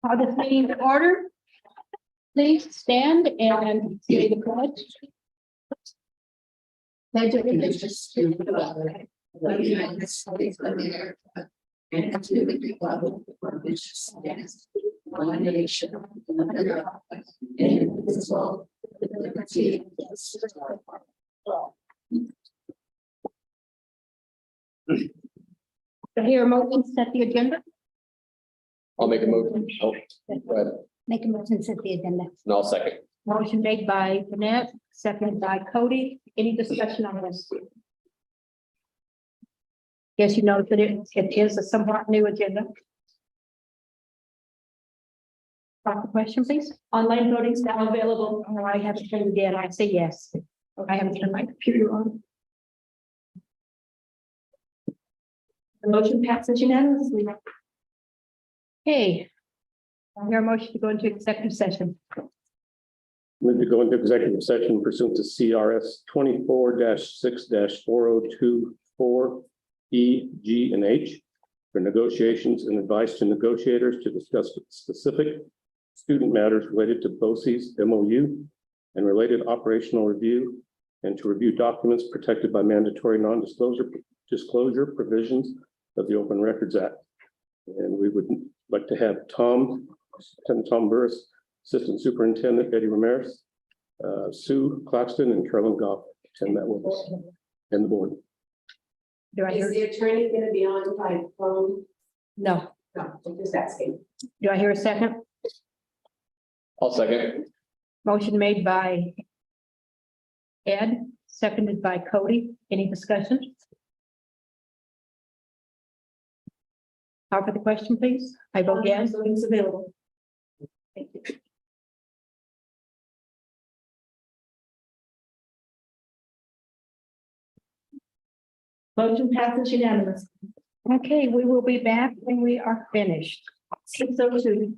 Call this meeting to order. Please stand and say the pledge. Pledge of allegiance to the flag of the United States of America and to the republic for which it stands, one nation, under God, indivisible, with liberty and justice for all. So here, motion to set the agenda. I'll make a motion. Oh, go ahead. Make a motion to set the agenda. And I'll second. Motion made by Jeanette, seconded by Cody. Any discussion on this? Yes, you know that it is a somewhat new agenda. Call the question, please. Online voting is now available. Oh, I haven't turned it yet. I say yes. I haven't turned my computer on. The motion passes unanimously. Okay. Your motion to go into executive session. Move to go into executive session pursuant to CRS 24-6-4024 E, G, and H for negotiations and advice to negotiators to discuss specific student matters related to BOCES MOU and related operational review, and to review documents protected by mandatory non-disclosure provisions of the Open Records Act. And we would like to have Tom Burris, Assistant Superintendent Eddie Ramirez, Sue Claxton, and Carolyn Goff attend that with us, and the board. Do I Is hear? the attorney going to be on by phone? No. No, I'm just asking. Do I hear a second? I'll second. Motion made by Ed, seconded by Cody. Any discussion? Call for the question, please. I vote yes. Voting is available. Thank you. Motion passes unanimously. Okay, we will be back when we are finished. 6:02.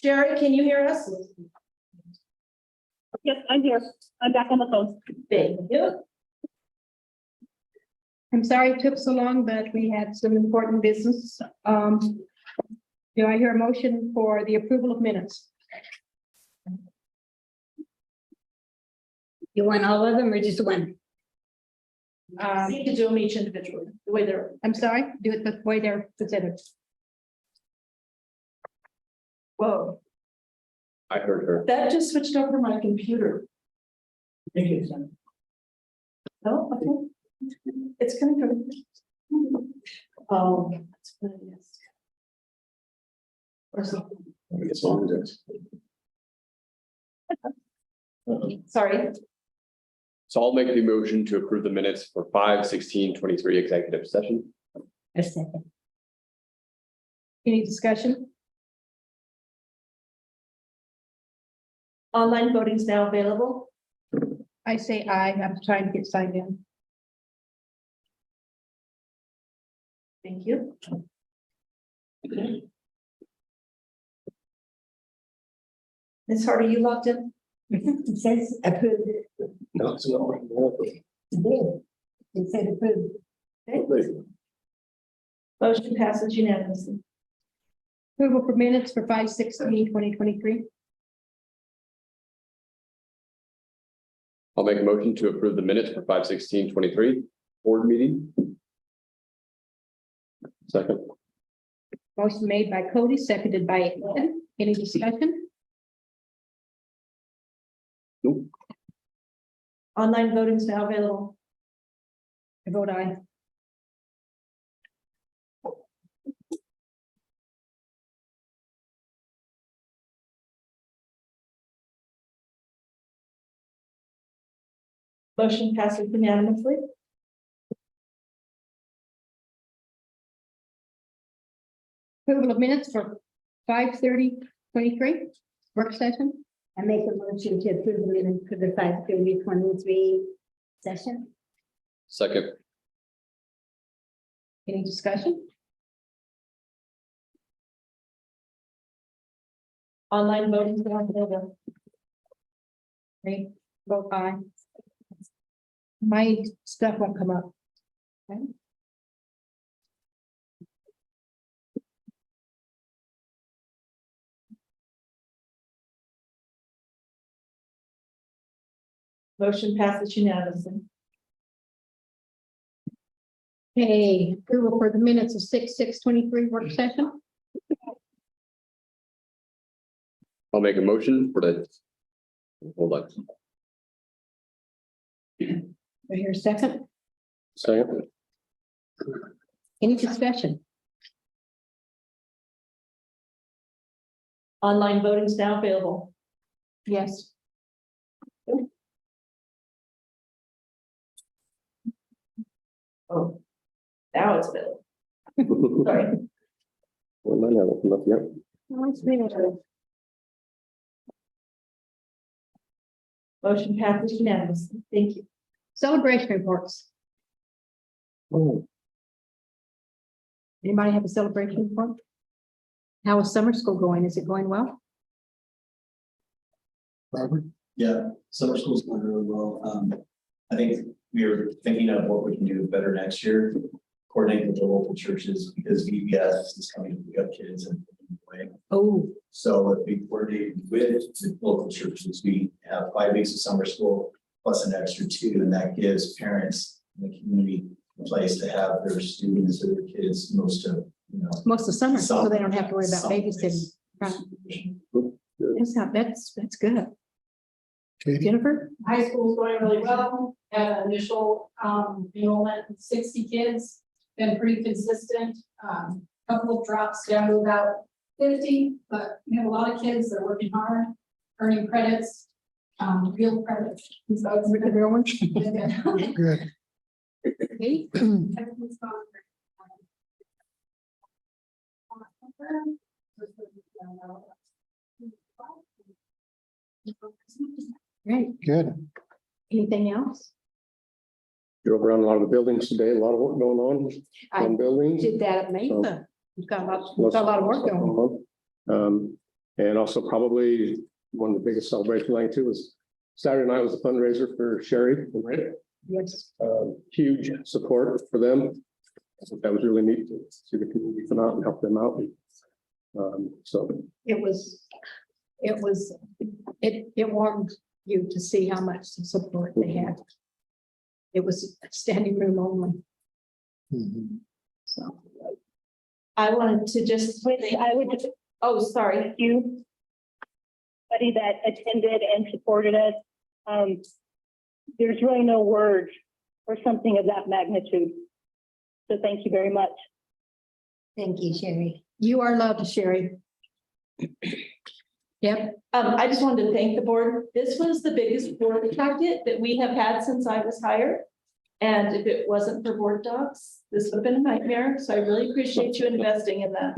Sherry, can you hear us? Yes, I'm here. I'm back on the phone. Thank you. I'm sorry it took so long, but we had some important business. Do I hear a motion for the approval of minutes? You want all of them or just one? You can do them each individually, the way they're. I'm sorry, do it the way they're presented. Whoa, I heard her. that just switched over to my computer. Oh, okay. It's coming from. Oh, that's what it is. Or something. As long as it's. Sorry, So I'll make the motion to approve the minutes for 5/16/23 executive session. A second. Any discussion? online voting is now available. I say aye. I'm trying to get signed in. Thank you. Ms. Harder, you logged in? It says approved. No, it's not. It did. It said approved. Motion passes unanimously. Approval for minutes for 5/16/2023. I'll make a motion to approve the minutes for 5/16/23 board meeting. Second. Motion made by Cody, seconded by Ed. Any discussion? Nope. Online voting is now available. I vote aye. Motion passes unanimously. Approval of minutes for 5/30/23 work session. I make a motion to approve the minutes for the 5/30/23 session. Second. Any discussion? Online voting is now available. Okay, vote aye. My stuff won't come up. Okay. Motion passes unanimously. Okay, approval for the minutes of 6/6/23 work session. I'll make a motion for the. Hold on. I hear a second. Second. Any discussion? Online voting is now available. Yes. Oh, now it's available. Sorry. Well, mine haven't come up yet. Motion passes unanimously. Thank you. Celebration reports. Oh, Anybody have a celebration report? How is summer school going? Is it going well? Robert? Yeah, summer school's going really well. I think we are thinking of what we can do better next year. Coordinate with the local churches because VBS is coming to pick up kids and way. Oh, So if we coordinate with the local churches, we have 5 weeks of summer school plus an extra 2, and that gives parents in the community a place to have their students or their kids most of, most of summer, so they don't have to worry about some babysitting. Right. place. That's good. Jennifer? High school's going really well, had an initial enrollment of 60 kids, been pretty consistent. Couple of drops down to about 50, but we have a lot of kids that are working hard, earning credits, real credits. And so it's With the real ones? been- Good. Okay. Everything's gone Great. Good. Anything else? Drove around a lot of the buildings today, a lot of work going on I buildings. did that at Mesa. We've got a lot of work going on. And also probably one of the biggest celebrations I too was Saturday night was a fundraiser for Sherry. Yes. Huge support for them. So that was really neat to see the community come out and help them out. So It warmed you to see how much support they had. It was standing room only. So. I wanted to just, I would just oh, sorry. thank you. Everybody that attended and supported us. There's really no words for something of that magnitude. So thank you very much. Thank you, Sherry. You are loved, Sherry. Yep. I just wanted to thank the board. This was the biggest board packet that we have had since I was hired. And if it wasn't for board docs, this would have been a nightmare. So I really appreciate you investing in that.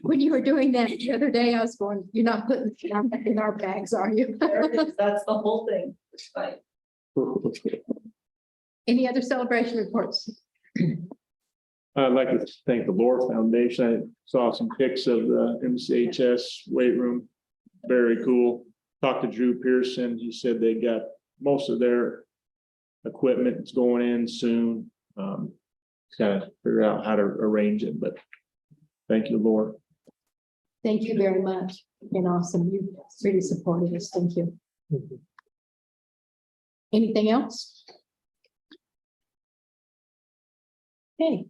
When you were doing that the other day, I was going, you're not putting it in our bags, are you? There it is. That's the whole thing. Like, Any other celebration reports? I'd like to thank the Lore Foundation. I saw some pics of the MCHS weight room. Very cool. Talked to Drew Pearson. He said they got most of their equipment is going in soon. Just gotta figure out how to arrange it, but thank you, Lore. Thank you very much. Been awesome. You really supported us. Thank you. Anything else? Okay.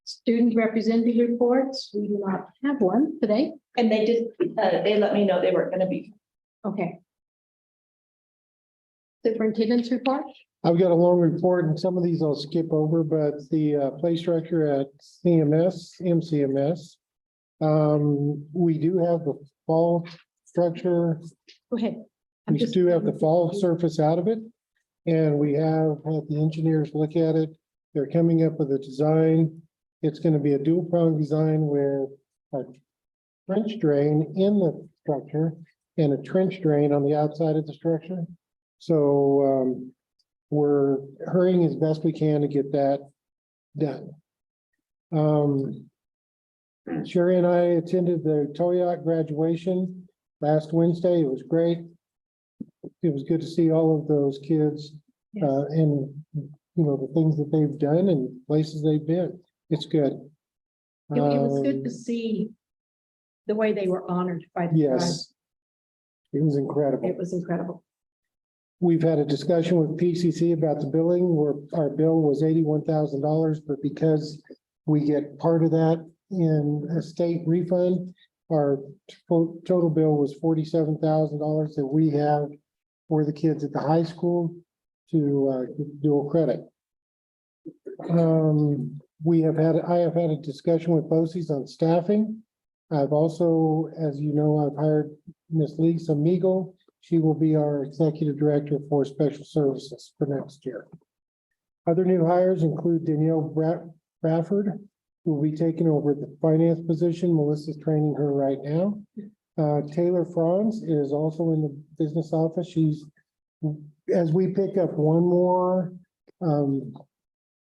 Student representative reports. We do not have one today. and they did, they let me know they weren't gonna be. Okay. Superintendent's report? I've got a long report and some of these I'll skip over, but the play structure at MCMS. We do have the fall structure. Go ahead. We do have the fall surface out of it. And we have had the engineers look at it. They're coming up with a design. It's going to be a dual prong design with a trench drain in the structure and a trench drain on the outside of the structure. So we're hurrying as best we can to get that done. Sherry and I attended the Toyac graduation last Wednesday. It was great. It was good to see all of those kids and you know the things that they've done and places they've been. It's good. It was good to see the way they were honored by the tribe. Yes, it was incredible. It was incredible. We've had a discussion with PCC about the billing where our bill was $81,000, but because we get part of that in a state refund, our total bill was $47,000 that we have for the kids at the high school to dual credit. I have had a discussion with BOCES on staffing. I've also, as you know, I've hired Miss Lisa Meagle. She will be our executive director for special services for next year. Other new hires include Danielle Bradford, who will be taking over the finance position. Melissa's training her right now. Taylor Franz is also in the business office. She's, as we pick up one more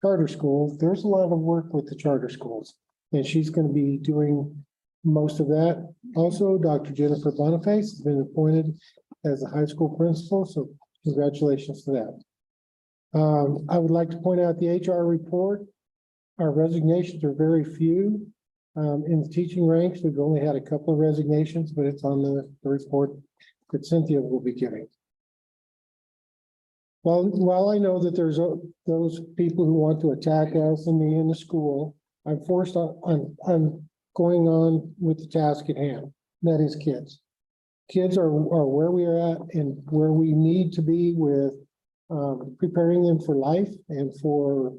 charter school, there's a lot of work with the charter schools, and she's going to be doing most of that. Also, Dr. Jennifer Boniface has been appointed as a high school principal, so congratulations to that. I would like to point out the HR report. Our resignations are very few. In the teaching ranks, we've only had a couple of resignations, but it's on the report that Cynthia will be giving. While I know that there's those people who want to attack us and me in the school, I'm going on with the task at hand. That is kids. Kids are where we are at and where we need to be with preparing them for life and for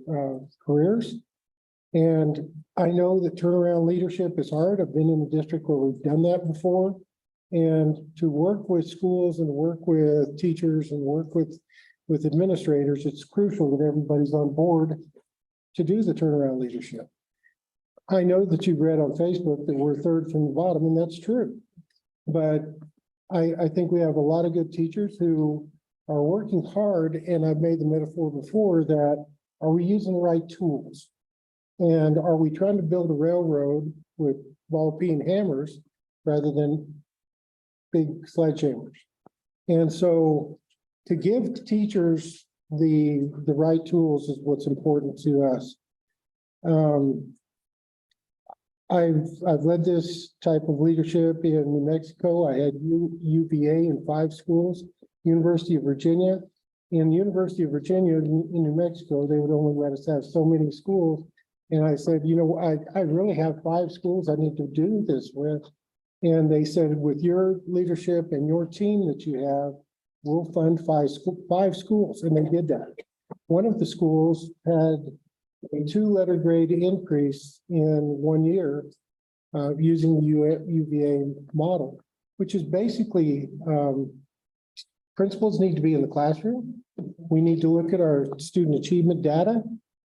careers. And I know that turnaround leadership is hard. I've been in a district where we've done that before. And to work with schools and work with teachers and work with administrators, it's crucial that everybody's on board to do the turnaround leadership. I know that you've read on Facebook that we're third from the bottom, and that's true. But I think we have a lot of good teachers who are working hard, and I've made the metaphor before that, are we using the right tools? And are we trying to build a railroad with ball peen hammers rather than big sledgehammers? And so to give teachers the right tools is what's important to us. I've led this type of leadership in New Mexico. I had UVA in 5 schools, University of Virginia. In the University of Virginia in New Mexico, they would only let us have so many schools. And I said, you know, I really have 5 schools I need to do this with. And they said, with your leadership and your team that you have, we'll fund 5 schools. And they did that. One of the schools had a 2-letter grade increase in 1 year using the UVA model, which is basically principals need to be in the classroom. We need to look at our student achievement data,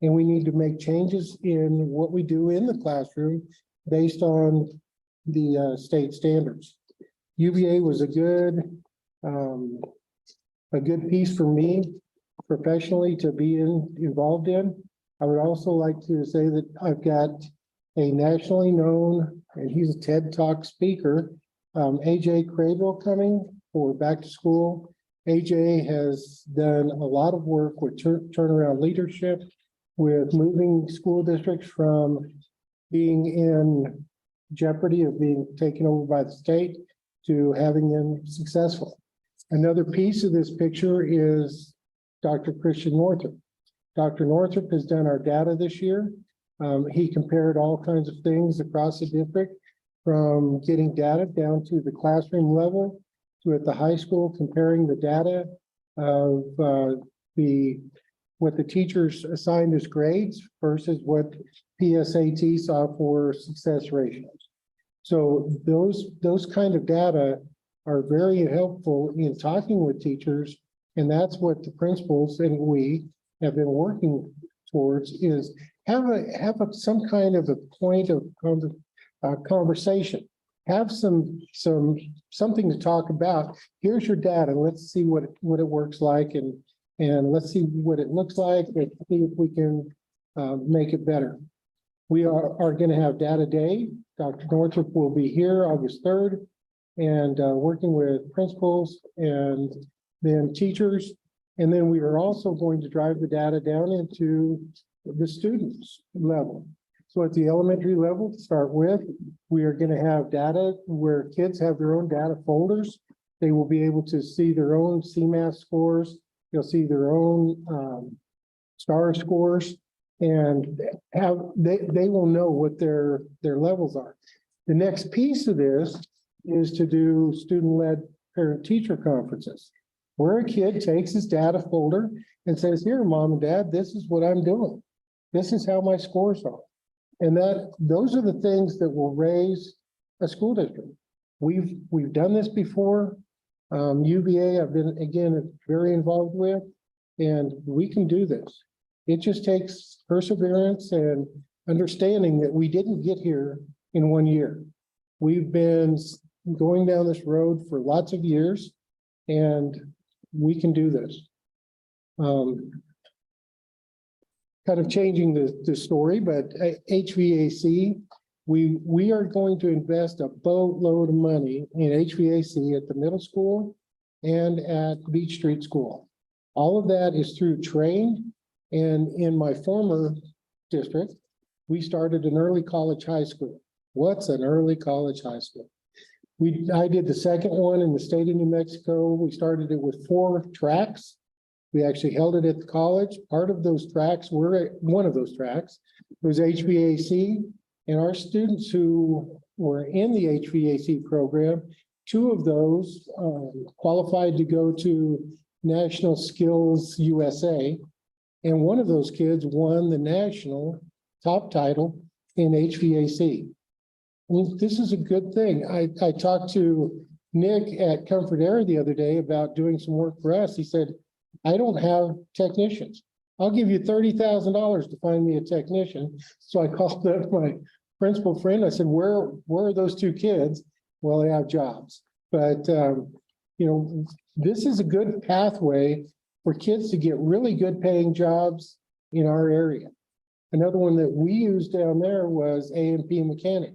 and we need to make changes in what we do in the classroom based on the state standards. UVA was a good piece for me professionally to be involved in. I would also like to say that I've got a nationally known, and he's a TED Talk speaker, AJ Craybill, coming for back to school. AJ has done a lot of work with turnaround leadership, with moving school districts from being in jeopardy of being taken over by the state to having them successful. Another piece of this picture is Dr. Christian Northrup. Dr. Northrup has done our data this year. He compared all kinds of things across the district, from getting data down to the classroom level to at the high school, comparing the data of what the teachers assigned as grades versus what PSAT saw for success ratios. So those kind of data are very helpful in talking with teachers, and that's what the principals and we have been working towards, is have some kind of a point of conversation. Have something to talk about. Here's your data. Let's see what it works like, and let's see what it looks like, and see if we can make it better. We are going to have data day. Dr. Northrup will be here August 3rd, and working with principals and then teachers. And then we are also going to drive the data down into the students level. So at the elementary level, to start with, we are going to have data where kids have their own data folders. They will be able to see their own CMAS scores. They'll see their own STAR scores, and they will know what their levels are. The next piece of this is to do student-led parent-teacher conferences, where a kid takes his data folder and says, here, mom and dad, this is what I'm doing. This is how my scores are. And those are the things that will raise a school district. We've done this before. UVA, I've been, again, very involved with, and we can do this. It just takes perseverance and understanding that we didn't get here in 1 year. We've been going down this road for lots of years, and we can do this. Kind of changing the story, but HVAC, we are going to invest a boatload of money in HVAC at the middle school and at Beach Street School. All of that is through train, and in my former district, we started an early college high school. What's an early college high school? I did the second one in the state of New Mexico. We started it with 4 tracks. We actually held it at the college. Part of those tracks one of those tracks was HVAC, and our students who were in the HVAC program, 2 of those qualified to go to National Skills USA, and one of those kids won the national top title in HVAC. I mean, this is a good thing. I talked to Nick at Comfort Air the other day about doing some work for us. He said, I don't have technicians. I'll give you $30,000 to find me a technician. So I called up my principal friend. I said, where are those 2 kids? Well, they have jobs. But, you know, this is a good pathway for kids to get really good paying jobs in our area. Another one that we used down there was A&P mechanic,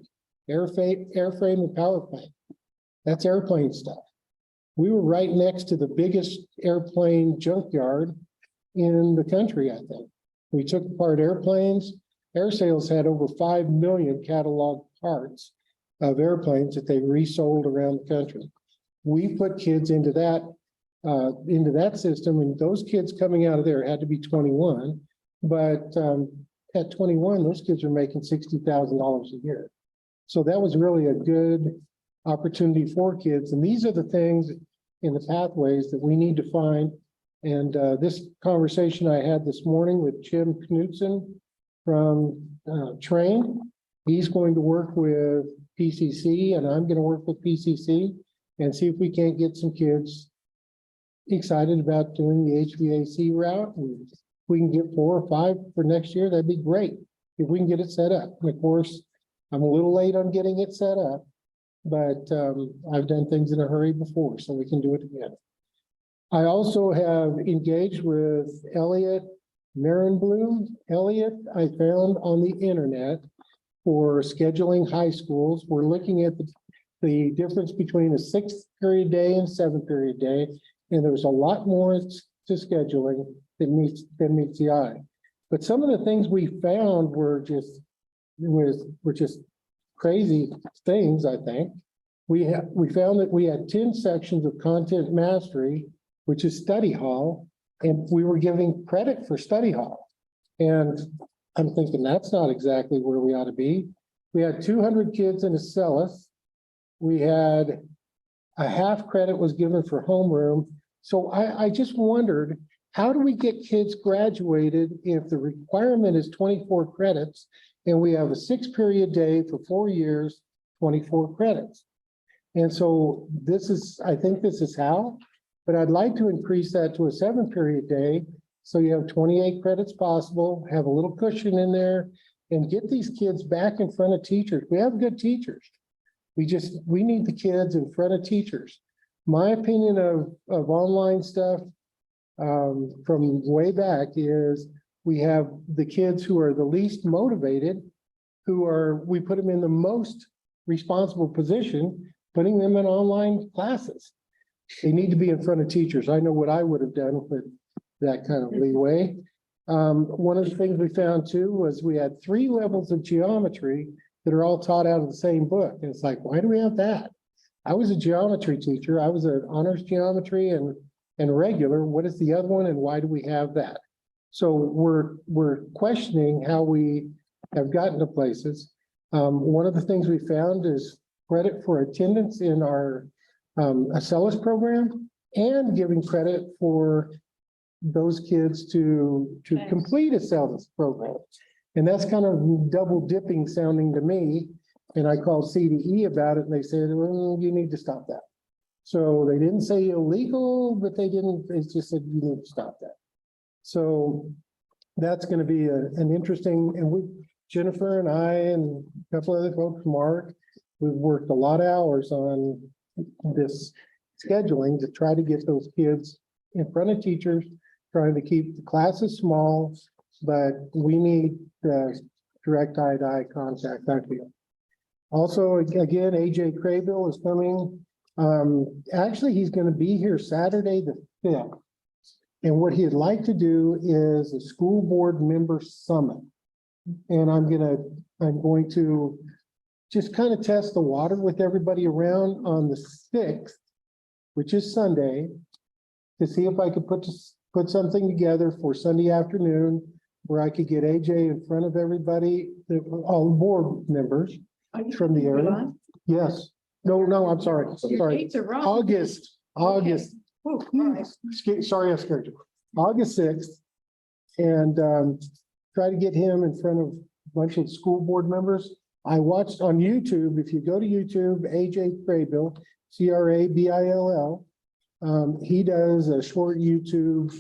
airframe and power plant. That's airplane stuff. We were right next to the biggest airplane junkyard in the country, I think. We took apart airplanes. Air Sales had over 5 million catalog parts of airplanes that they resold around the country. We put kids into that system, and those kids coming out of there had to be 21. But at 21, those kids are making $60,000 a year. So that was really a good opportunity for kids. And these are the things in the pathways that we need to find. And this conversation I had this morning with Jim Knudsen from Train, he's going to work with PCC, and I'm going to work with PCC and see if we can't get some kids excited about doing the HVAC route. And if we can get 4 or 5 for next year, that'd be great if we can get it set up. And of course, I'm a little late on getting it set up, but I've done things in a hurry before, so we can do it again. I also have engaged with Elliot Marenblum. Elliot, I found on the internet for scheduling high schools. We're looking at the difference between a 6th period day and 7th period day, and there's a lot more to scheduling than meets the eye. But some of the things we found were just crazy things, I think. We found that we had 10 sections of content mastery, which is study hall, and we were giving credit for study hall. And I'm thinking that's not exactly where we ought to be. We had 200 kids in a Acellus. We had a half credit was given for homeroom. So I just wondered, how do we get kids graduated if the requirement is 24 credits and we have a 6-period day for 4 years, 24 credits? And so I think this is how, but I'd like to increase that to a 7-period day. So you have 28 credits possible, have a little cushion in there, and get these kids back in front of teachers. We have good teachers. We need the kids in front of teachers. My opinion of online stuff from way back is we have the kids who are the least motivated, we put them in the most responsible position, putting them in online classes. They need to be in front of teachers. I know what I would have done with that kind of leeway. One of the things we found too was we had 3 levels of geometry that are all taught out of the same book. And it's like, why do we have that? I was a geometry teacher. I was an honors geometry and regular. What is the other one and why do we have that? So we're questioning how we have gotten to places. One of the things we found is credit for attendance in our Acellus program and giving credit for those kids to complete a Acellus program. And that's kind of double dipping sounding to me. And I called CDE about it and they said, well, you need to stop that. So they didn't say illegal, but they just said you need to stop that. So that's going to be an interesting, and Jennifer and I and a couple other folks, Mark, we've worked a lot of hours on this scheduling to try to get those kids in front of teachers, trying to keep the classes small, but we need direct eye-to-eye contact, I feel. Also, again, AJ Craybill is coming. Actually, he's going to be here Saturday the 5th. And what he'd like to do is a school board member summit. And I'm going to just kind of test the water with everybody around on the 6th, which is Sunday, to see if I could put something together for Sunday afternoon where I could get AJ in front of everybody, all the board members from the area. Yes. No, I'm sorry. Dates are wrong. August. Oh, Christ. Sorry, I scared you. August 6th. And try to get him in front of a bunch of school board members. I watched on YouTube, if you go to YouTube, AJ Craybill, Crabill, he does a short YouTube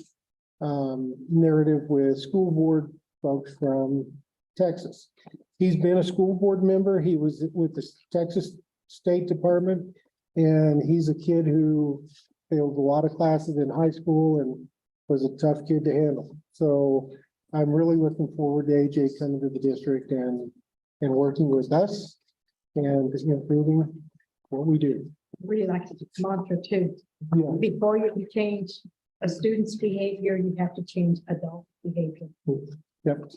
narrative with school board folks from Texas. He's been a school board member. He was with the Texas State Department, and he's a kid who failed a lot of classes in high school and was a tough kid to handle. So I'm really looking forward to AJ coming to the district and working with us and improving what we do. Really like the mantra too. Yeah. Before you can change a student's behavior, you have to change adult behavior. Yep.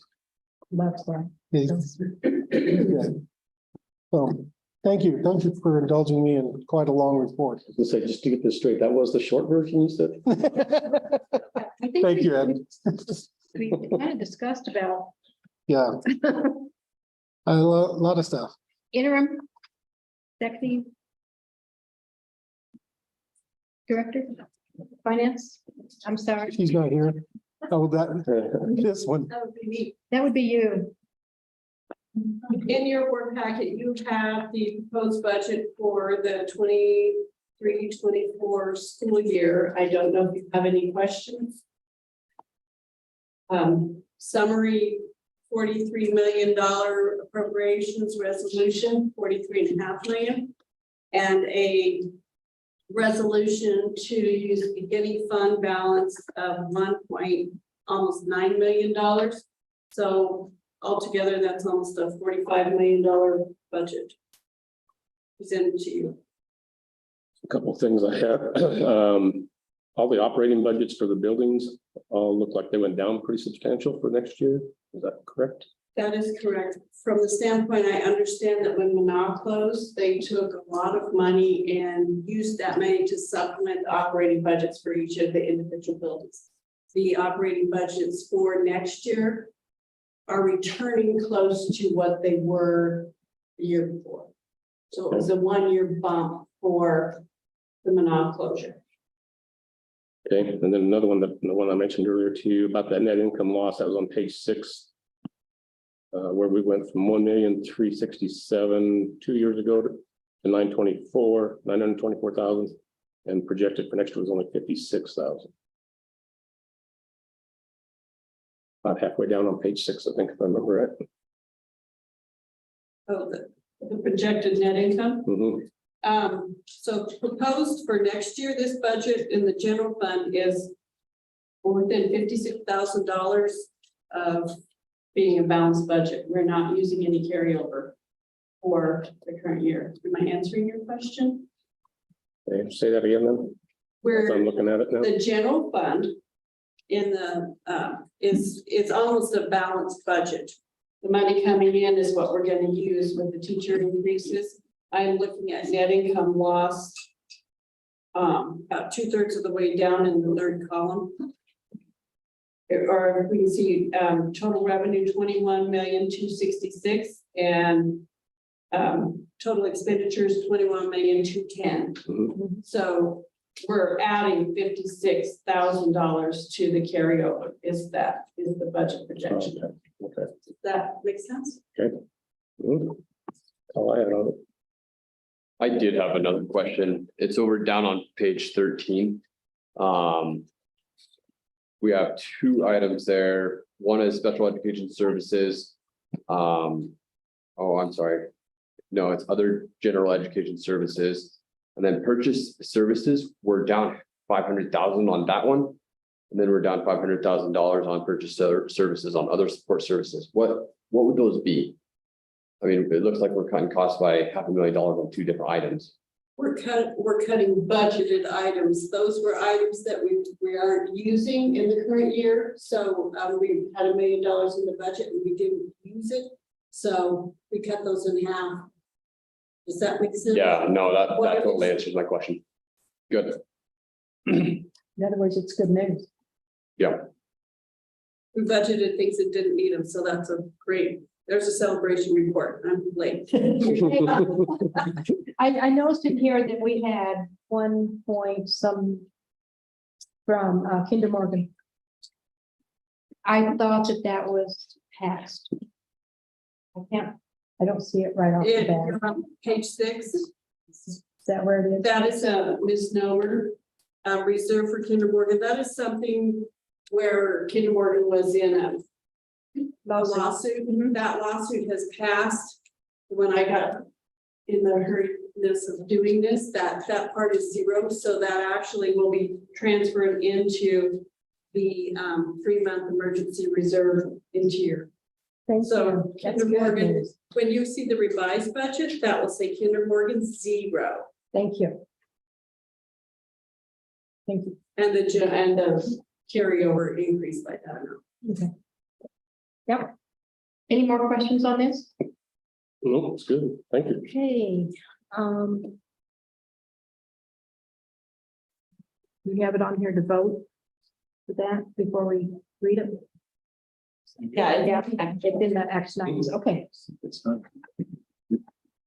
Love that. Yeah. So, thank you. Thank you for indulging me in quite a long report. Let's say, just to get this straight, that was the short version you said? I think Thank you, Ed. we kind of discussed about Yeah. A lot of stuff. interim deputy director, finance. I'm sorry, She's not here. Oh, this one. That would be me. that would be you. In your work packet, you have the proposed budget for the 23-24 school year. I don't know if you have any questions. Summary, $43 million appropriations resolution, 43.5 million. And a resolution to use the beginning fund balance of almost $9 million. So altogether, that's almost a $45 million budget presented to you. A couple of things I have. All the operating budgets for the buildings all look like they went down pretty substantial for next year. Is that correct? That is correct. From the standpoint, I understand that when Manaw closed, they took a lot of money and used that money to supplement the operating budgets for each of the individual buildings. The operating budgets for next year are returning close to what they were the year before. So it was a 1-year bump for the Manaw closure. Okay, and then another one, the one I mentioned earlier to you about that net income loss, that was on page 6. Where we went from 1,367,000 2 years ago to 924,000, and projected for next year was only 56,000. About halfway down on page 6, I think, if I remember right. Oh, the projected net income. Mhm. So proposed for next year, this budget in the general fund is within $56,000 of being a balanced budget. We're not using any carryover for the current year. Am I answering your question? Okay, say that again then. If I'm looking at it now. The general fund in the is almost a balanced budget. The money coming in is what we're going to use with the teacher increases. I'm looking at net income loss about 2/3 of the way down in the third column. Or we can see total revenue 21,266,000 and total expenditures 21,210,000. Mhm. So we're adding $56,000 to the carryover. Is the budget projection? Okay. Does that make sense? Mhm. All I had on it. I did have another question. It's over down on page 13. We have 2 items there. One is special education services. Oh, I'm sorry. No, it's other general education services. And then purchase services, we're down 500,000 on that one. And then we're down $500,000 on purchase services on other support services. What would those be? I mean, it looks like we're cutting costs by $500,000 on 2 different items. We're cutting budgeted items. Those were items that we aren't using in the current year. So we had $1 million in the budget and we didn't use it. So we cut those in half. Does that make sense? Yeah, no, that totally answers my question. Good. In other words, it's good news. Yeah. We budgeted things that didn't need them. So that's a great, there's a celebration report. I'm late. I noticed in here that we had 1 point some from Kinder Morgan. I thought that was passed. I don't see it right off the bat. On page 6. Is that where it is? That is a misnomer. Reserved for Kinder Morgan. That is something where Kinder Morgan was in a lawsuit. That lawsuit has passed. When I got in the hurriness of doing this, that part is 0. So that actually will be transferred into the 3-month emergency reserve into your. Thank So you. That's Kinder good Morgan, news. when you see the revised budget, that will say Kinder Morgan 0. Thank you. Thank you. And the carryover increase by that amount. Okay. Yep. Any more questions on this? No, it's good. Thank you. Okay, we have it on here to vote for that before we read it. Yeah, It's in the action items, okay, It's not.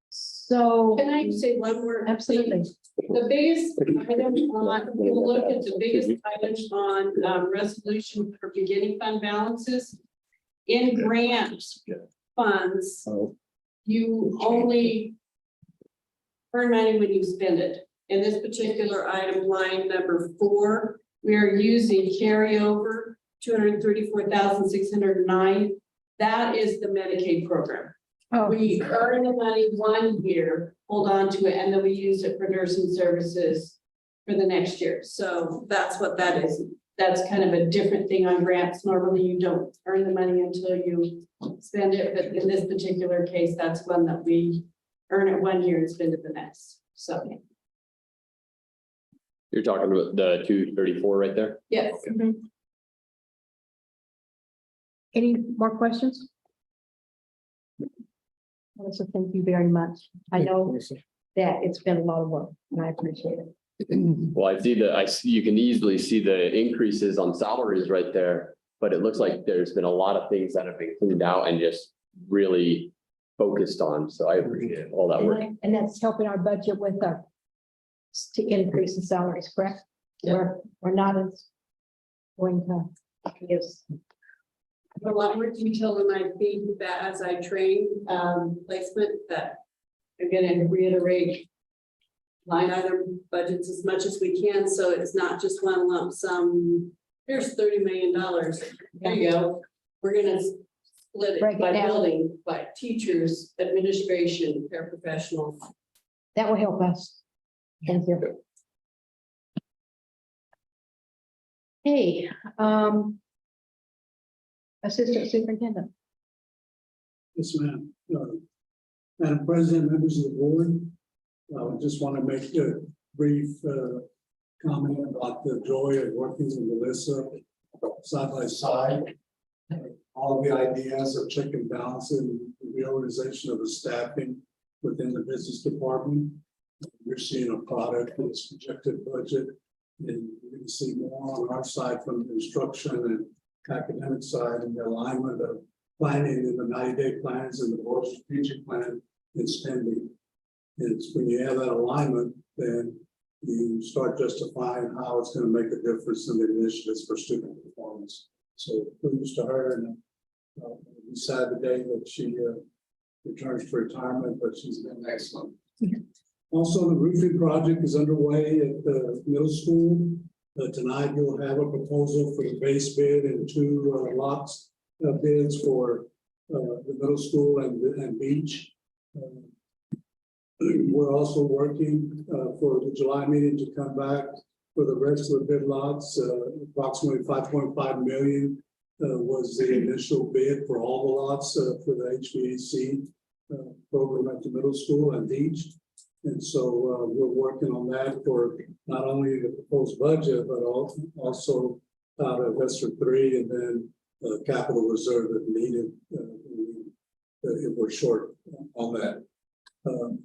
so. Can I say one more? thing? Absolutely. The biggest item on, we'll look at the biggest item on resolution for beginning fund balances. In grant funds, Oh. you only earn money when you spend it. In this particular item, line number 4, we are using carryover 234,609. That is the Medicaid program. Oh, We earn the money 1 year, hold on to it, and then we use it for nursing services for the next year. So that's what that is. That's kind of a different thing on grants. Normally, you don't earn the money until you spend it, but in this particular case, that's one that we earn it 1 year and spend it the next. So, You're talking about the 234 right there? yes. any more questions? Melissa, thank you very much. I know that it's been a lot of work and I appreciate it. Well, I see, you can easily see the increases on salaries right there, but it looks like there's been a lot of things that have been cleaned out and just really focused on. So I appreciate all that work. And that's helping our budget with our to increase in salaries, correct? We're not as going to use. A lot more detail in my feed that as I train placement, that I'm gonna reiterate line item budgets as much as we can, so it's not just one lump sum. Here's $30 million. There you go. We're gonna split Break it it by down. building, by teachers, administration, paraprofessionals. That will help us. Thank you. Hey, Assistant Superintendent. Yes, ma'am. Madam President, members of the board, I just want to make a brief comment about the joy of working with Melissa side by side. All the ideas of check and balance and reorganization of the staffing within the business department. We're seeing a product with its projected budget, and we're going to see more on our side from the instruction and academic side and the alignment of planning in the 90-day plans and the board strategic plan and spending. It's when you have that alignment, then you start justifying how it's going to make a difference in the initiatives for student performance. So kudos to her, and we sad today that she returns to retirement, but she's been excellent. Also, the roofing project is underway at the middle school. Tonight, you'll have a proposal for the base bid and 2 lots of bids for the middle school and beach. We're also working for the July meeting to come back for the rest of the bid lots. Approximately 5.5 million was the initial bid for all the lots for the HVAC program at the middle school and beach. And so we're working on that for not only the proposed budget, but also out of ESSER 3 and then capital reserve if needed, if we're short on that.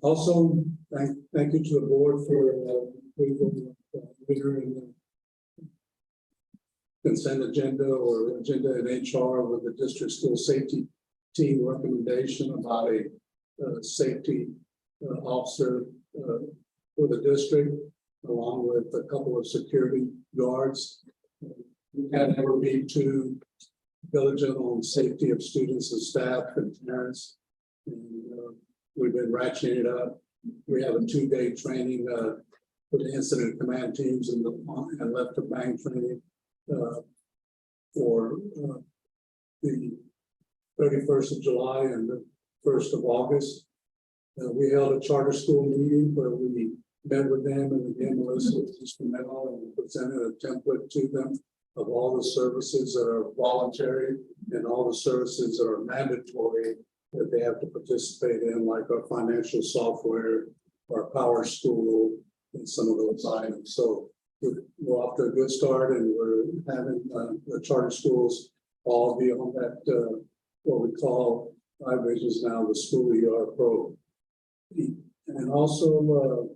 Also, thank you to the board for approval in the consent agenda or agenda in HR with the district school safety team recommendation about a safety officer for the district, along with a couple of security guards. We had never been too diligent on safety of students and staff and parents. And we've been ratcheting it up. We have a 2-day training for the incident command teams and left of bang training for the 31st of July and the 1st of August. We held a charter school meeting where we met with them, and again, Melissa was instrumental and presented a template to them of all the services that are voluntary and all the services that are mandatory that they have to participate in, like our financial software, our power school, and some of those items. So we're off to a good start, and we're having the charter schools all be on that, what we call, five visions now, the school ER pro. And also,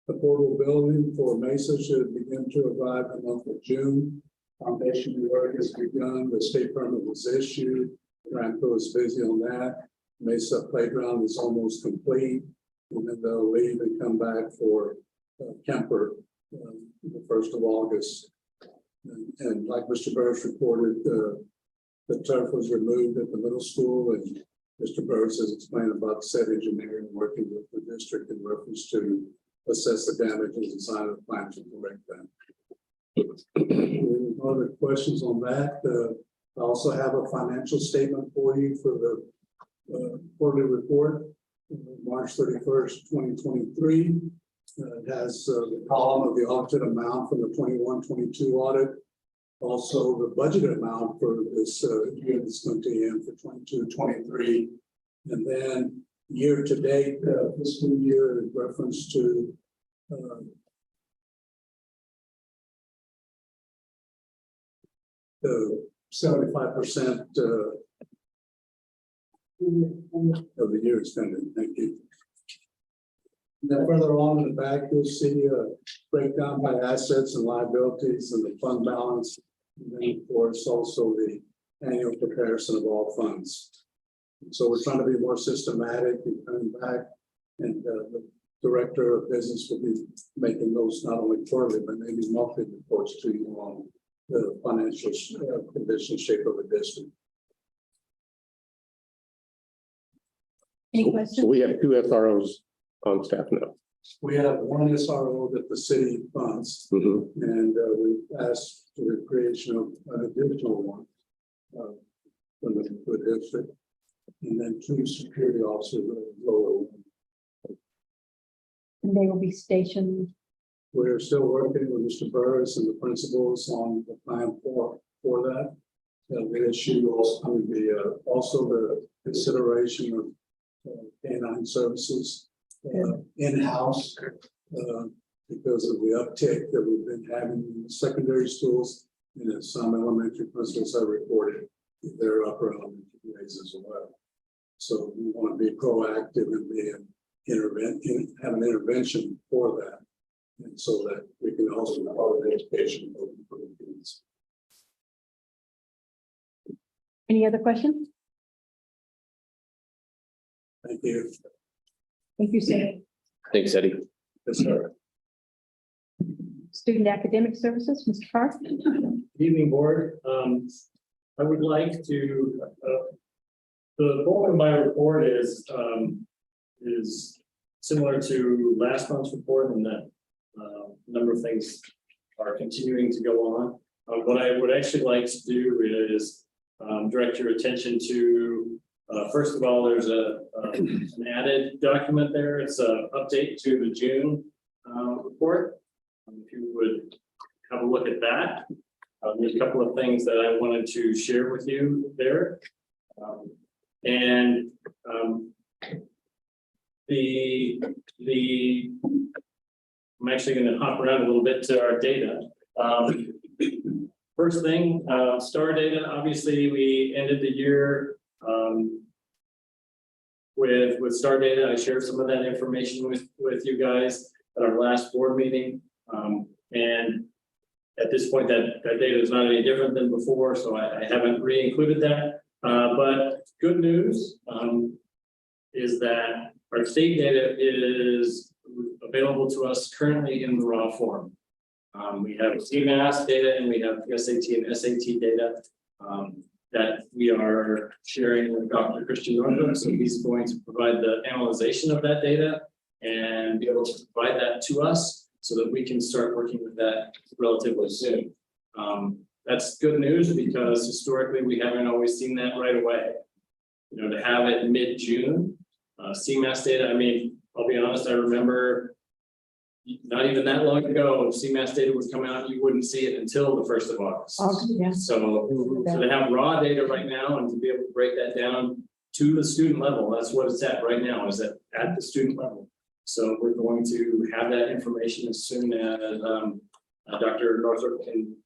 the portable building for Mesa should begin to arrive in the month of June. Foundation work has begun, the state permit was issued, Ramco is busy on that. Mesa playground is almost complete, and then they'll leave and come back for Kemper the 1st of August. And like Mr. Burris reported, the turf was removed at the middle school, and Mr. Burris has explained about set engineering working with the district in reference to assess the damage and design of the plan to correct that. Other questions on that? I also have a financial statement for you for the quarterly report, March 31st, 2023. It has the column of the audited amount from the 21-22 audit. Also, the budget amount for this year that's going to end for 22-23. And then year to date, fiscal year in reference to the 75% of the year extended. Thank you. And then further on in the back, you'll see a breakdown by assets and liabilities and the fund balance. And then, of course, also the annual comparison of all funds. So we're trying to be more systematic and coming back, and the director of business will be making those not only quarterly, but maybe monthly reports to you on the financial condition shape of the district. Any So questions? we have 2 SROs on staff now. We have one SRO that the city funds, Mhm. and we asked for the creation of an additional one from the district, and then 2 security officers at the lower one. And they will be stationed. We're still working with Mr. Burris and the principals on the plan for that. The issue also, also the consideration of canine services in-house because of the uptick that we've been having in the secondary schools, and as some elementary principals have reported, they're upper elementary grades as well. So we want to be proactive and be have an intervention for that, and so that we can also follow the education for the kids. Any other questions? Thank you. Thank you, Sam. Thanks, Eddie. Yes, sir. Student Academic Services, Mr. Carr. Evening, board. I would like to, the bulk of my report is similar to last month's report, in that a number of things are continuing to go on. What I would actually like to do is direct your attention to, first of all, there's an added document there. It's an update to the June report. If you would have a look at that. There's a couple of things that I wanted to share with you there. I'm actually going to hop around a little bit to our data. First thing, STAR data, obviously we ended the year with STAR data. I shared some of that information with you guys at our last board meeting. And at this point, that data is not any different than before, so I haven't re-included that. But good news is that our state data is available to us currently in the raw form. We have CMAS data and we have SAT and SAT data that we are sharing with Dr. Christian Northrup. So he's going to provide the analyzation of that data and be able to provide that to us so that we can start working with that relatively soon. That's good news because historically we haven't always seen that right away. You know, to have it mid-June, CMAS data, I mean, I'll be honest, I remember not even that long ago, if CMAS data would come out, you wouldn't see it until the 1st of August. Yeah. So to have raw data right now and to be able to break that down to the student level, that's what it's at right now, is at the student level. So we're going to have that information as soon as Dr. Northrop can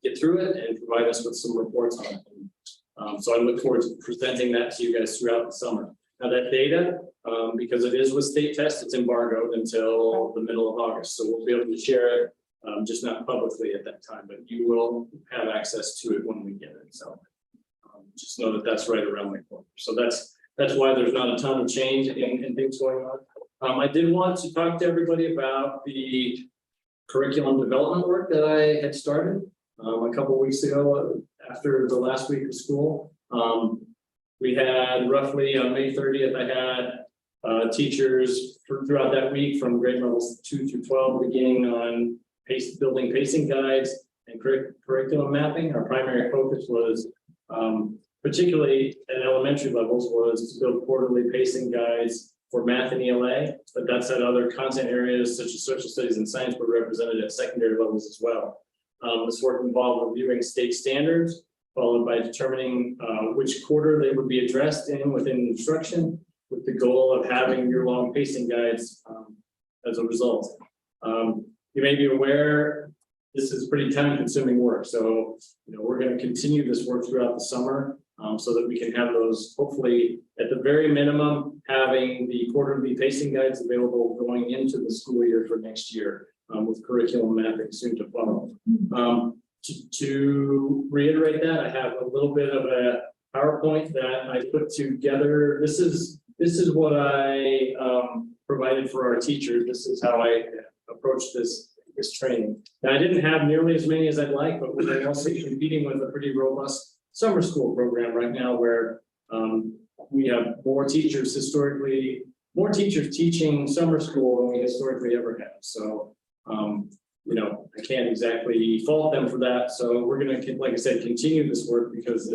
get through it and provide us with some reports on it. So I look forward to presenting that to you guys throughout the summer. Now that data, because it is with state test, it's embargoed until the middle of August. So we'll be able to share it, just not publicly at that time, but you will have access to it when we get it. So just know that that's right around the corner. So that's why there's not a ton of change in things going on. I did want to talk to everybody about the curriculum development work that I had started a couple of weeks ago after the last week of school. We had roughly on May 30th, I had teachers throughout that week from grade levels 2 through 12 beginning on building pacing guides and curriculum mapping. Our primary focus was particularly at elementary levels was to build quarterly pacing guides for math and ELA, but that said other content areas such as social studies and science were represented at secondary levels as well. This work involved reviewing state standards, followed by determining which quarter they would be addressed in within instruction, with the goal of having year-long pacing guides as a result. You may be aware this is pretty time-consuming work, so we're going to continue this work throughout the summer so that we can have those, hopefully, at the very minimum, having the quarterly pacing guides available going into the school year for next year, with curriculum mapping soon to follow. To reiterate that, I have a little bit of a PowerPoint that I put together. This is what I provided for our teachers. This is how I approached this training. Now, I didn't have nearly as many as I'd like, but we're also competing with a pretty robust summer school program right now where we have more teachers teaching summer school than we historically ever have. So, I can't exactly fault them for that. So we're going to, like I said, continue this work because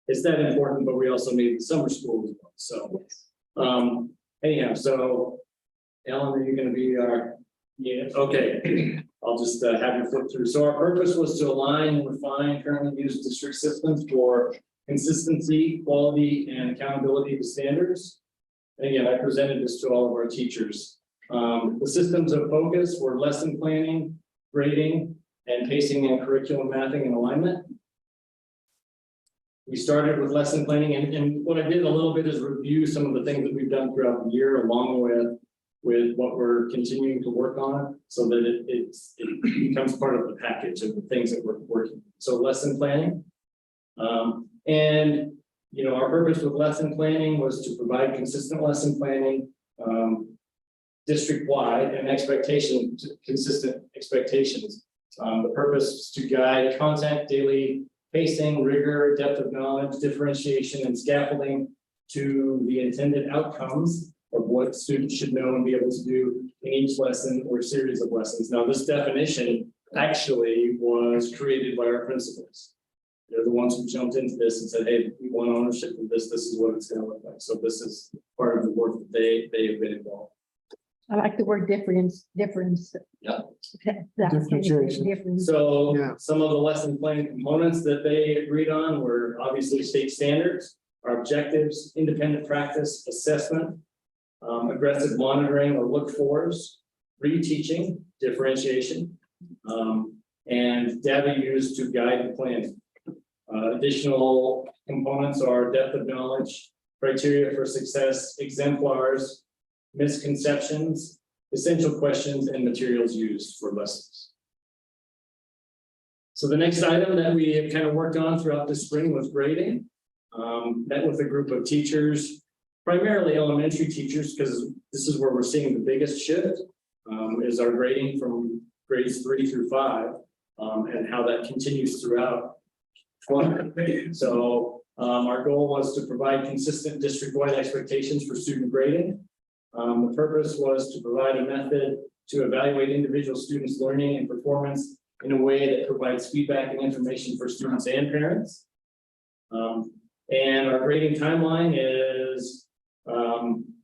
it's that important, but we also need the summer school as well. So, anyhow, so Ellen, are you going to be our, yeah, okay. I'll just have you flip through. So our purpose was to align and refine currently used district systems for consistency, quality, and accountability to standards. And again, I presented this to all of our teachers. The systems of focus were lesson planning, grading, and pacing and curriculum mapping and alignment. We started with lesson planning, and what I did a little bit is review some of the things that we've done throughout the year, along with what we're continuing to work on, so that it becomes part of the package of the things that we're working. So lesson planning, and our purpose with lesson planning was to provide consistent lesson planning, district-wide, and consistent expectations. The purpose is to guide content, daily pacing, rigor, depth of knowledge, differentiation, and scaffolding to the intended outcomes of what students should know and be able to do in each lesson or series of lessons. Now, this definition actually was created by our principals. They're the ones who jumped into this and said, hey, we want ownership of this. This is what it's going to look like. So this is part of the work that they have been involved. I like the word difference. Yeah. Differentiation. So Yeah. some of the lesson plan components that they agreed on were obviously state standards, our objectives, independent practice, assessment, aggressive monitoring or look-fors, reteaching, differentiation, and data used to guide the planning. Additional components are depth of knowledge, criteria for success, exemplars, misconceptions, essential questions, and materials used for lessons. So the next item that we have kind of worked on throughout the spring was grading. Met with a group of teachers, primarily elementary teachers, because this is where we're seeing the biggest shift, is our grading from grades 3 through 5, and how that continues throughout. So our goal was to provide consistent district-wide expectations for student grading. The purpose was to provide a method to evaluate individual students' learning and performance in a way that provides feedback and information for students and parents. And our grading timeline is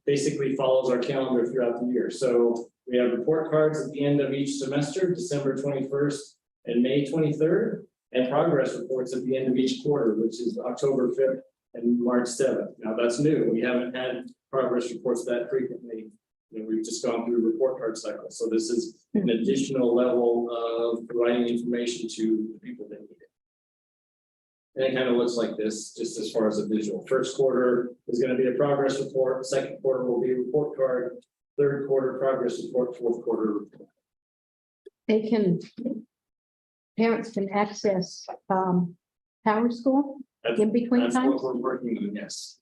basically follows our calendar throughout the year. So We have report cards at the end of each semester, December 21st and May 23rd, and progress reports at the end of each quarter, which is October 5th and March 7th. Now that's new. We haven't had progress reports that frequently. We've just gone through report card cycles. So this is an additional level of providing information to the people that need it. And it kind of looks like this, just as far as a visual. First quarter is going to be a progress report. Second quarter will be a report card. Third quarter progress report. Fourth quarter report. They can, parents can access, Power School in between That's times. what we're working on, yes.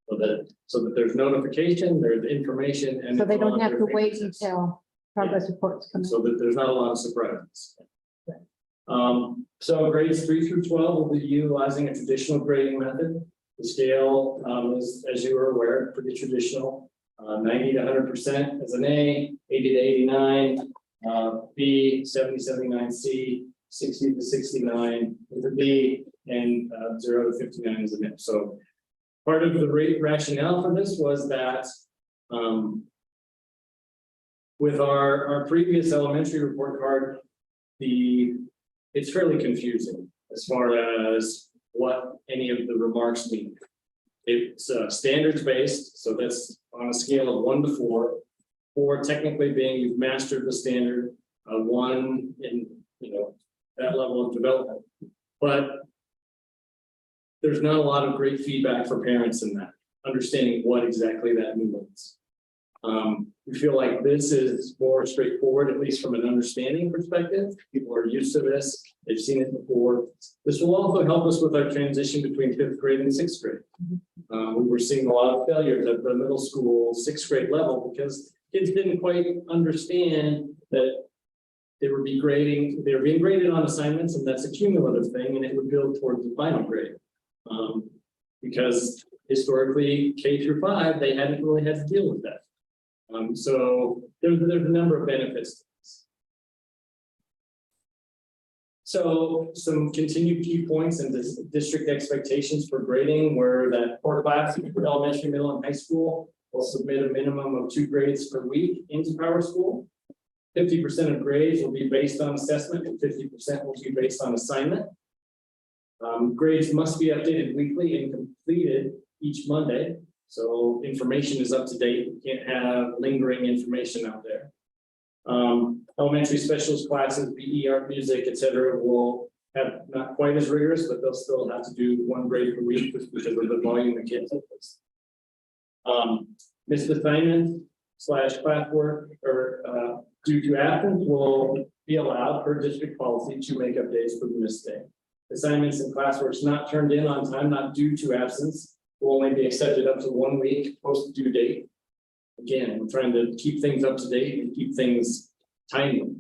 So that there's notification, there's information, and So they don't have to wait fingertips. until progress reports come in. So that there's not a lot of surprises. So grades 3 through 12 will be utilizing a traditional grading method. The scale is, as you are aware, pretty traditional. 90 to 100% as an A, 80 to 89, B, 70 to 79, C, 60 to 69 with a B, and 0 to 59 is an F. So part of the rationale for this was that with our previous elementary report card, it's fairly confusing as far as what any of the remarks mean. It's standards based, so that's on a scale of 1 to 4. 4 technically being you've mastered the standard, 1 in that level of development. But there's not a lot of great feedback for parents in that, understanding what exactly that means. We feel like this is more straightforward, at least from an understanding perspective. People are used to this, they've seen it before. This will also help us with our transition between 5th grade and 6th grade. We were seeing a lot of failures at the middle school, 6th grade level because kids didn't quite understand that they were being graded on assignments, and that's a cumulative thing, and it would build towards the final grade. Because historically, K through 5, they hadn't really had to deal with that. So there's a number of benefits to this. So some continued key points and district expectations for grading were that core class for elementary, middle, and high school will submit a minimum of 2 grades per week into Power School. 50% of grades will be based on assessment and 50% will be based on assignment. Grades must be updated weekly and completed each Monday. So information is up to date. You can't have lingering information out there. Elementary specialist classes, PE, art, music, etc., will have not quite as rigorous, but they'll still have to do 1 grade per week because of the volume of kids. Missed assignment / classwork or due to absence will be allowed per district policy to make up days for the missed day. Assignments and classwork not turned in on time, not due to absence, will only be accepted up to 1 week post due date. Again, we're trying to keep things up to date and keep things timely.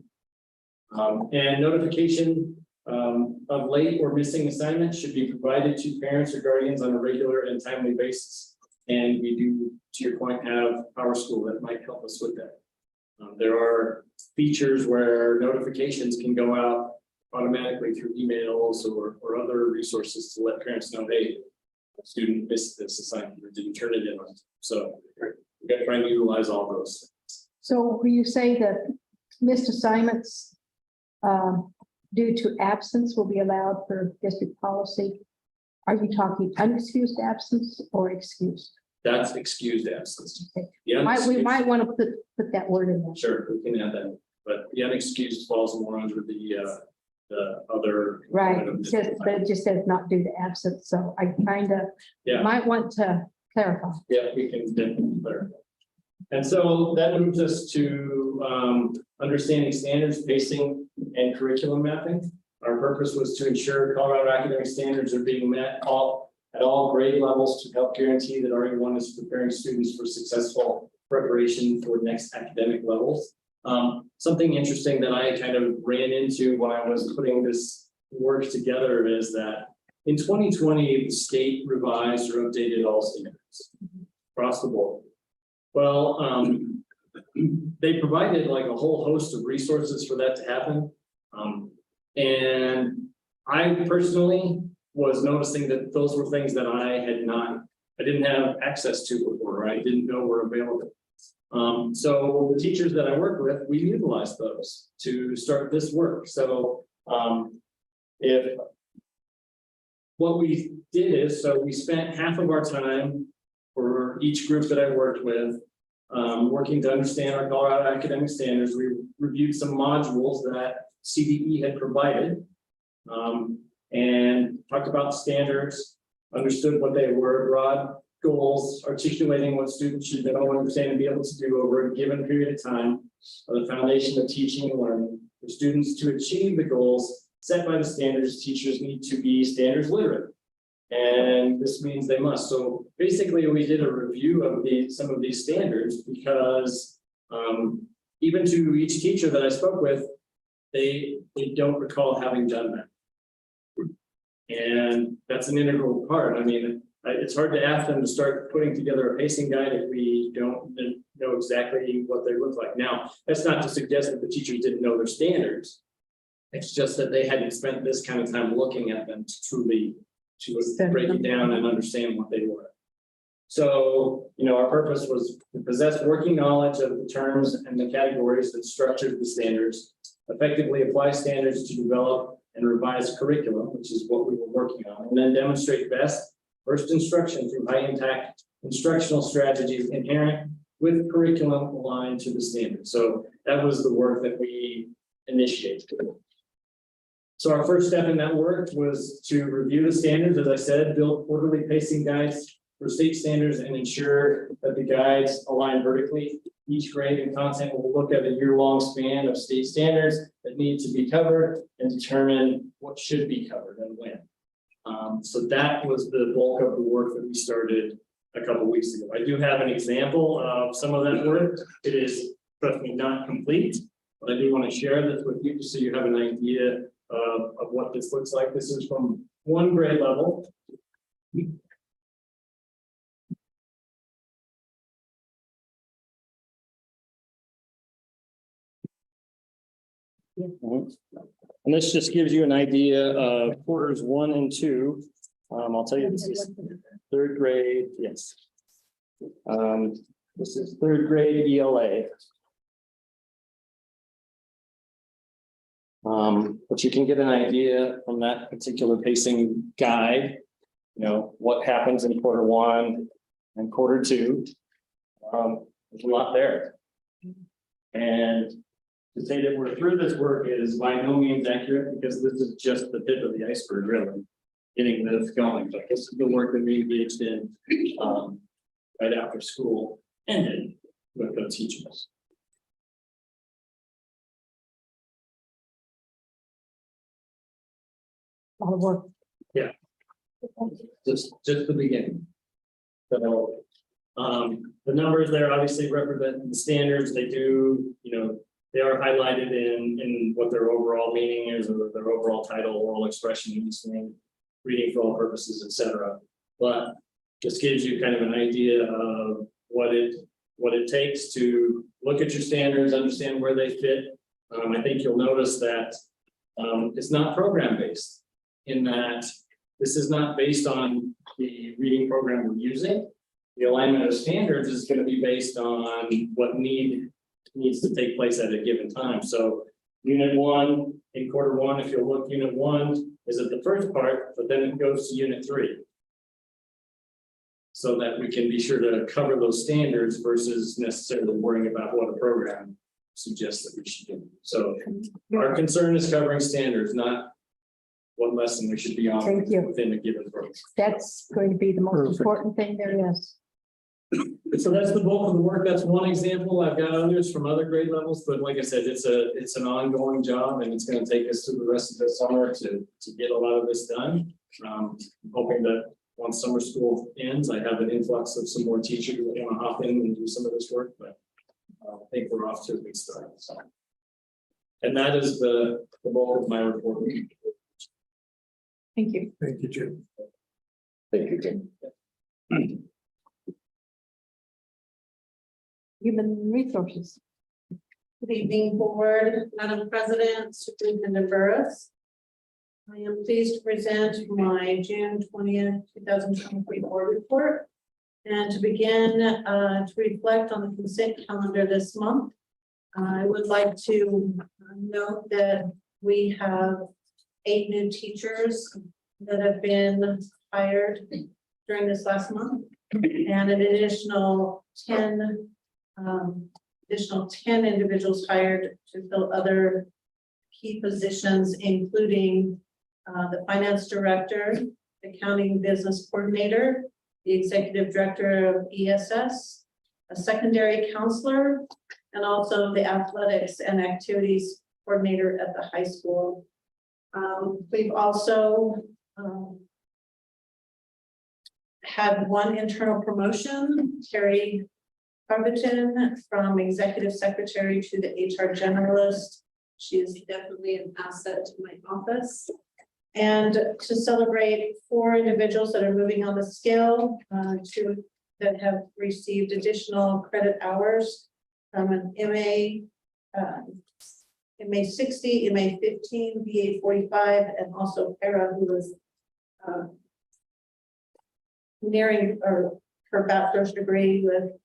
And notification of late or missing assignments should be provided to parents or guardians on a regular and timely basis. And we do, to your point, have Power School that might help us with that. There are features where notifications can go out automatically through emails or other resources to let parents know, hey, a student missed this assignment or didn't turn it in on time. So we've got to try and utilize all those. So when you say that missed assignments due to absence will be allowed per district policy, are you talking unexcused absence or excused? That's excused absence. Okay. The We unexcused- might want to put that word in there. Sure, we can add that, but the unexcused falls more under the other. Right, but it just says not due to absence, so I kind of Yeah. might want to clarify. Yeah, we can definitely clarify. And so that moves us to understanding standards, pacing, and curriculum mapping. Our purpose was to ensure Colorado academic standards are being met at all grade levels to help guarantee that RE-1 is preparing students for successful preparation for next academic levels. Something interesting that I kind of ran into when I was putting this work together is that in 2020, the state revised or updated all standards across the board. Well, they provided like a whole host of resources for that to happen. And I personally was noticing that those were things that I didn't have access to before, I didn't know were available. So the teachers that I work with, we utilize those to start this work. So if what we did is, so we spent half of our time for each group that I worked with, working to understand our Colorado academic standards. We reviewed some modules that CDE had provided, and talked about standards, understood what they were, broad goals, articulating what students should know, understand, and be able to do over a given period of time, are the foundation of teaching and learning. For students to achieve the goals set by the standards, teachers need to be standards literate. And this means they must. So basically, we did a review of some of these standards because even to each teacher that I spoke with, they don't recall having done that. And that's an integral part. I mean, it's hard to ask them to start putting together a pacing guide if we don't know exactly what they look like. Now, that's not to suggest that the teachers didn't know their standards. It's just that they hadn't spent this kind of time looking at them to truly break it down and understand what they were. So, our purpose was to possess working knowledge of the terms and the categories that structured the standards, effectively apply standards to develop and revise curriculum, which is what we were working on, and then demonstrate best first instruction through high impact instructional strategies inherent with curriculum aligned to the standards. So that was the work that we initiated. So our first step in that work was to review the standards, as I said, build quarterly pacing guides for state standards and ensure that the guides align vertically. Each grade and content will look at a year-long span of state standards that need to be covered and determine what should be covered and when. So that was the bulk of the work that we started a couple weeks ago. I do have an example of some of that work. It is, trust me, not complete, but I do want to share this with you just so you have an idea of what this looks like. This is from one grade level. And this just gives you an idea of quarters 1 and 2. I'll tell you, this is third grade. Yes. This is third grade ELA. But you can get an idea from that particular pacing guide, what happens in quarter 1 and quarter 2. There's a lot there. And to say that we're through this work is by no means accurate because this is just the tip of the iceberg, really, getting this going. But this is the work that we engaged in right after school ended with the teachers. A lot of work. Yeah. Just the beginning. So the numbers there obviously represent the standards. They do, they are highlighted in what their overall meaning is, or their overall title, oral expression, listening, reading for all purposes, etc. But this gives you kind of an idea of what it takes to look at your standards, understand where they fit. I think you'll notice that it's not program based, in that this is not based on the reading program we're using. The alignment of standards is going to be based on what needs to take place at a given time. So unit 1 in quarter 1, if you'll look, unit 1 is at the first part, but then it goes to unit 3. So that we can be sure to cover those standards versus necessarily worrying about what a program suggests that we should do. So our concern is covering standards, not what lesson we should be on within a given program. That's going to be the most important thing there is. So that's the bulk of the work. That's one example. I've got others from other grade levels, but like I said, it's an ongoing job, and it's going to take us through the rest of the summer to get a lot of this done. I'm hoping that once summer school ends, I have an influx of some more teachers that want to hop in and do some of this work, but I think we're off to a good start. So, and that is the bulk of my report. Thank you. Thank you, Jim. Thank you, Jim. Human resources. Good evening, Board, Madam President, Superintendent Burris. I am pleased to present my June 20th, 2023 board report. And to begin, to reflect on the consent calendar this month, I would like to note that we have 8 new teachers that have been hired during this last month, and an additional 10 individuals hired to fill other key positions, including the finance director, accounting business coordinator, the executive director of ESS, a secondary counselor, and also the athletics and activities coordinator at the high school. We've also had one internal promotion, Terry Carverton, from executive secretary to the HR generalist. She is definitely an asset to my office. And to celebrate 4 individuals that are moving on the scale, that have received additional credit hours from an MA 60, MA 15, BA 45, and also Para, who was nearing her bachelor's degree with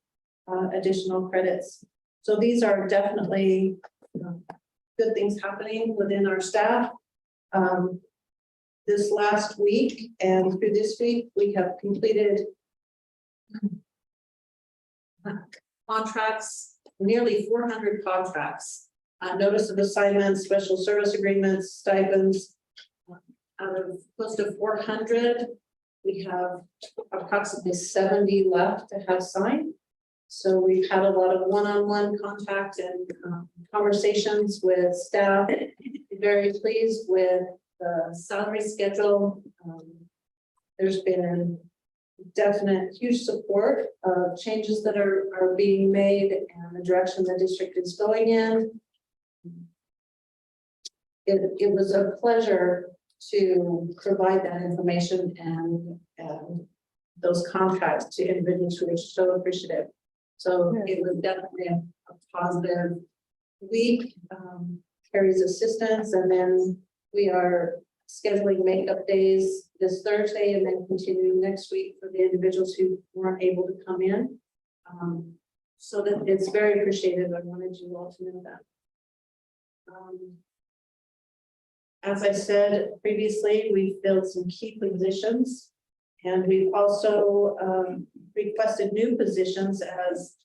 additional credits. So these are definitely good things happening within our staff. This last week and through this week, we have completed contracts, nearly 400 contracts, notice of assignments, special service agreements, stipends. Out of close to 400, we have approximately 70 left to have signed. So we've had a lot of one-on-one contact and conversations with staff. Very pleased with the salary schedule. There's been definite huge support of changes that are being made and the direction the district is going in. It was a pleasure to provide that information and those contracts to individuals who are so appreciative. So it was definitely a positive week. Carrie's assistance, and then we are scheduling makeup days this Thursday and then continuing next week for the individuals who weren't able to come in. So that it's very appreciated. I wanted you all to know that. As I said previously, we filled some key positions, and we've also requested new positions, as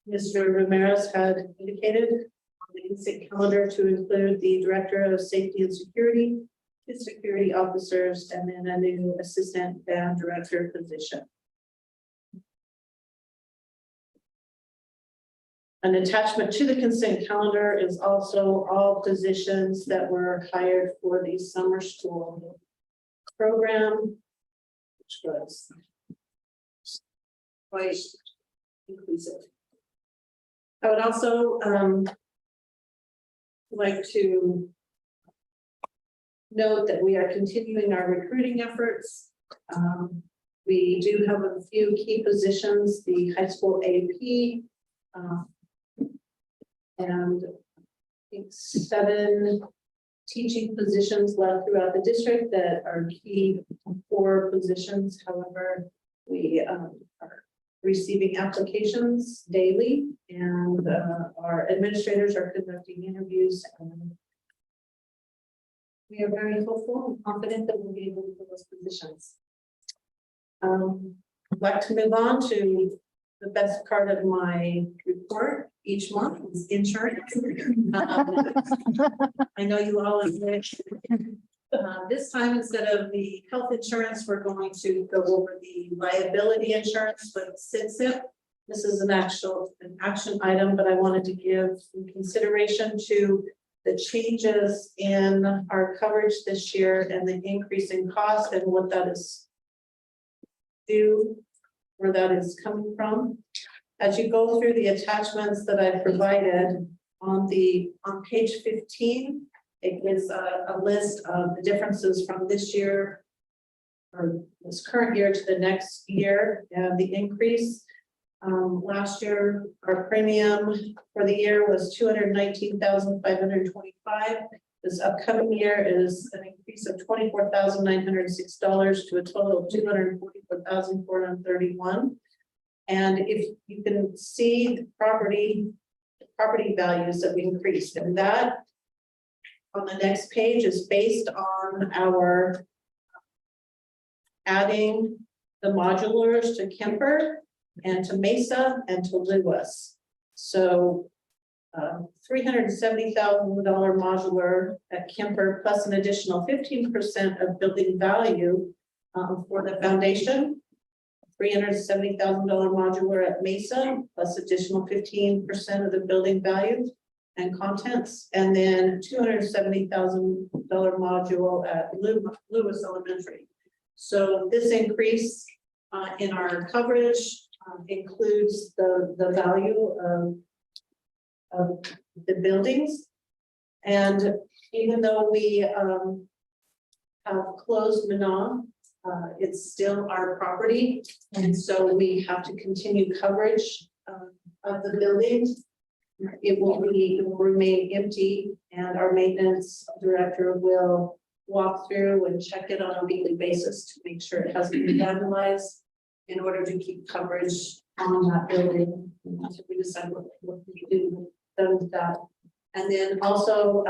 Mr. Ramirez had indicated on the consent calendar, to include the Director of Safety and Security, the security officers, and then a new Assistant Band Director position. An attachment to the consent calendar is also all positions that were hired for the summer school program, which was quite inclusive. I would also like to note that we are continuing our recruiting efforts. We do have a few key positions, the high school AP, and I think 7 teaching positions left throughout the district that are key core positions. However, we are receiving applications daily, and our administrators are conducting interviews. And we are very hopeful and confident that we'll be able to fill those positions. I'd like to move on to the best part of my report each month is insurance. I know you all enjoy it. This time, instead of the health insurance, we're going to go over the liability insurance with SIDSIP. This is an action item, but I wanted to give some consideration to the changes in our coverage this year and the increase in cost and what that is due, where that is coming from. As you go through the attachments that I provided on page 15, it gives a list of the differences from this year or this current year to the next year and the increase. Last year, our premium for the year was $219,525. This upcoming year is an increase of $24,906 to a total of $244,431. And if you can see the property values that we increased, and that on the next page is based on our adding the modulars to Kemper and to Mesa and to Lewis. So $370,000 modular at Kemper plus an additional 15% of building value for the foundation. $370,000 modular at Mesa plus additional 15% of the building value and contents, and then $270,000 module at Lewis Elementary. So this increase in our coverage includes the value of the buildings. And even though we have closed Manon, it's still our property. And so we have to continue coverage of the buildings. It will remain empty, and our maintenance director will walk through and check it on a weekly basis to make sure it hasn't been vandalized in order to keep coverage on that building. So we decide what we do with that. And then also,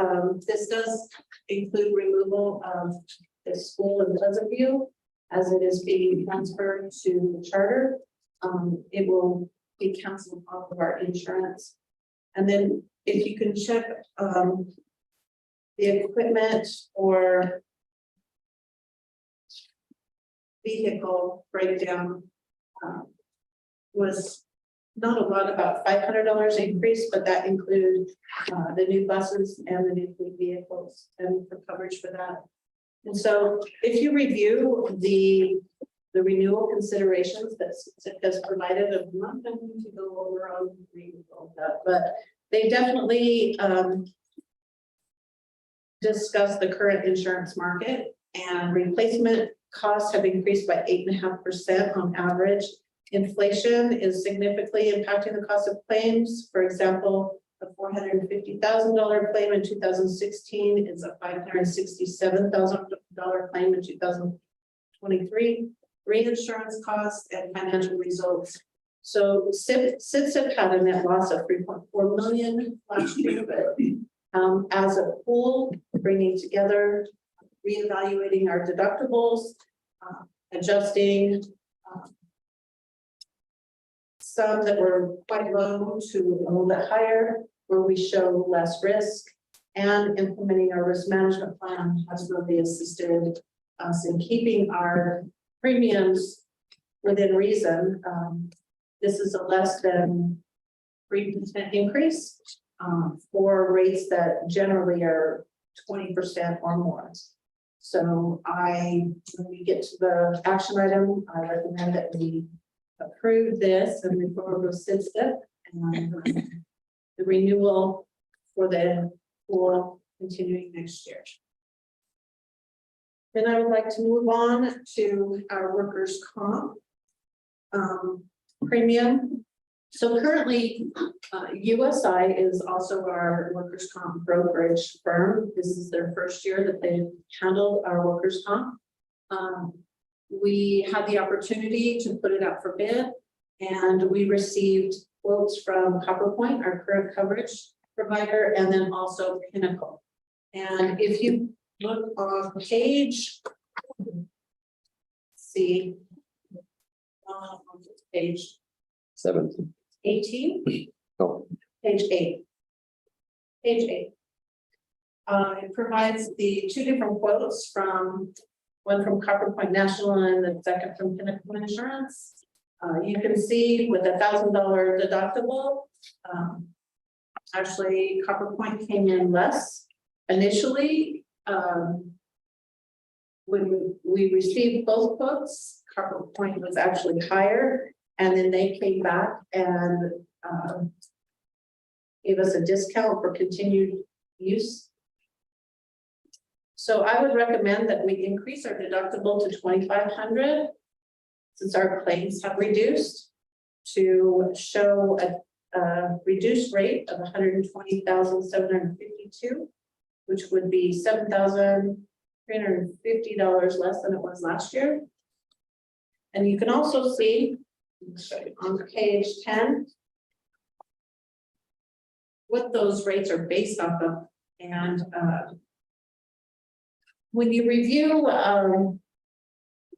this does include removal of the school in Pleasant View as it is being transferred to the charter. It will be canceled off of our insurance. And then if you can check the equipment or vehicle breakdown was not a lot, about $500 increase, but that includes the new buses and the new fleet vehicles and for coverage for that. And so if you review the renewal considerations that CIP has provided, I'm not going to go over on all of that, but they definitely discuss the current insurance market, and replacement costs have increased by 8.5% on average. Inflation is significantly impacting the cost of claims. For example, a $450,000 claim in 2016 is a $567,000 claim in 2023. Reinsurance costs and financial results. So CIP had a net loss of $3.4 million last year, but as a pool, bringing together, reevaluating our deductibles, adjusting some that were quite low to a little bit higher, where we show less risk, and implementing our risk management plan has really assisted us in keeping our premiums within reason. This is a less than 3% increase for rates that generally are 20% or more. So when we get to the action item, I recommend that we approve this and move forward with CIP and the renewal for continuing next year. Then I would like to move on to our workers' comp premium. So currently, USI is also our workers' comp brokerage firm. This is their first year that they've handled our workers' comp. We had the opportunity to put it out for bid, and we received quotes from CopperPoint, our current coverage provider, and then also Pinnacle. And if you look on page, page 17. 18. Oh, Page 8. Page 8. It provides the two different quotes from one from CopperPoint National and the second from Pinnacle Insurance. You can see with a $1,000 deductible, actually CopperPoint came in less initially. When we received both quotes, CopperPoint was actually higher, and then they came back and gave us a discount for continued use. So I would recommend that we increase our deductible to $2,500 since our claims have reduced, to show a reduced rate of $120,752. which would be $7,350 less than it was last year. And you can also see on page 10 what those rates are based off of. And when you review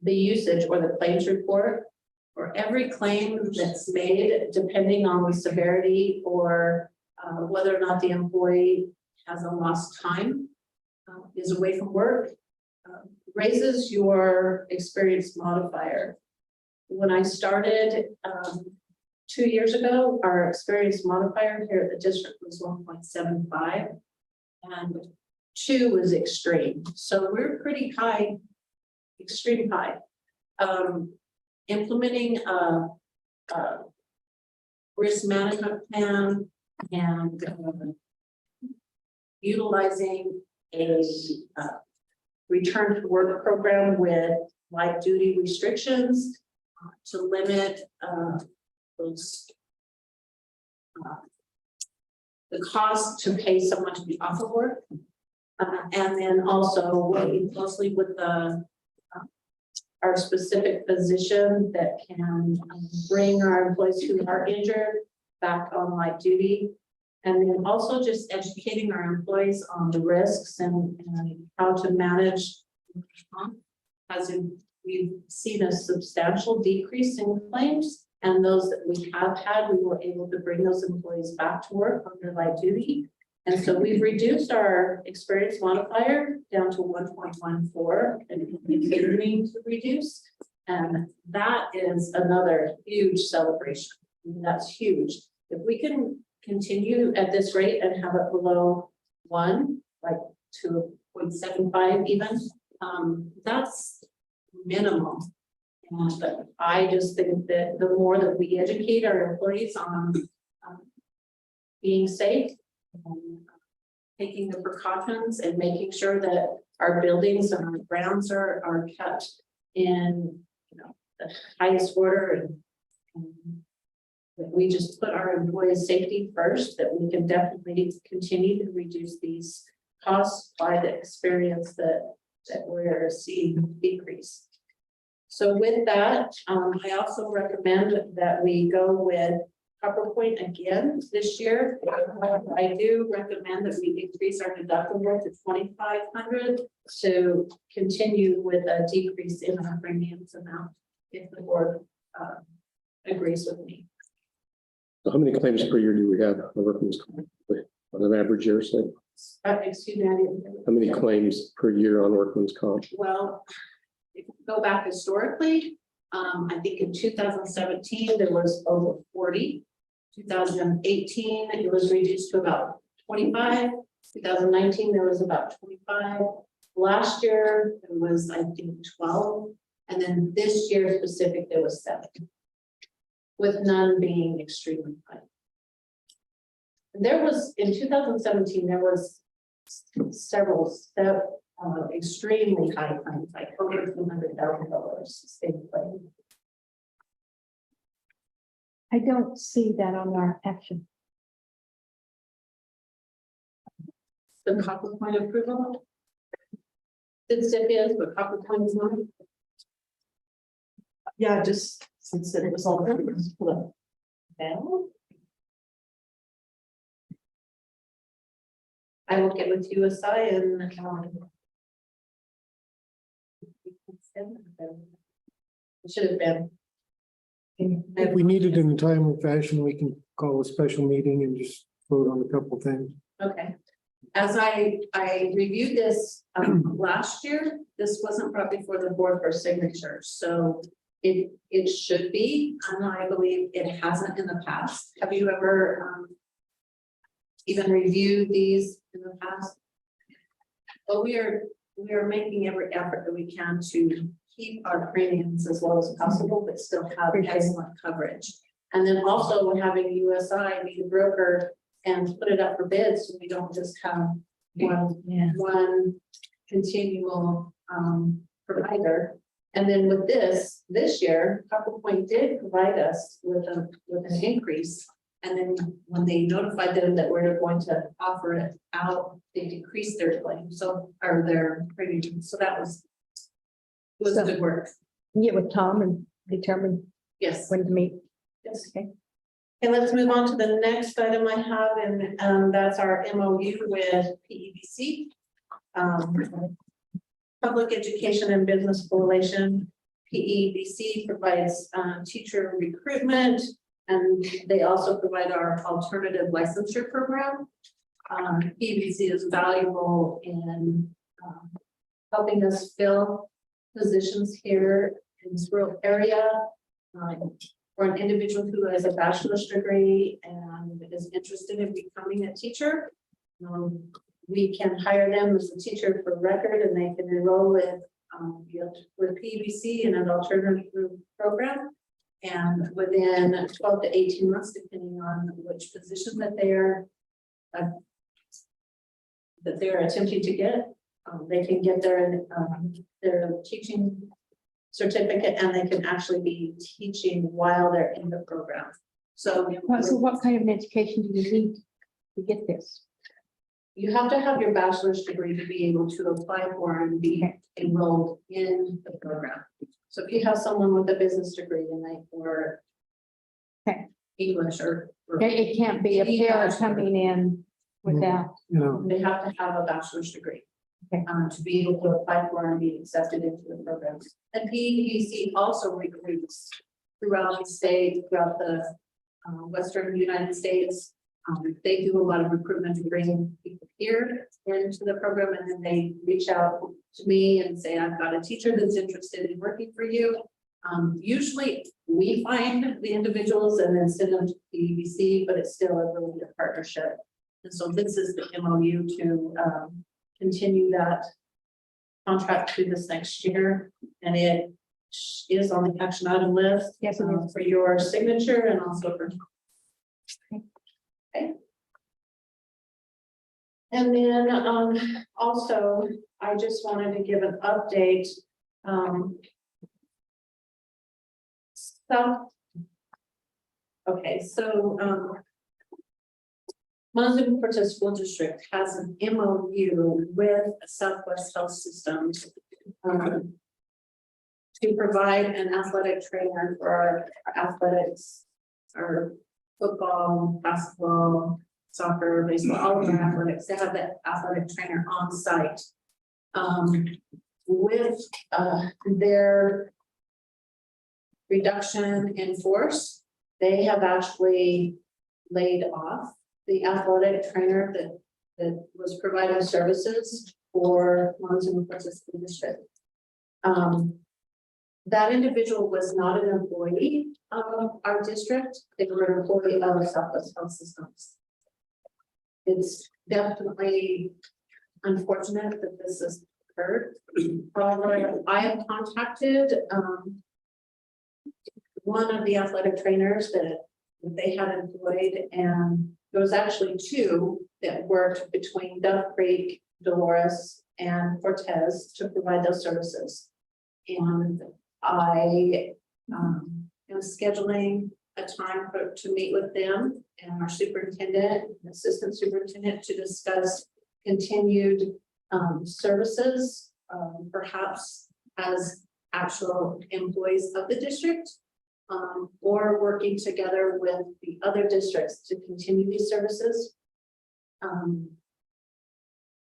the usage or the claims report, for every claim that's made, depending on the severity or whether or not the employee has a lost time, is away from work, raises your experience modifier. When I started 2 years ago, our experience modifier here at the district was 1.75, and 2 was extreme. So we're pretty high, extreme high. Implementing a risk management plan and utilizing a return to work program with light duty restrictions to limit those the cost to pay someone to be off of work, and then also working closely with the our specific physician that can bring our employees who are injured back on light duty. And then also just educating our employees on the risks and how to manage. As we've seen a substantial decrease in claims, and those that we have had, we were able to bring those employees back to work under light duty. And so we've reduced our experience modifier down to 1.14 and continuing to reduce. And that is another huge celebration. I mean, that's huge. If we can continue at this rate and have it below 1, like 2.75 even, that's minimum. But I just think that the more that we educate our employees on being safe, taking the precautions and making sure that our buildings and our grounds are kept in, the highest order, and that we just put our employees' safety first, that we can definitely continue to reduce these costs by the experience that we're seeing decrease. So with that, I also recommend that we go with Copper Point again this year. I do recommend that we increase our deductible to $2,500 to continue with a decrease in our premiums amount, if the board agrees with me. How many claims per year do we have on workman's comp on an average year? Say, Excuse me, I didn't hear. how many claims per year on workman's comp? Well, if you go back historically, I think in 2017 there was over 40. 2018 it was reduced to about 25. 2019 there was about 25. Last year it was, I think, 12, and then this year specific there was 7, with none being extremely high. There was in 2017 there was several extremely high claims, like over $200,000 state claim. I don't see that on our action. The Copper Point approval. It's is, but Copper Point is not. Yeah, just since it was all. I will get with USI and. It should have been. If we need it in a timely fashion, we can call a special meeting and just vote on a couple things. Okay. As I reviewed this last year, this wasn't brought before the board for signature, so it should be, and I believe it hasn't in the past. Have you ever even reviewed these in the past? But we are making every effort that we can to keep our premiums as low as possible, but still have excellent coverage. And then also having USI be the broker and put it up for bids, so we don't just have one continual provider. And then with this year, Copper Point did provide us with an increase, And then when they notified them that we're going to offer it out, they decreased their claim, so, or their premium, so that was good work, Get with Tom and determine yes. when to meet. Yes. Okay. And let's move on to the next item I have, and that's our MOU with PEBC. Public Education and Business Coalition. PEBC provides teacher recruitment, and they also provide our alternative licensure program. PEBC is valuable in helping us fill positions here in this rural area. For an individual who has a bachelor's degree and is interested in becoming a teacher, we can hire them as a teacher for record, and they can enroll with PEBC in an alternative program. And within 12 to 18 months, depending on which position that they're attempting to get, they can get their teaching certificate, and they can actually be teaching while they're in the program. So what kind of an education do you need to get this? you have to have your bachelor's degree to be able to apply for and be enrolled in the program. So if you have someone with a business degree and they, or Okay. English or It can't be a parent coming in without. No, they have to have a bachelor's degree. Okay. To be able to apply for and be accepted into the program. And PEBC also recruits throughout the state, throughout the western United States. They do a lot of recruitment to bring people here into the program, and then they reach out to me and say, I've got a teacher that's interested in working for you. Usually we find the individuals and then send them to PEBC, but it's still a really good partnership. And so this is the MOU to continue that contract through this next year. And it is on the action item list. Yes, it is. For your signature and also for. Okay. And then also, I just wanted to give an update. Montezuma-Cortez School District has an MOU with Southwest Health Systems to provide an athletic trainer for our athletics, our football, basketball, soccer, baseball, all of our athletics. They have that athletic trainer on site. With their reduction in force, they have actually laid off the athletic trainer that was providing services for Montezuma-Cortez School District. That individual was not an employee of our district. They were an employee of Southwest Health Systems. It's definitely unfortunate that this has occurred. However, I have contacted one of the athletic trainers that they had employed, and there was actually two that worked between Duck Creek, Dolores, and Cortez to provide those services. And I am scheduling a time to meet with them and our superintendent, and assistant superintendent, to discuss continued services, perhaps as actual employees of the district, or working together with the other districts to continue these services.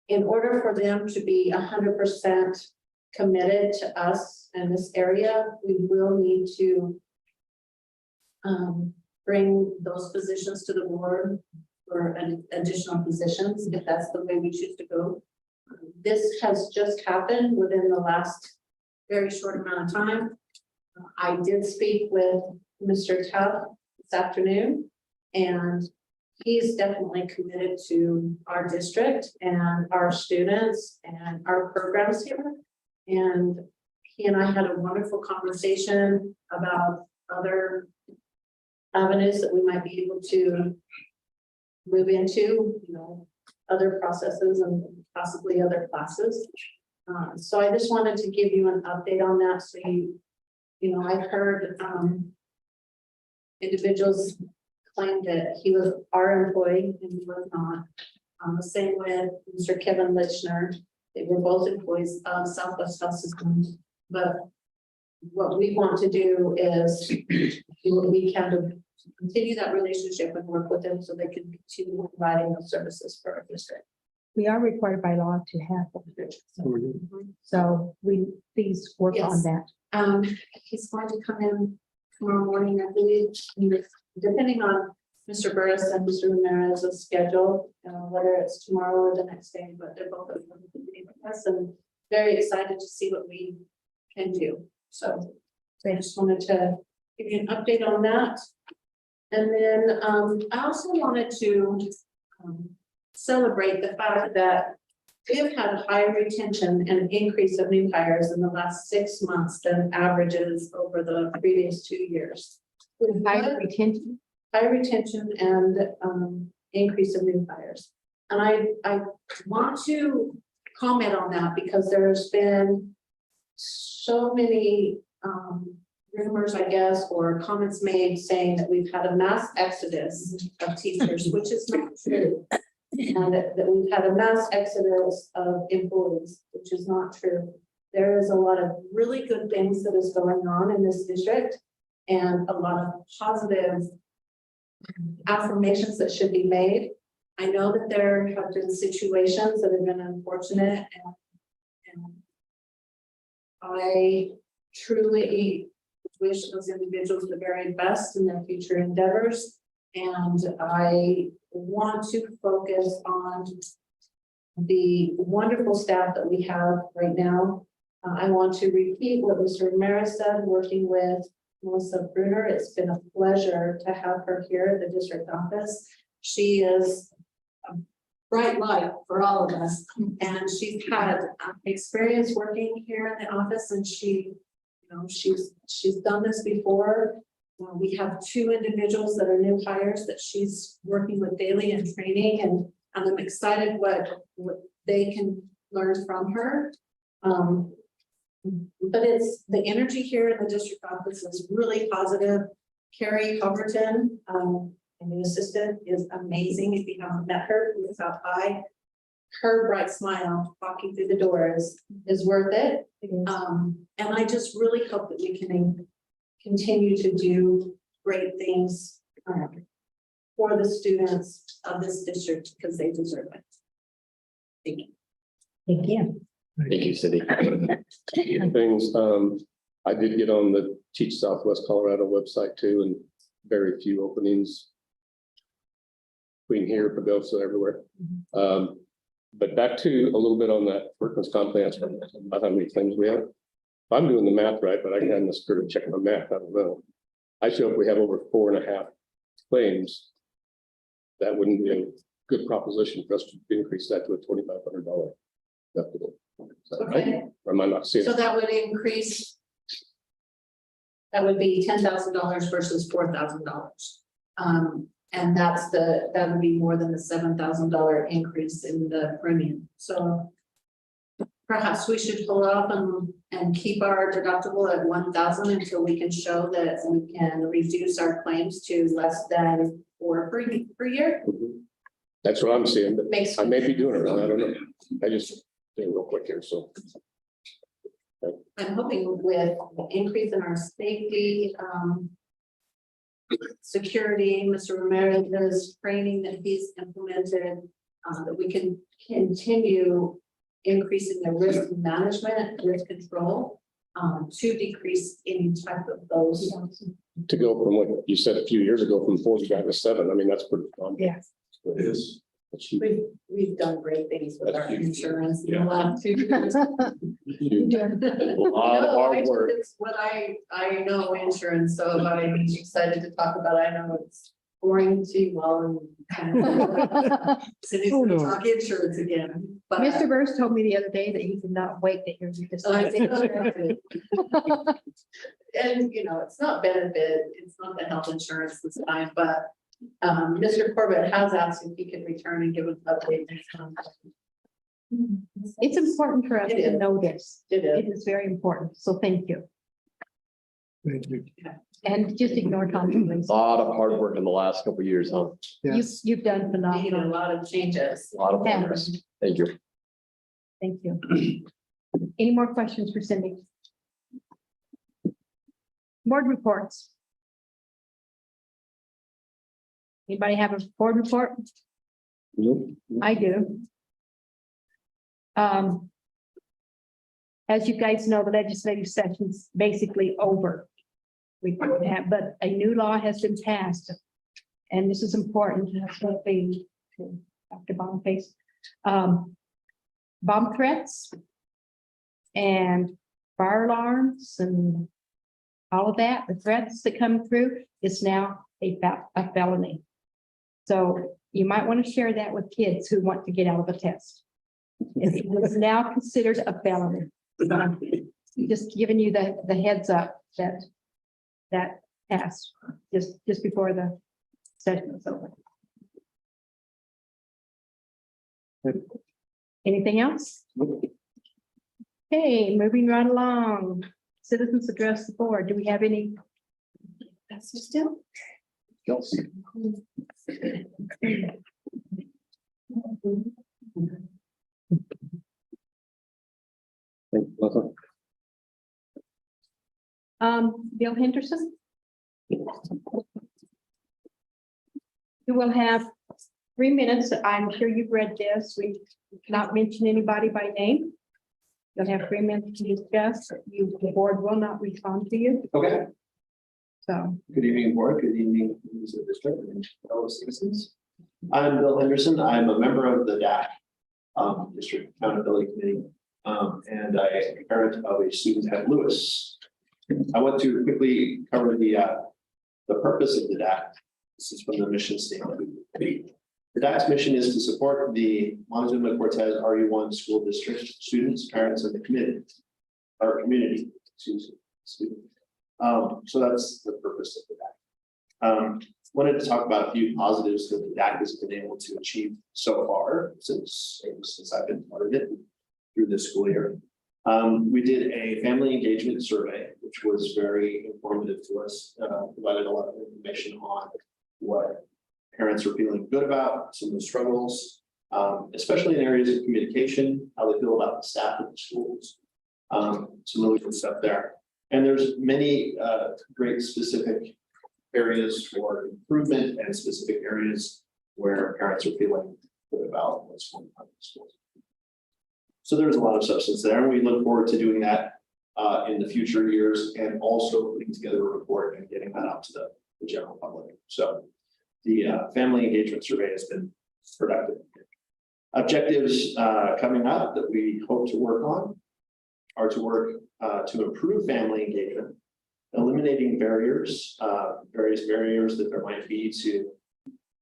In order for them to be 100% committed to us in this area, we will need to bring those positions to the board for additional positions, if that's the way we choose to go. This has just happened within the last very short amount of time. I did speak with Mr. Tubb this afternoon, and he's definitely committed to our district and our students and our programs here. And he and I had a wonderful conversation about other avenues that we might be able to move into, other processes and possibly other classes. So I just wanted to give you an update on that. So I've heard individuals claimed that he was our employee and he was not. The same with Mr. Kevin Lichner. They were both employees of Southwest Health Systems, but what we want to do is do what we can to continue that relationship and work with them so they can continue providing those services for our district. We are required by law to have them. So we, please work on Yes. that. He's going to come in tomorrow morning, I believe, depending on Mr. Burris and Mr. Ramirez's schedule, whether it's tomorrow or the next day, but they're both going to be with us and very excited to see what we can do. So I just wanted to give you an update on that. And then I also wanted to celebrate the fact that we have had higher retention and an increase of new hires in the last 6 months than averages over the previous 2 years. With higher retention. Higher retention and increase of new hires. And I want to comment on that because there's been so many rumors, I guess, or comments made saying that we've had a mass exodus of teachers, which is not true. And that we've had a mass exodus of employees, which is not true. There is a lot of really good things that is going on in this district and a lot of positive affirmations that should be made. I know that there have been situations that have been unfortunate and I truly wish those individuals the very best in their future endeavors. And I want to focus on the wonderful staff that we have right now. I want to repeat what Mr. Ramirez said, working with Melissa Bruner. It's been a pleasure to have her here at the district office. She is a bright light for all of us, and she's had experience working here in the office, and she, she's done this before. We have 2 individuals that are new hires that she's working with daily and training, and I'm excited what they can learn from her. But it's the energy here in the district office is really positive. Carrie Hoverton, a new assistant, is amazing. If you haven't met her, who is out by, her bright smile walking through the doors is worth it. And I just really hope that we can continue to do great things for the students of this district because they deserve it. Thank you. Thank you. Thank you, Cindy. Things, I did get on the Teach Southwest Colorado website too, and very few openings. Between here, Pagosa, everywhere. But back to a little bit on that workman's comp answer about how many claims we have. If I'm doing the math right, but I can't necessarily check my math, I don't know. I show if we have over 4.5 claims, that wouldn't be a good proposition for us to increase that to a $2,500 deductible. Okay. Or am I not seeing? So that would increase. That would be $10,000 versus $4,000. And that would be more than the $7,000 increase in the premium. So perhaps we should hold off and keep our deductible at 1,000 until we can show that we can reduce our claims to less than 4 per year. That's what I'm seeing, but Makes I may be doing it wrong. I don't know. I just did it real quick here, so. I'm hoping with the increase in our safety, security, Mr. Ramirez's training that he's implemented, that we can continue increasing the risk management, risk control, to decrease any type of those. To go from what you said a few years ago, from 4 down to 7, I mean, that's pretty. Yes. It is. That's huge. We've done great things with our That's huge. insurance in the Yeah. last 2 years. Huge. A lot of No, hard work. It's what I know insurance, so I'm excited to talk about it. I know it's boring to you all and Cindy's Oh, gonna no. talk insurance again, but. Mr. Burris told me the other day that he could not wait to hear you I discuss. think and it's not benefit, it's not the health insurance this time, but Mr. Corbett has asked if he could return and give an update next time. It's important for us It to is. know this. It It is. is very important. So thank you. Thank you. And just ignore Tom, please. A lot of hard work in the last couple of years, huh? You've done Made a phenomenal. lot of changes. A lot of progress. Thank you. Thank you. Any more questions for Cindy? Board reports. Anybody have a board report? I do. As you guys know, the legislative session's basically over. We have, but a new law has been passed. And this is important, that's what they, Dr. Boniface. Bomb threats and fire alarms and all of that, the threats that come through is now a felony. So you might want to share that with kids who want to get out of a test. It is now considered a felony. Just giving you the heads up that passed just before the session was over. Anything else? Okay, moving right along. Citizens address the board. Do we have any? That's just it. Bill Henderson? You will have 3 minutes. I'm sure you've read this. We cannot mention anybody by name. You'll have 3 minutes to discuss. The board will not respond to you. Okay, So, good evening, board. Good evening, members of the district and fellow citizens. I'm Bill Henderson. I'm a member of the DAC, District Accountability Committee, and I am a parent of a student at Lewis. I want to quickly cover the purpose of the DAC. This is from the mission statement. The DAC's mission is to support the Montezuma-Cortez RE-1 school district students, parents, and the community. So that's the purpose of the DAC. Wanted to talk about a few positives that the DAC has been able to achieve so far since I've been part of it through this school year. We did a family engagement survey, which was very informative to us, provided a lot of information on what parents are feeling good about, some of the struggles, especially in areas of communication, how they feel about the staff of the schools, some really good stuff there. And there's many great specific areas for improvement and specific areas where parents are feeling good about what's going on in the schools. So there's a lot of substance there, and we look forward to doing that in the future years, and also putting together a report and getting that out to the general public. So the family engagement survey has been productive. Objectives coming up that we hope to work on are to work to improve family engagement, eliminating barriers, various barriers that there might be to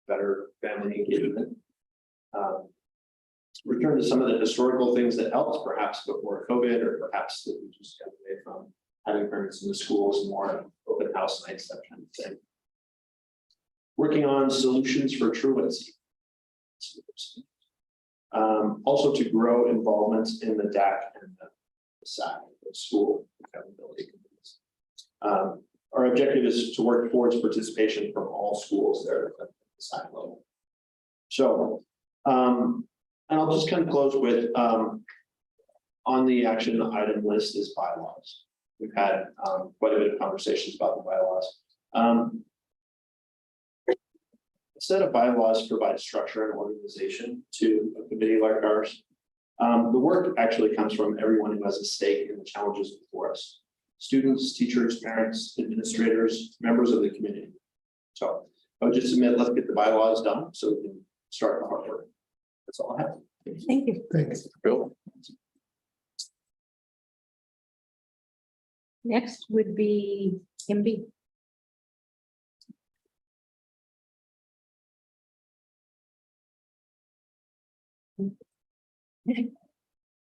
better family engagement. Return to some of the historical things that helped perhaps before COVID, or perhaps that we just got away from having parents in the schools, more open house nights, that kind of thing. Working on solutions for truancy. Also to grow involvement in the DAC and the SAC, the school accountability committees. Our objective is to work towards participation from all schools there at the SAC level. So, and I'll just kind of close with, on the action item list is bylaws. We've had quite a bit of conversations about the bylaws. A set of bylaws provide structure and organization to a committee like ours. The work actually comes from everyone who has a stake in the challenges before us. Students, teachers, parents, administrators, members of the community. So I would just submit, let's get the bylaws done so we can start the hard work. That's all I have. thank you. Thanks. Bill? Next would be MB. Good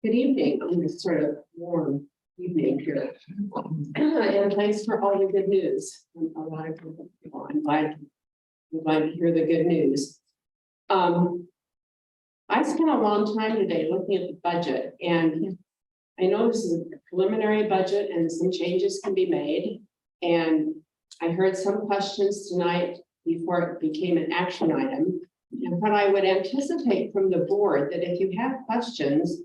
evening. I'm going to sort of warm evening here. And thanks for all the good news. A lot of people, I'm glad to hear the good news. I spent a long time today looking at the budget, and I know this is a preliminary budget and some changes can be made. And I heard some questions tonight before it became an action item. And what I would anticipate from the board, that if you have questions,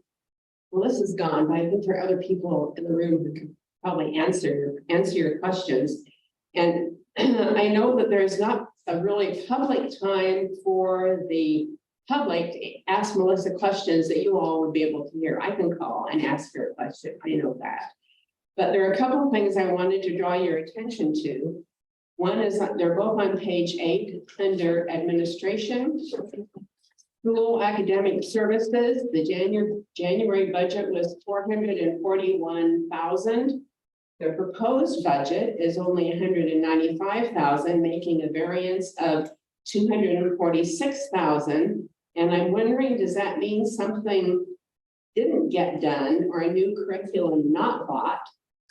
Melissa's gone, but I think there are other people in the room who could probably answer your questions. And I know that there's not a really public time for the public to ask Melissa questions that you all would be able to hear. I can call and ask her a question, I know that. But there are a couple of things I wanted to draw your attention to. One is that they're both on page 8 under administration. School academic services, the January budget was 441,000. The proposed budget is only 195,000, making a variance of 246,000. And I'm wondering, does that mean something didn't get done or a new curriculum not bought?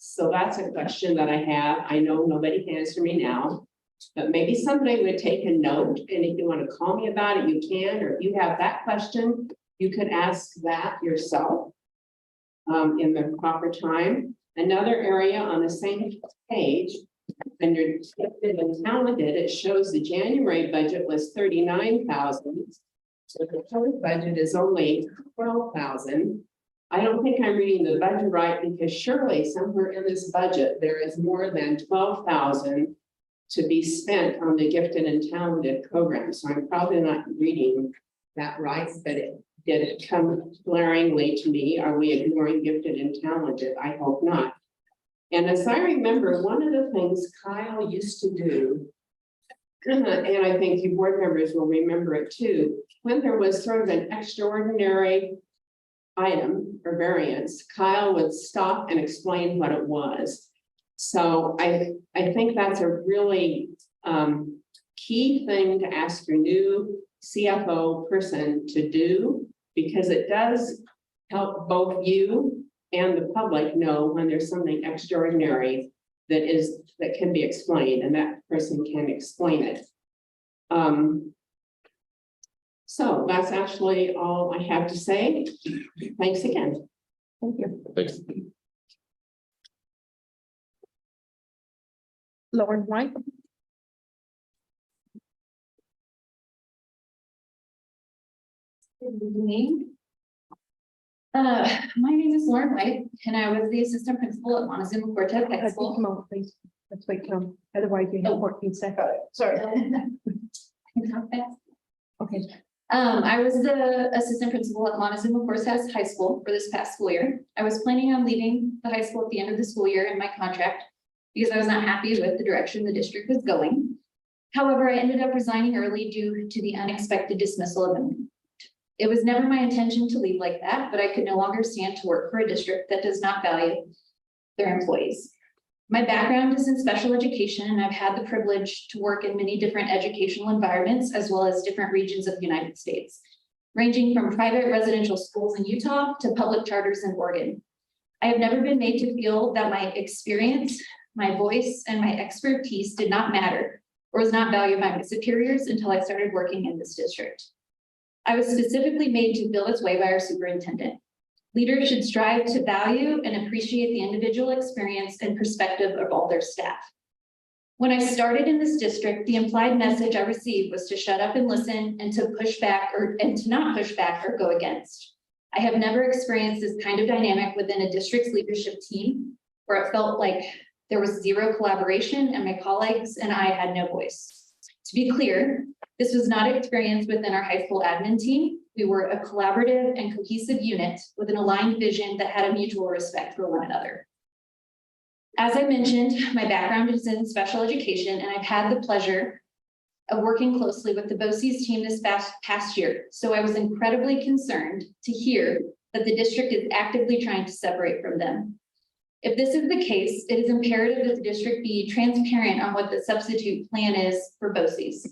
So that's a question that I have. I know nobody can answer me now, but maybe somebody would take a note, and if you want to call me about it, you can, or if you have that question, you could ask that yourself in the proper time. Another area on the same page, under gifted and talented, it shows the January budget was 39,000. So the total budget is only 12,000. I don't think I'm reading the budget right, because surely somewhere in this budget, there is more than 12,000 to be spent on the gifted and talented program. So I'm probably not reading that right, but did it come glaringly to me? Are we ignoring gifted and talented? I hope not. And as I remember, one of the things Kyle used to do, and I think you board members will remember it too, when there was sort of an extraordinary item or variance, Kyle would stop and explain what it was. So I think that's a really key thing to ask your new CFO person to do, because it does help both you and the public know when there's something extraordinary that can be explained, and that person can explain it. So that's actually all I have to say. Thanks again. Thank you. Thanks. Lauren White. Good evening. My name is Lauren White, and I was the assistant principal at Montezuma-Cortez High School. Come on, please. Let's wait, Tom. Otherwise you have 14 seconds. Sorry. I can talk fast. Okay. I was the assistant principal at Montezuma-Cortez High School for this past school year. I was planning on leaving the high school at the end of the school year in my contract because I was not happy with the direction the district was going. However, I ended up resigning early due to the unexpected dismissal of me. It was never my intention to leave like that, but I could no longer stand to work for a district that does not value their employees. My background is in special education, and I've had the privilege to work in many different educational environments, as well as different regions of the United States, ranging from private residential schools in Utah to public charters in Oregon. I have never been made to feel that my experience, my voice, and my expertise did not matter or was not valued by my superiors until I started working in this district. I was specifically made to feel this way by our superintendent. Leaders should strive to value and appreciate the individual experience and perspective of all their staff. When I started in this district, the implied message I received was to shut up and listen, and to push back and to not push back or go against. I have never experienced this kind of dynamic within a district's leadership team, where it felt like there was zero collaboration and my colleagues and I had no voice. To be clear, this was not experienced within our high school admin team. We were a collaborative and cohesive unit with an aligned vision that had a mutual respect for one another. As I mentioned, my background is in special education, and I've had the pleasure of working closely with the BOCES team this past year. So I was incredibly concerned to hear that the district is actively trying to separate from them. If this is the case, it is imperative that the district be transparent on what the substitute plan is for BOCES.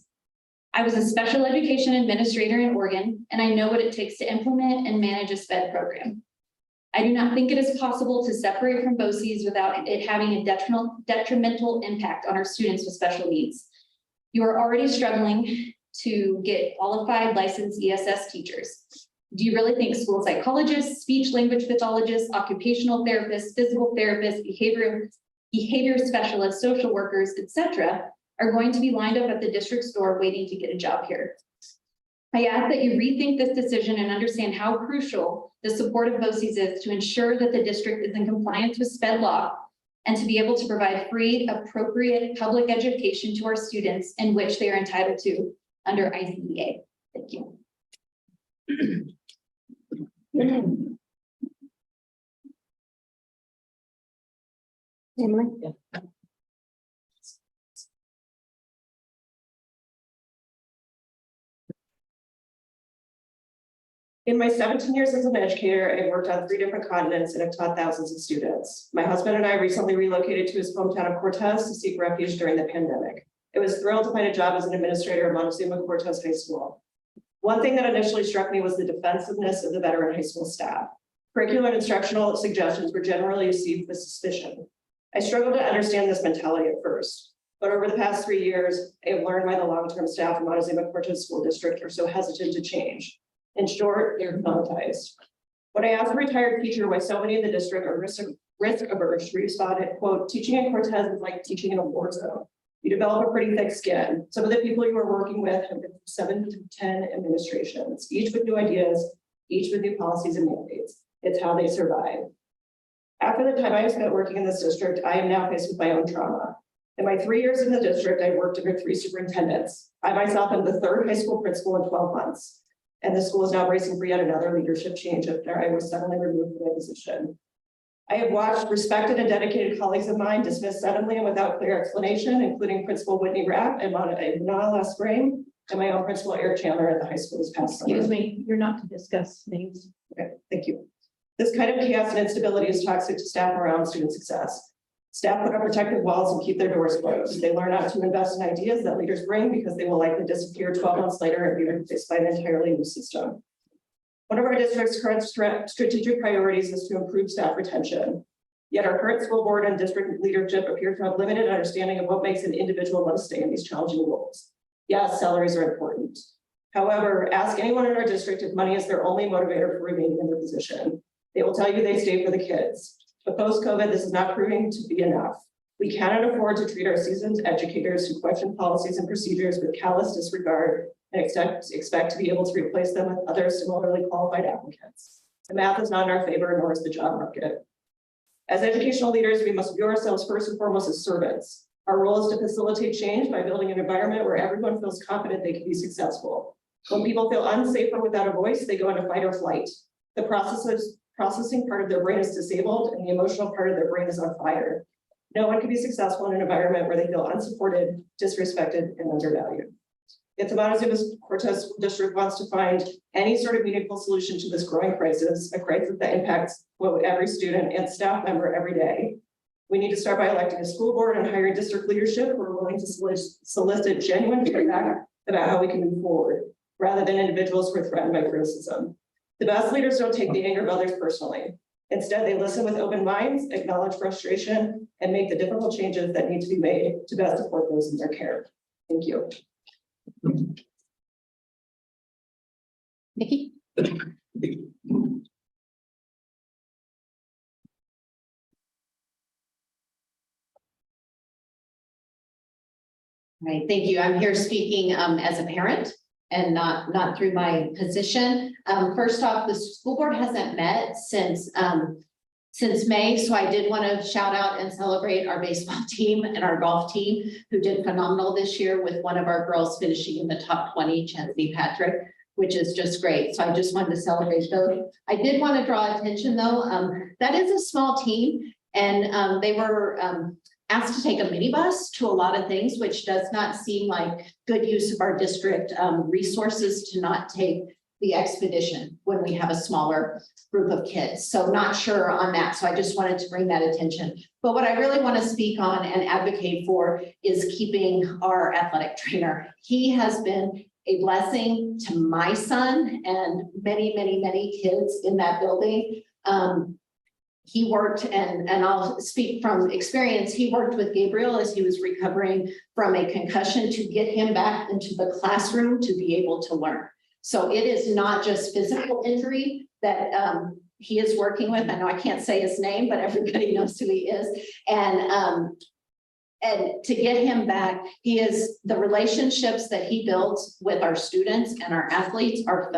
I was a special education administrator in Oregon, and I know what it takes to implement and manage a SPED program. I do not think it is possible to separate from BOCES without it having a detrimental impact on our students with special needs. You are already struggling to get qualified licensed ESS teachers. Do you really think school psychologists, speech language pathologists, occupational therapists, physical therapists, behavioral behavior specialists, social workers, etc., are going to be lined up at the district's door waiting to get a job here. I ask that you rethink this decision and understand how crucial the support of BOCES is to ensure that the district is in compliance with SPED law and to be able to provide free, appropriate public education to our students in which they are entitled to under ICEA. Thank you. Emily? In my 17 years as an educator, I've worked on 3 different continents and have taught thousands of students. My husband and I recently relocated to his hometown of Cortez to seek refuge during the pandemic. I was thrilled to find a job as an administrator at Montezuma-Cortez High School. One thing that initially struck me was the defensiveness of the veteran high school staff. Curricular and instructional suggestions were generally received with suspicion. I struggled to understand this mentality at first, but over the past 3 years, I have learned why the long-term staff of Montezuma-Cortez School District are so hesitant to change. In short, they're traumatized. When I asked a retired teacher why so many in the district are risk averse, she responded, quote, teaching in Cortez is like teaching in a war zone. You develop a pretty thick skin. Some of the people you are working with have been 7 to 10 administrations, each with new ideas, each with new policies and mandates. It's how they survive. After the time I have spent working in this district, I am now faced with my own trauma. In my 3 years in the district, I worked under 3 superintendents. I myself am the 3rd high school principal in 12 months. And the school is now bracing for yet another leadership change after I was suddenly removed from my position. I have watched respected and dedicated colleagues of mine dismissed suddenly and without clear explanation, including Principal Whitney Rapp and Manana last spring, and my own principal Eric Chandler at the high school this past summer. Excuse me, you're not to discuss names. Okay, thank you. This kind of chaos and instability is toxic to staff around student success. Staff put up protective walls and keep their doors closed. They learn not to invest in ideas that leaders bring because they will likely disappear 12 months later and be replaced by an entirely new system. One of our district's current strategic priorities is to improve staff retention. Yet our current school board and district leadership appear to have limited understanding of what makes an individual want to stay in these challenging roles. Yes, salaries are important. However, ask anyone in our district if money is their only motivator for remaining in their position. They will tell you they stay for the kids. But post-COVID, this is not proving to be enough. We cannot afford to treat our seasoned educators who question policies and procedures with callous disregard and expect to be able to replace them with other similarly qualified applicants. The math is not in our favor, nor is the job market. As educational leaders, we must view ourselves first and foremost as servants. Our role is to facilitate change by building an environment where everyone feels confident they can be successful. When people feel unsafe or without a voice, they go into fight or flight. The processing part of their brain is disabled and the emotional part of their brain is on fire. No one can be successful in an environment where they feel unsupported, disrespected, and undervalued. If the Montezuma-Cortez School District wants to find any sort of meaningful solution to this growing crisis, a crisis that impacts quote, every student and staff member every day, we need to start by electing a school board and hiring district leadership who are willing to solicit genuine feedback about how we can move forward, rather than individuals who are threatened by criticism. The best leaders don't take the anger of others personally. Instead, they listen with open minds, acknowledge frustration, and make the difficult changes that need to be made to best support those in their care. Thank you. Nikki? Right, thank you. I'm here speaking as a parent and not through my position. First off, the school board hasn't met since May, so I did want to shout out and celebrate our baseball team and our golf team who did phenomenal this year with one of our girls finishing in the top 20, Chancey Patrick, which is just great. So I just wanted to celebrate those. I did want to draw attention though, that is a small team and they were asked to take a minibus to a lot of things, which does not seem like good use of our district resources to not take the expedition when we have a smaller group of kids. So not sure on that. So I just wanted to bring that attention. But what I really want to speak on and advocate for is keeping our athletic trainer. He has been a blessing to my son and many, many, many kids in that building. He worked, and I'll speak from experience, he worked with Gabriel as he was recovering from a concussion to get him back into the classroom to be able to learn. So it is not just physical injury that he is working with. I know I can't say his name, but everybody knows who he is. And to get him back, the relationships that he built with our students and our athletes are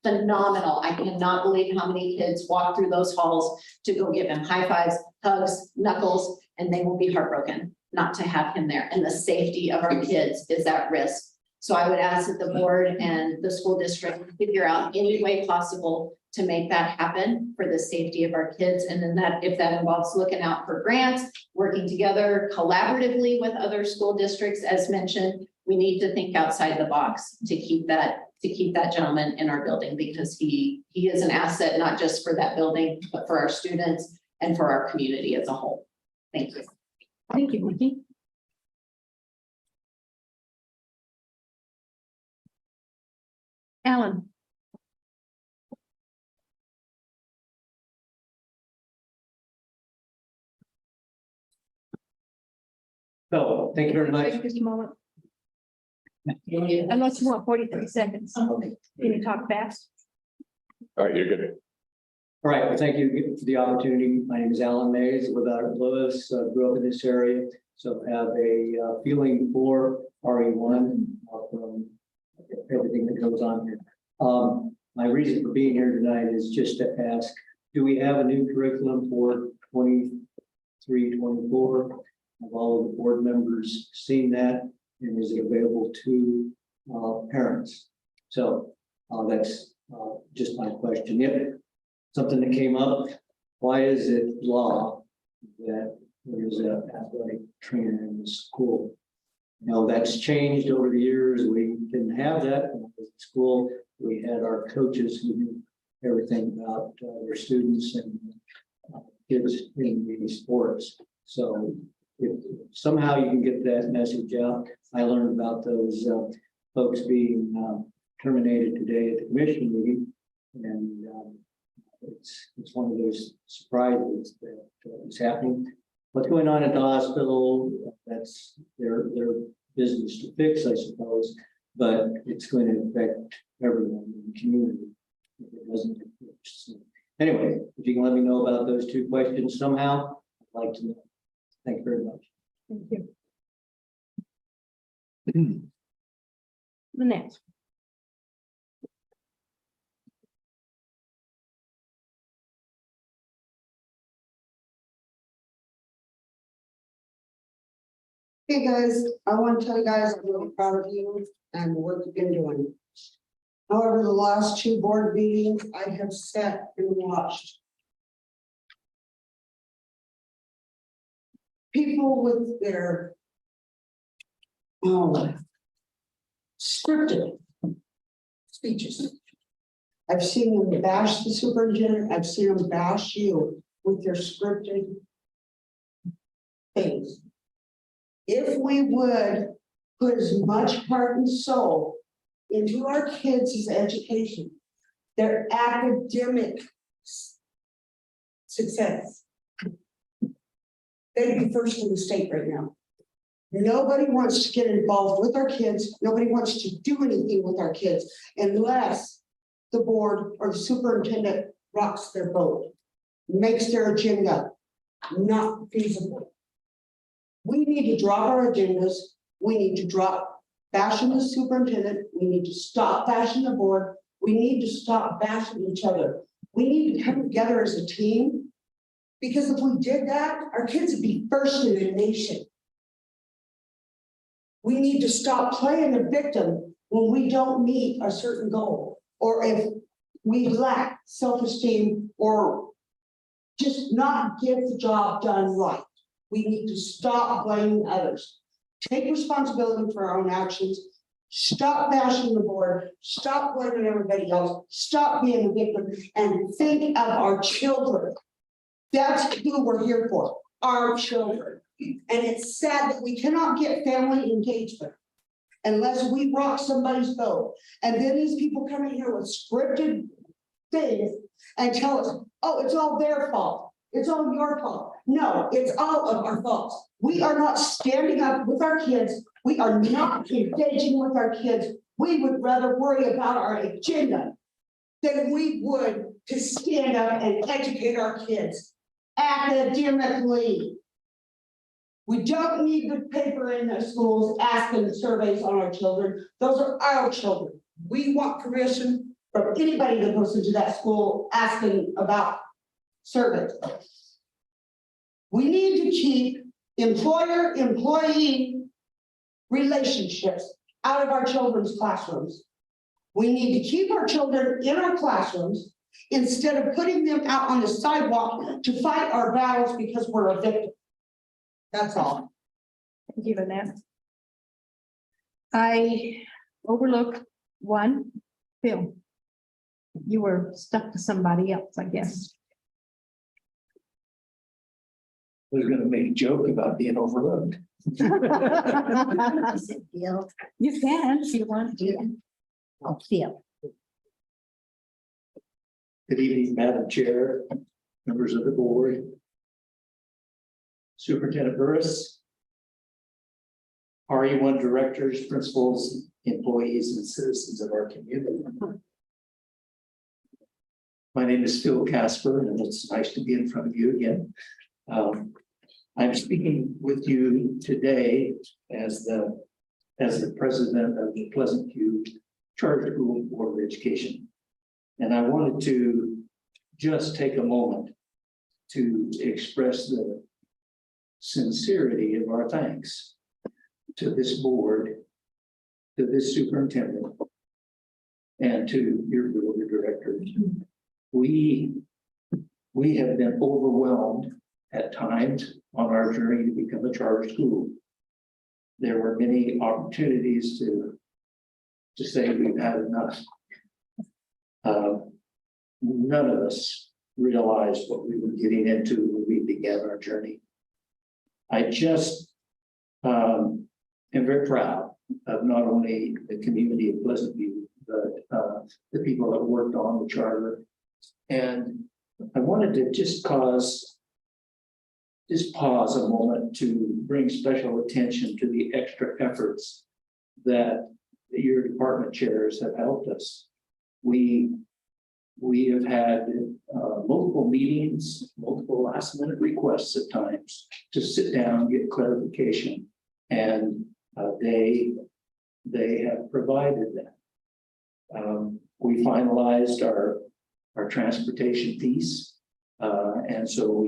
phenomenal. I cannot believe how many kids walk through those halls to go give him high fives, hugs, knuckles, and they will be heartbroken not to have him there. And the safety of our kids is at risk. So I would ask that the board and the school district figure out any way possible to make that happen for the safety of our kids. And then if that involves looking out for grants, working together collaboratively with other school districts, as mentioned, we need to think outside the box to keep that gentleman in our building, because he is an asset, not just for that building, but for our students and for our community as a whole. Thank you. Thank you, Nikki. Alan. So, thank you very much. Wait just a moment. Unless you want 43 seconds. Can you talk fast? All right, you're good. All right, well, thank you for the opportunity. My name is Alan Mays, live out of Lewis, grew up in this area, so have a feeling for RE1 from everything that goes on here. My reason for being here tonight is just to ask, do we have a new curriculum for 23-24? Have all of the board members seen that? And is it available to parents? So that's just my question. Yep. Something that came up, why is it law that there's an athletic trainer in the school? Now that's changed over the years. We didn't have that when I was at school. We had our coaches who knew everything about their students and kids in these sports. So if somehow you can get that message out. I learned about those folks being terminated today at the commission meeting, and it's one of those surprises that is happening. What's going on at the hospital, that's their business to fix, I suppose, but it's going to affect everyone in the community if it doesn't get fixed. So anyway, if you can let me know about those two questions somehow, I'd like to know. Thank you very much. Thank you. Lynette. Hey guys, I want to tell you guys I'm really proud of you and the work you've been doing. However, the last two board meetings, I have sat and watched people with their scripted speeches. I've seen them bash the superintendent. I've seen them bash you with their scripted things. If we would put as much heart and soul into our kids' education, their academic success, they'd be first in the state right now. Nobody wants to get involved with our kids. Nobody wants to do anything with our kids unless the board or the superintendent rocks their boat, makes their agenda not feasible. We need to drop our agendas. We need to drop bashing the superintendent. We need to stop bashing the board. We need to stop bashing each other. We need to come together as a team, because if we did that, our kids would be first in the nation. We need to stop playing the victim when we don't meet a certain goal, or if we lack self-esteem or just not get the job done right. We need to stop blaming others. Take responsibility for our own actions. Stop bashing the board. Stop blaming everybody else. Stop being a victim and think of our children. That's who we're here for, our children. And it's sad that we cannot get family engagement unless we rock somebody's boat. And then these people come in here with scripted things and tell us, oh, it's all their fault. It's all your fault. No, it's all of our faults. We are not standing up with our kids. We are not engaging with our kids. We would rather worry about our agenda than we would to stand up and educate our kids academically. We don't need the paper in the schools asking surveys on our children. Those are our children. We want permission from anybody that goes into that school asking about surveys. We need to keep employer-employee relationships out of our children's classrooms. We need to keep our children in our classrooms instead of putting them out on the sidewalk to fight our battles because we're a victim. That's all. Thank you, Lynette. I overlooked one, Phil. You were stuck to somebody else, I guess. I was gonna make a joke about being overlooked. You can if you want to. I'll feel. Good evening, Madam Chair, members of the board. Superintendent Burris. RE-1 directors, principals, employees, and citizens of our community. My name is Phil Casper, and it's nice to be in front of you again. I'm speaking with you today as the president of the Pleasant View Charter School Board of Education. And I wanted to just take a moment to express the sincerity of our thanks to this board, to this superintendent, and to your board of directors. We have been overwhelmed at times on our journey to become a charter school. There were many opportunities to say we've had enough. None of us realized what we were getting into when we began our journey. I just am very proud of not only the community of Pleasant View, but the people that worked on the charter. And I wanted to just pause a moment to bring special attention to the extra efforts that your department chairs have helped us. We have had multiple meetings, multiple last minute requests at times to sit down, get clarification, and they have provided that. We finalized our transportation piece, and so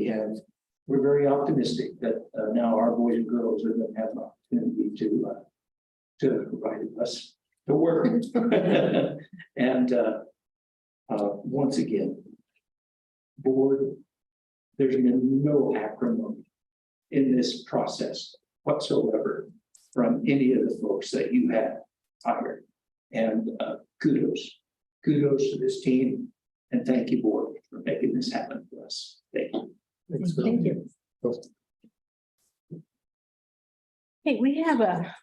we're very optimistic that now our boys and girls are going to have an opportunity to provide us the work. And once again, board, there's been no acrimony in this process whatsoever from any of the folks that you have hired. And kudos to this team, and thank you, board, for making this happen for us. Thank you. Thank you. Hey, we have a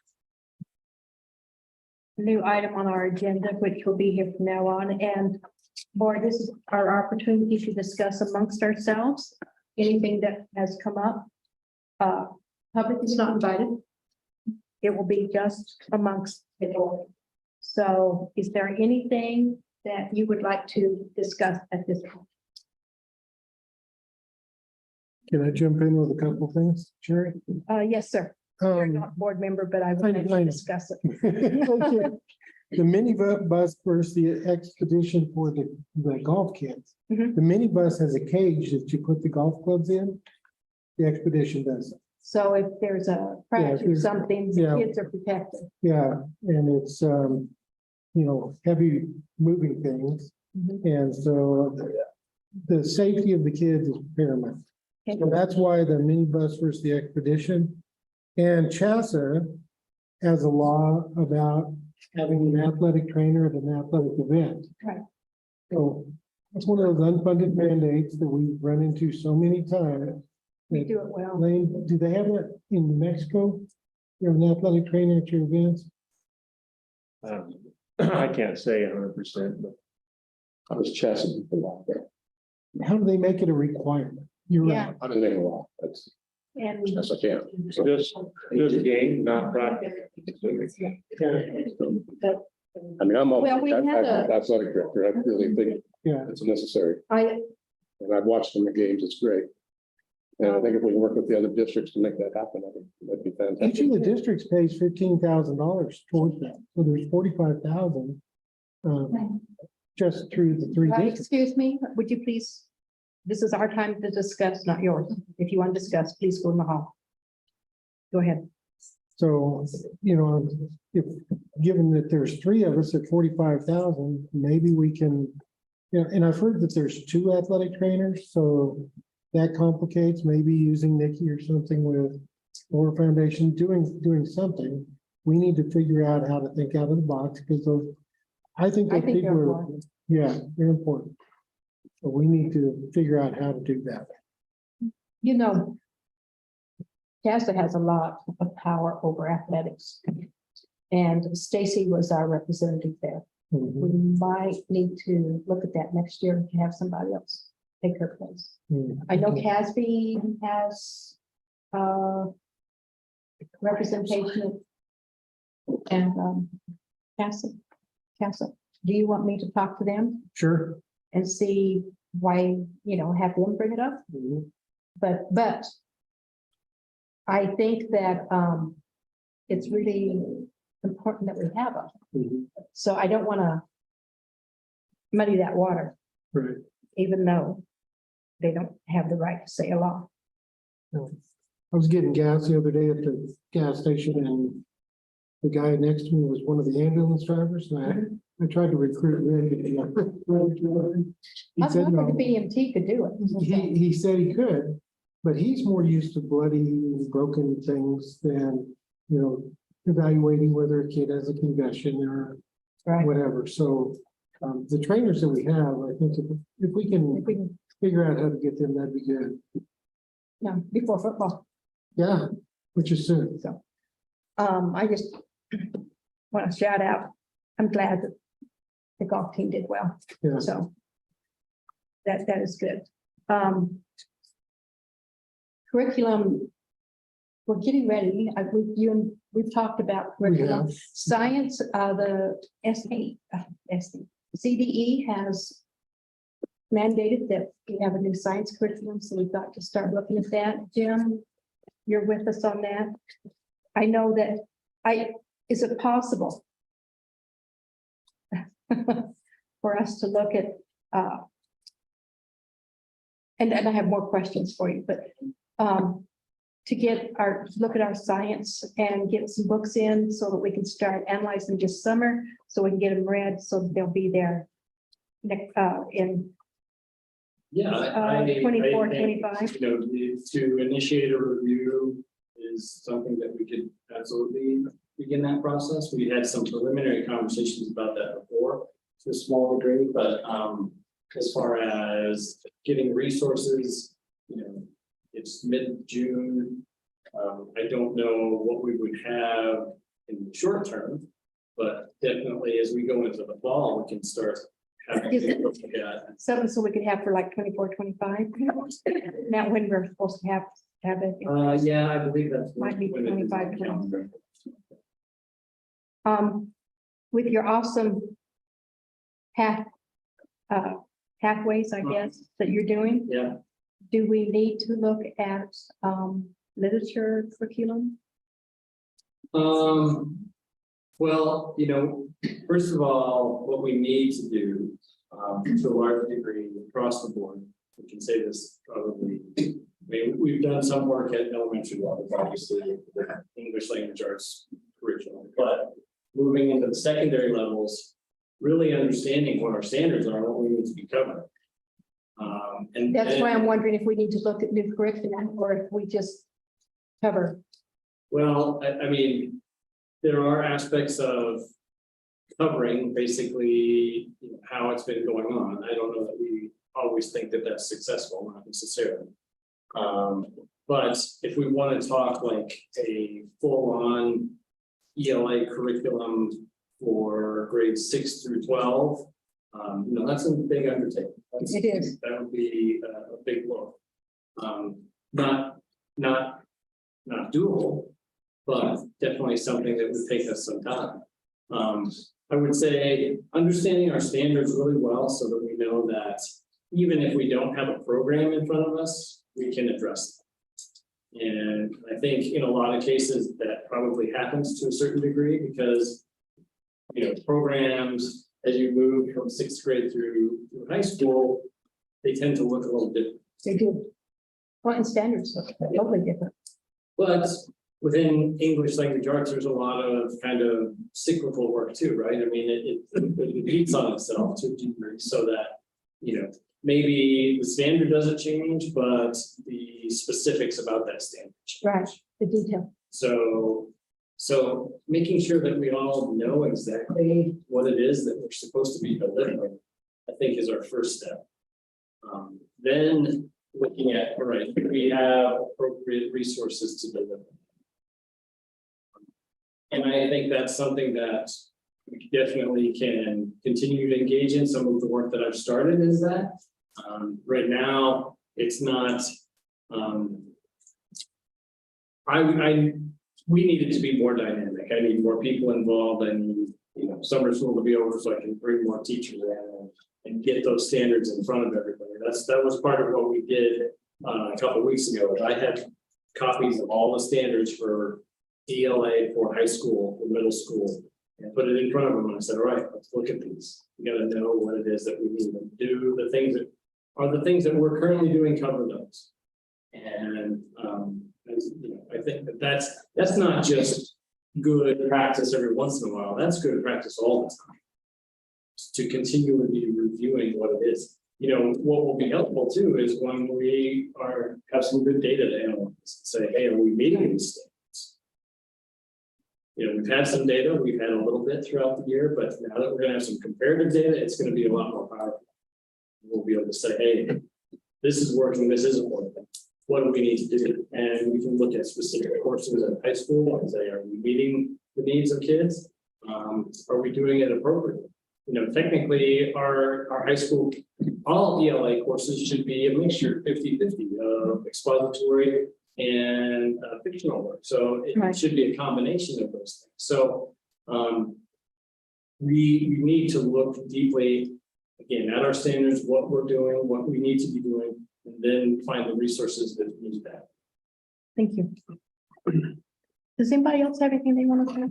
new item on our agenda, which will be here from now on, and board, this is our opportunity to discuss amongst ourselves anything that has come up. Public is not invited. It will be just amongst the board. So is there anything that you would like to discuss at this point? Can I jump in with a couple of things, Sherry? Yes, sir. You're not a board member, but I would like I to know. discuss it. Okay. The minibus versus the expedition for the golf kids. Mhm. The minibus has a cage that you put the golf clubs in. The expedition doesn't. So if there's a crash or there's- something, the yeah. kids are protected. Yeah, and it's, heavy moving things. Mhm. And so the safety of the kids is paramount. So that's why the minibus versus the expedition. And CHASA has a law about having an athletic trainer at an athletic event. Right. So it's one of those unfunded mandates that we've run into so many times. We do it well. Lane, do they have that in New Mexico? You have an athletic trainer at your events? I can't say 100%, but I was chasing people out there. How do they make it a requirement? You're Yeah. right. How do they know? That's, And yes, I can. Just game, not practice. but I mean, I'm all, Well, we had a- athletic director, I really think Yeah, it's necessary, I, and I've watched them in the games, it's great. And I think if we can work with the other districts to make that happen, I think that'd be each fantastic. of the districts pays $15,000 towards that, so there's 45,000. Just through the three districts. excuse me, would you please, this is our time to discuss, not yours. If you want to discuss, please go in the hall. Go ahead. So, you know, if, given that there's three of us at 45,000, maybe we can. Yeah, and I've heard that there's two athletic trainers, so that complicates maybe using Nikki or something with or Foundation doing something. We need to figure out how to think out of the box because those, I think I those think they're people are, important. yeah, they're important. But we need to figure out how to do that. You know, CASA has a lot of power over athletics. And Stacy was our representative there. We might need to look at that next year to have somebody else take her place. I know Casby has representation and CASA. Do you want me to talk to them Sure. and see why, you know, have them bring it up? But I think that it's really important that we have them. So I don't want to muddy that water, Right. even though they don't have the right to say a law. I was getting gas the other day at the gas station and the guy next to me was one of the ambulance drivers and I tried to recruit him. to be He I said thought the no. BMT could do it. He said he could, but he's more used to bloody, broken things than, you know, evaluating whether a kid has a concussion or Right. whatever. So the trainers that we have, I think if we can If we can, figure out how to get them, that'd be good. no, before football. Yeah, which is soon. So, I just want to shout out, I'm glad that the golf team did well. Yeah. So that is good. Curriculum, we're getting ready. We've talked about curriculum. have. Science, the CDE has mandated that we have a new science curriculum, so we've got to start looking at that. Jim, you're with us on that. I know that is it possible for us to look at, and I have more questions for you, but to look at our science and get some books in so that we can start analyzing this summer, so we can get them read, so that they'll be there next, in Yeah, I 24, think, 25. you know, to initiate a review is something that we could absolutely begin that process. We had some preliminary conversations about that before, to a small degree, but as far as getting resources, you know, it's mid-June. I don't know what we would have in the short term, but definitely as we go into the fall, we can start having a look at. Something so we could have for like 24, 25. Now when we're supposed to have it. Yeah, I believe that's. Might be when it is on 25, the calendar. With your awesome pathways, I guess, that you're doing, Yeah, do we need to look at literature curriculum? well, you know, first of all, what we need to do, to a large degree across the board, we can say this probably. I mean, we've done some work at elementary level, obviously, with English language arts curriculum, but moving into the secondary levels, really understanding what our standards are, and what we need to be covering. And That's why I'm wondering if we need to look at new curriculum or if we just cover. well, I mean, there are aspects of covering basically, you know, how it's been going on. I don't know that we always think that that's successful, not necessarily. But if we want to talk like a full-on ELA curriculum for grades 6 through 12, you know, that's a big undertaking. It is. That would be a big blow. Not doable, but definitely something that would take us some time. I would say understanding our standards really well so that we know that even if we don't have a program in front of us, we can address them. And I think in a lot of cases that probably happens to a certain degree because, you know, programs, as you move from 6th grade through high school, they tend to look a little different. They do. Well, and standards look totally different. But within English language arts, there's a lot of kind of cyclical work too, right? I mean, it repeats on itself to a degree so that, you know, maybe the standard doesn't change, but the specifics about that standard change. Right, the detail. So making sure that we all know exactly what it is that we're supposed to be delivering, I think is our first step. Then looking at, all right, we have appropriate resources to deliver. And I think that's something that we definitely can continue to engage in. Some of the work that I've started is that. Right now, it's not, we need it to be more dynamic. I need more people involved. I need, you know, summer school to be over so I can bring more teachers in and get those standards in front of everybody. That was part of what we did a couple of weeks ago. I had copies of all the standards for ELA for high school, for middle school, and put it in front of them. And I said, all right, let's look at these. We got to know what it is that we need to do. The things that are the things that we're currently doing, cover those. And you know, I think that's not just good practice every once in a while. That's good practice all the time. To continually be reviewing what it is. You know, what will be helpful too is when we have some good data to analyze and say, hey, are we meeting these standards? You know, we've had some data, we've had a little bit throughout the year, but now that we're going to have some comparative data, it's going to be a lot more powerful. We'll be able to say, hey, this is working, this isn't working. What do we need to do? And we can look at specific courses in high school and say, are we meeting the needs of kids? Are we doing it appropriately? You know, technically our high school, all ELA courses should be a mixture 50-50 of expository and fictional work. So it should be a combination of those things. So we need to look deeply again at our standards, what we're doing, what we need to be doing, and then find the resources that need that. Thank you. Does anybody else have anything they want to say?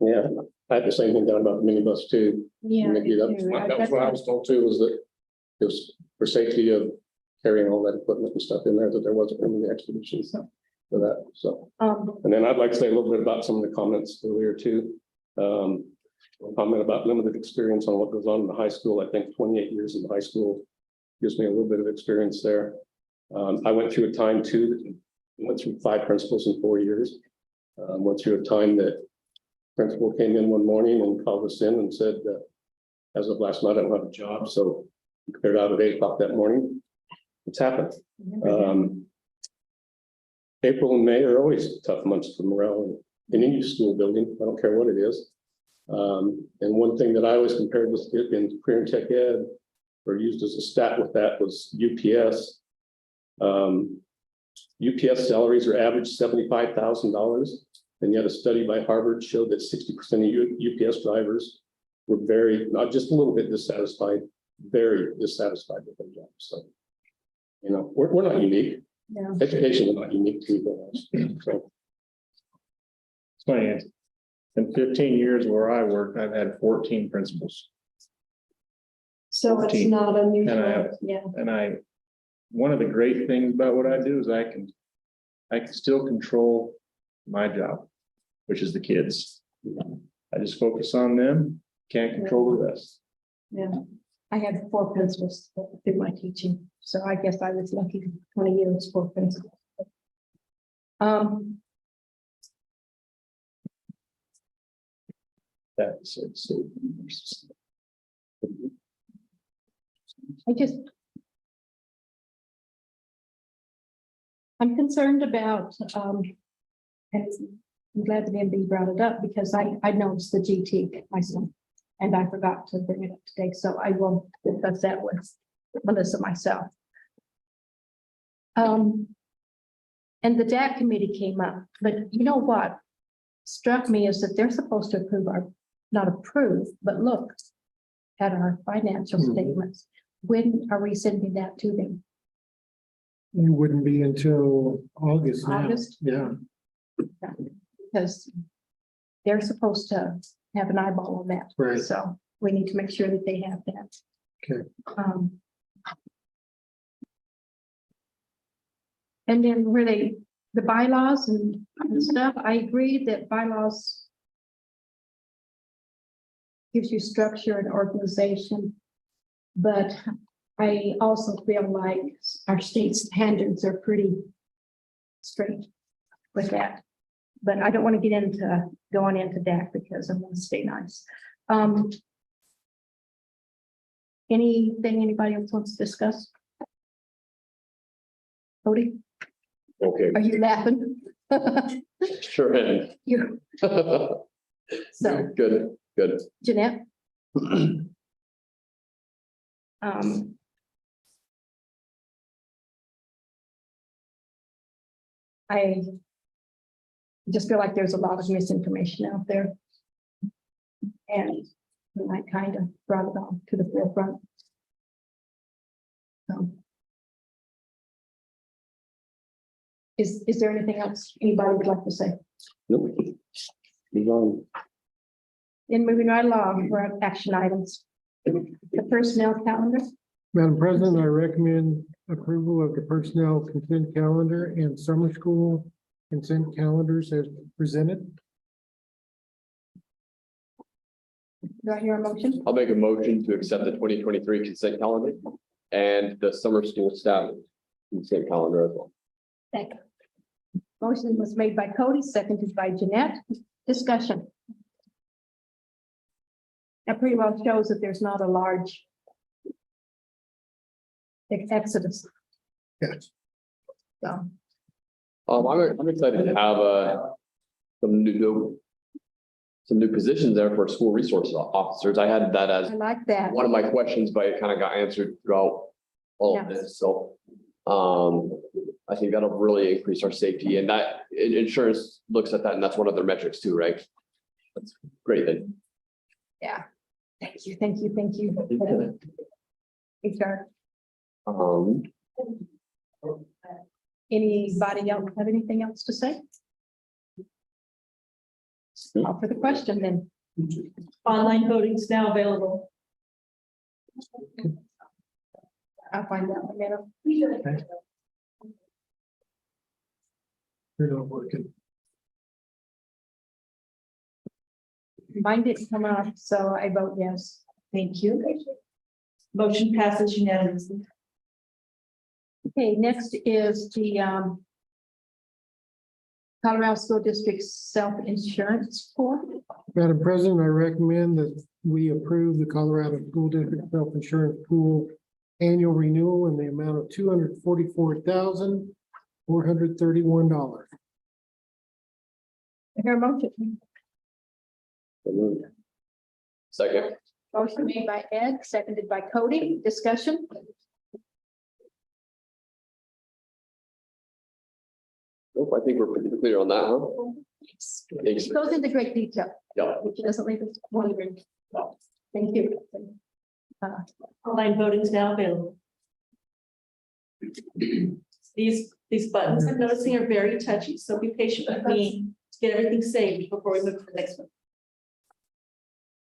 Yeah, I had the same thing down about the minibus too. Yeah. That was what I was told too, was that it was for safety of carrying all that equipment and stuff in there, that there wasn't any expeditions for that, so. And then I'd like to say a little bit about some of the comments earlier too. A comment about limited experience on what goes on in the high school. I think 28 years in the high school gives me a little bit of experience there. I went through a time too, that went through 5 principals in 4 years. Went through a time that principal came in one morning and called us in and said, as of last night, I don't have a job. So he cleared out at 8 o'clock that morning. It's happened. April and May are always tough months for morale in any school building. I don't care what it is. And one thing that I always compared with it in career and tech ed, or used as a stat with that, was UPS. UPS salaries are average $75,000. And yet a study by Harvard showed that 60% of UPS drivers were not just a little bit dissatisfied, very dissatisfied with their jobs. So, you know, we're not unique. Yeah. Education is not unique to people. So. It's funny, in 15 years where I worked, I've had 14 principals. So it's 14. not unusual. And one of the great things about what I do is I can still control my job, which is the kids. I just focus on them, can't control the rest. Yeah, I had 4 principals that did my teaching, so I guess I was lucky. 20 years, 4 principals. That's so. I'm concerned about, and I'm glad that MB brought it up because I noticed the GT myself and I forgot to bring it up today. So I will discuss that with Melissa myself. And the DAC committee came up, but you know what? struck me is that they're supposed to approve not approve, but look at our financial statements. When are we sending that to them? It wouldn't be until August now. August? Yeah, Because they're supposed to have an eyeball on that. Right. So we need to make sure that they have that. okay. And then where the bylaws and stuff, I agree that bylaws gives you structure and organization. But I also feel like our state standards are pretty straight with that. But I don't want to get into going into that because I want to stay nice. Anything anybody else wants to discuss? Cody, Okay, are you laughing? sure. am. You, so Good, good. Jeanette? I just feel like there's a lot of misinformation out there. And I kind of brought it on to the forefront. So. Is there anything else anybody would like to say? Nope. Move on. In moving right along, we're at action items. The personnel calendar. Madam President, I recommend approval of the personnel consent calendar and summer school consent calendars as presented. Do I hear a motion? I'll make a motion to accept the 2023 consent calendar and the summer school staff consent calendar as well. Second. Motion was made by Cody, seconded by Jeanette. Discussion. That pretty well shows that there's not a large exodus. Yes. So, I'm excited to have some new positions there for school resource officers. I had that as I like that. one of my questions, but it kind of got answered throughout all of this. So I think that'll really increase our safety, and that insurance looks at that, and that's one of their metrics too, right? That's great then. Yeah. Thank you, thank you, thank you. HR. Anybody else have anything else to say? Call for the question then. Online voting is now available. I'll find out in a minute. You're not working. Mine didn't come up, so I vote yes. Thank you. Motion passes unanimously. Okay, next is the Colorado School District Self-Insurance Corps. Madam President, I recommend that we approve the Colorado School District Self-Insurance Pool annual renewal in the amount of $244,431. Hear a motion. Second. Motion made by Ed, seconded by Cody. Discussion. Nope, I think we're pretty clear on that, huh? Thanks. It goes into great detail, Yeah. which doesn't leave us wondering. Thank you. Online voting is now available. These buttons I'm noticing are very touchy, so be patient with me to get everything saved before we move to the next one.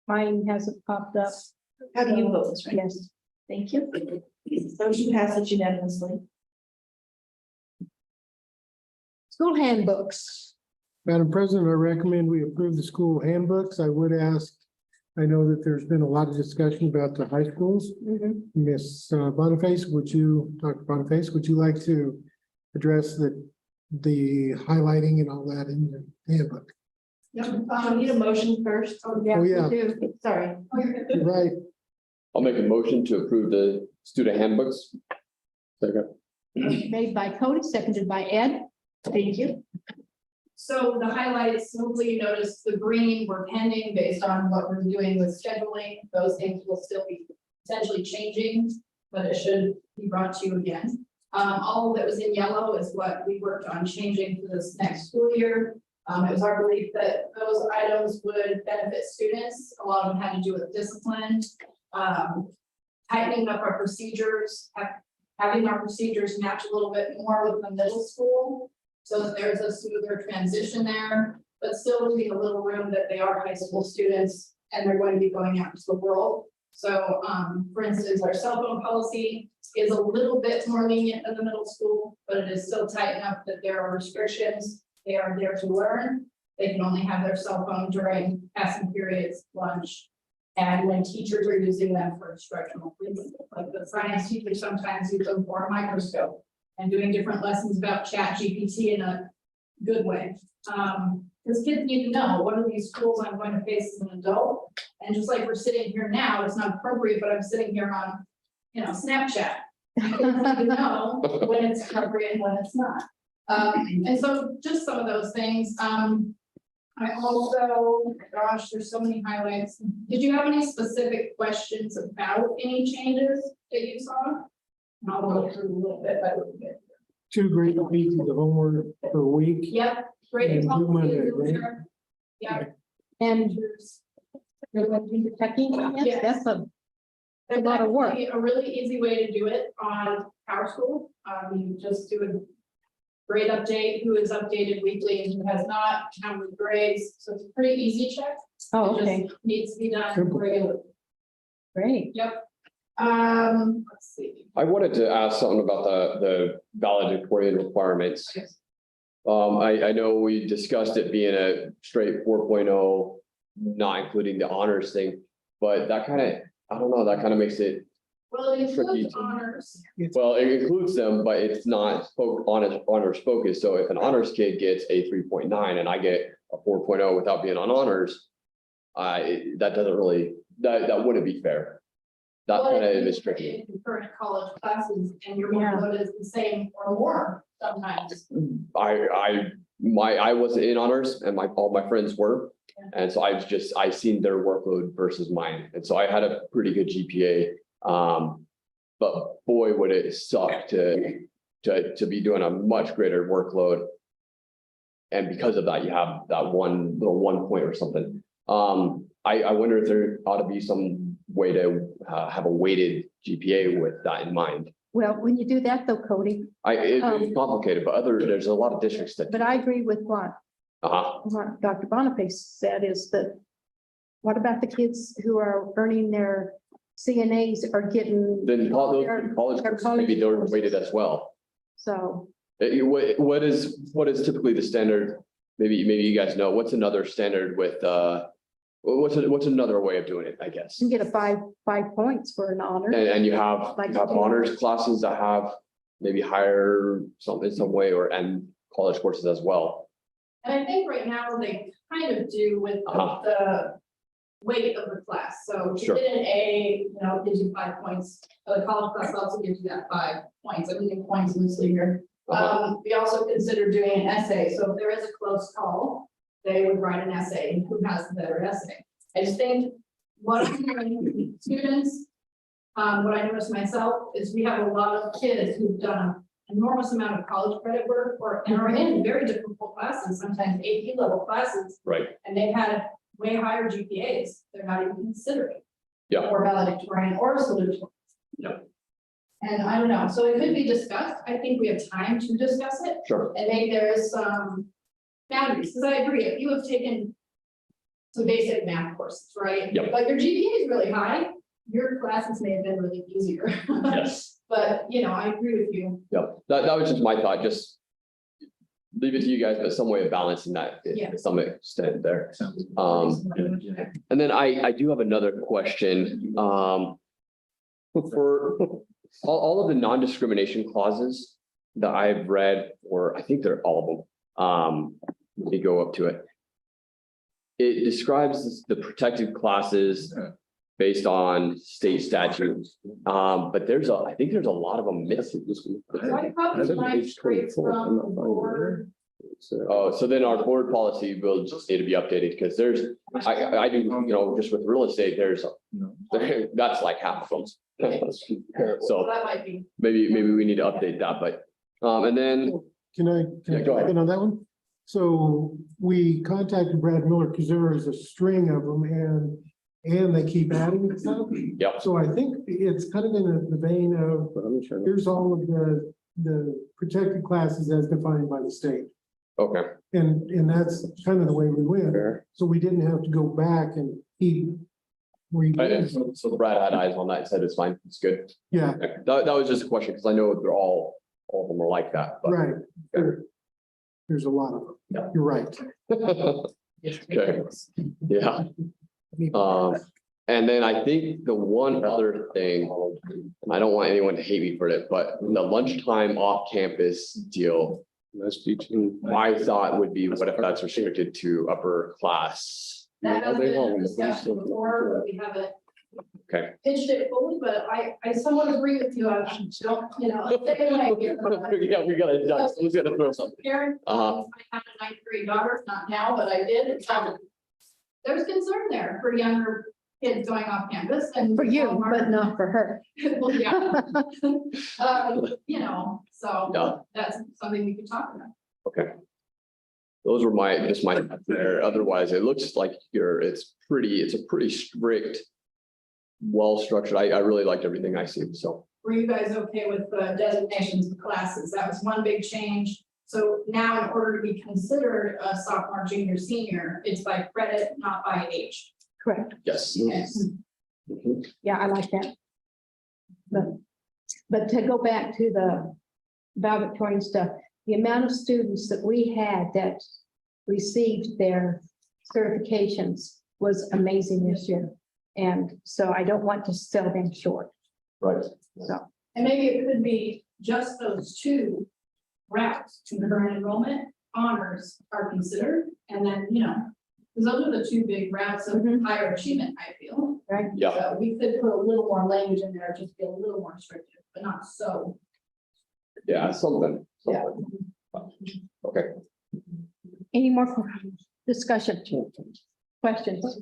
Mine hasn't popped up. How do you vote, right? Yes. Thank you. Motion passes unanimously. School handbooks. Madam President, I recommend we approve the school handbooks. I would ask, I know that there's been a lot of discussion about the high schools. Ms. Boniface, Dr. Boniface, would you like to address the highlighting and all that in the handbook? I need a motion first. Oh, yeah. We do. Sorry. You're right. I'll make a motion to approve the student handbooks. Second. Made by Cody, seconded by Ed. Thank you. So the highlights, hopefully you notice the green, we're pending based on what we're doing with scheduling. Those things will still be potentially changing, but it should be brought to you again. All that was in yellow is what we worked on changing for this next school year. It was our belief that those items would benefit students. A lot of them had to do with discipline, tightening up our procedures, having our procedures match a little bit more with the middle school so that there's a smoother transition there, but still leaving a little room that they are high school students and they're going to be going out into the world. So, for instance, our cell phone policy is a little bit more lenient than the middle school, but it is still tight enough that there are restrictions. They are there to learn. They can only have their cell phone during passing periods, lunch, and when teachers are using them for instructional reasons. Like the science teachers sometimes use them for a microscope and doing different lessons about ChatGPT in a good way. Because kids need to know what are these tools I'm going to face as an adult. And just like we're sitting here now, it's not appropriate, but I'm sitting here on, Snapchat. Kids need to know when it's appropriate and when it's not. And so just some of those things. I also, gosh, there's so many highlights. Did you have any specific questions about any changes that you saw? And I'll go through a little bit by little bit. 2 grade pieces of homework per week. Yep, great. And do Monday, right? Yep. And you're going to do the techie? Yes. That's a There's lot of work. actually a really easy way to do it on PowerSchool. You just do a grade update, who is updated weekly and who has not, how many grades. So it's a pretty easy check. Oh, It okay, just needs to be done Simple. regularly. great. Yep. Let's see. I wanted to ask something about the valedictorian requirements. I know we discussed it being a straight 4.0, not including the honors thing, but that kind of, I don't know, that kind of makes it, Well, it Tricky includes to- honors. well, it includes them, but it's not honors focused. So if an honors kid gets a 3.9 and I get a 4.0 without being on honors, that doesn't really, that wouldn't be fair. That What kind of if you is tricky. take Current college classes and your Yeah. workload is the same or more sometimes. I wasn't in honors and all my friends were. And so I seen their workload versus mine. And so I had a pretty good GPA. But boy, would it suck to be doing a much greater workload. And because of that, you have that one little 1 point or something. I wonder if there ought to be some way to have a weighted GPA with that in mind. Well, when you do that though, Cody, It's complicated, but there's a lot of districts that. but I agree with what Dr. Boniface said is that what about the kids who are earning their CNAs are getting, Then college, Their courses, college maybe they're courses. weighted as well. so What is typically the standard? Maybe you guys know, what's another standard with, what's another way of doing it, I guess? you get a five points for an honor. And you have honors classes that have maybe higher in some way and college courses as well. And I think right now they kind of do with the weight of the class. So if you Sure. did an A, gives you 5 points. The college class also gives you that 5 points. I'm using points loosely here. We also consider doing an essay. So if there is a close call, they would write an essay, who has the better essay. I just think what I'm hearing students, what I noticed myself is we have a lot of kids who've done an enormous amount of college credit work and are in very difficult classes, sometimes AP level classes, Right. and they've had way higher GPAs. They're not even considering. Yeah. Or valedictorian or salutatorian. Yep. And I don't know, so it could be discussed. I think we have time to discuss it. Sure. And maybe there is some boundaries, because I agree, if you have taken some basic math courses, right? Yep. But your GPA is really high, your classes may have been really easier. Yes. But, I agree with you. Yep. That was just my thought, just leave it to you guys, but some way of balancing that Yeah. to some extent there. And then I do have another question. For all of the non-discrimination clauses that I've read, or I think they're all of them. Let me go up to it. It describes the protected classes based on state statutes. But I think there's a lot of them missing. So I probably might straight from the board. Oh, so then our board policy will just need to be updated because I do, just with real estate, that's like half of them. So That might be. maybe we need to update that, but, and then, Can I Yeah, go ahead. comment on that one? So we contacted Brad Miller because there is a string of them and they keep adding stuff. Yep. So I think it's kind of in the vein of, here's all of the protected classes as defined by the state. Okay. And that's kind of the way we went. Fair. So we didn't have to go back and he. So Brad had eyes on that and said it's fine, it's good. Yeah, Okay. That was just a question, because I know they're all of them are like that, but. right. There's a lot of them. Yeah. You're right. Okay, yeah. And then I think the one other thing, and I don't want anyone to hate me for it, but the lunchtime off-campus deal. That's teaching. My thought would be, what if that's restricted to upper class? That has been a discussion before, but we haven't Okay. pitched it fully, but I somewhat agree with you. I don't, stay away here. Yeah, we gotta, someone's gotta throw something. Karen, I have a ninth grade daughter, not now, but I did. There's concern there for younger kids going off campus and. For you, but not for her. Well, yeah. So Yeah. that's something we could talk about. Okay. Those were just my there. Otherwise, it looks like it's a pretty strict, well-structured. I really liked everything I see, so. Were you guys okay with the designations of classes? That was one big change. So now in order to be considered a sophomore, junior, senior, it's by credit, not by age. Correct. Yes. Yes. Mhm. Yeah, I like that. But to go back to the valedictorian stuff, the amount of students that we had that received their certifications was amazing this year. And so I don't want to sell them short. Right. So, And maybe it could be just those two routes, concurrent enrollment, honors are considered, and then, because those are the two big routes of higher achievement, I feel. right? Yeah. So we could put a little more language in there, just be a little more restrictive, but not so. Yeah, something. Yeah. Okay. Any more discussion? Questions?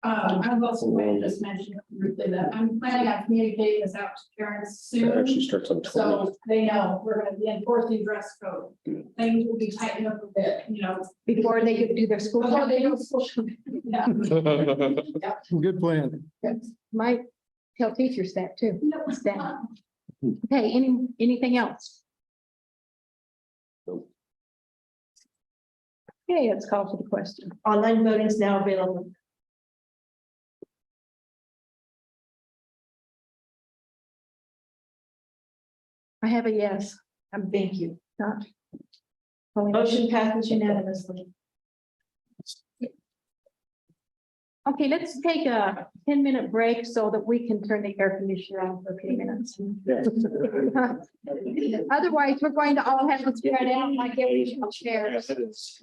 I've also wanted to just mention briefly that I'm planning on communicating this out to parents It soon. actually starts on 20. So they know we're gonna be enforcing dress code. Things will be tightened up a bit, Before they could do their school. Before they do school. Yeah. Good plan. Might tell teachers that too. No, it's Staff. not. Okay, anything else? Okay, let's call for the question. Online voting is now available. I have a yes. Thank you. Not. Motion passes unanimously. Okay, let's take a 10-minute break so that we can turn the air conditioner on for a few minutes. Otherwise, we're going to all have to spread out like every chairs. It is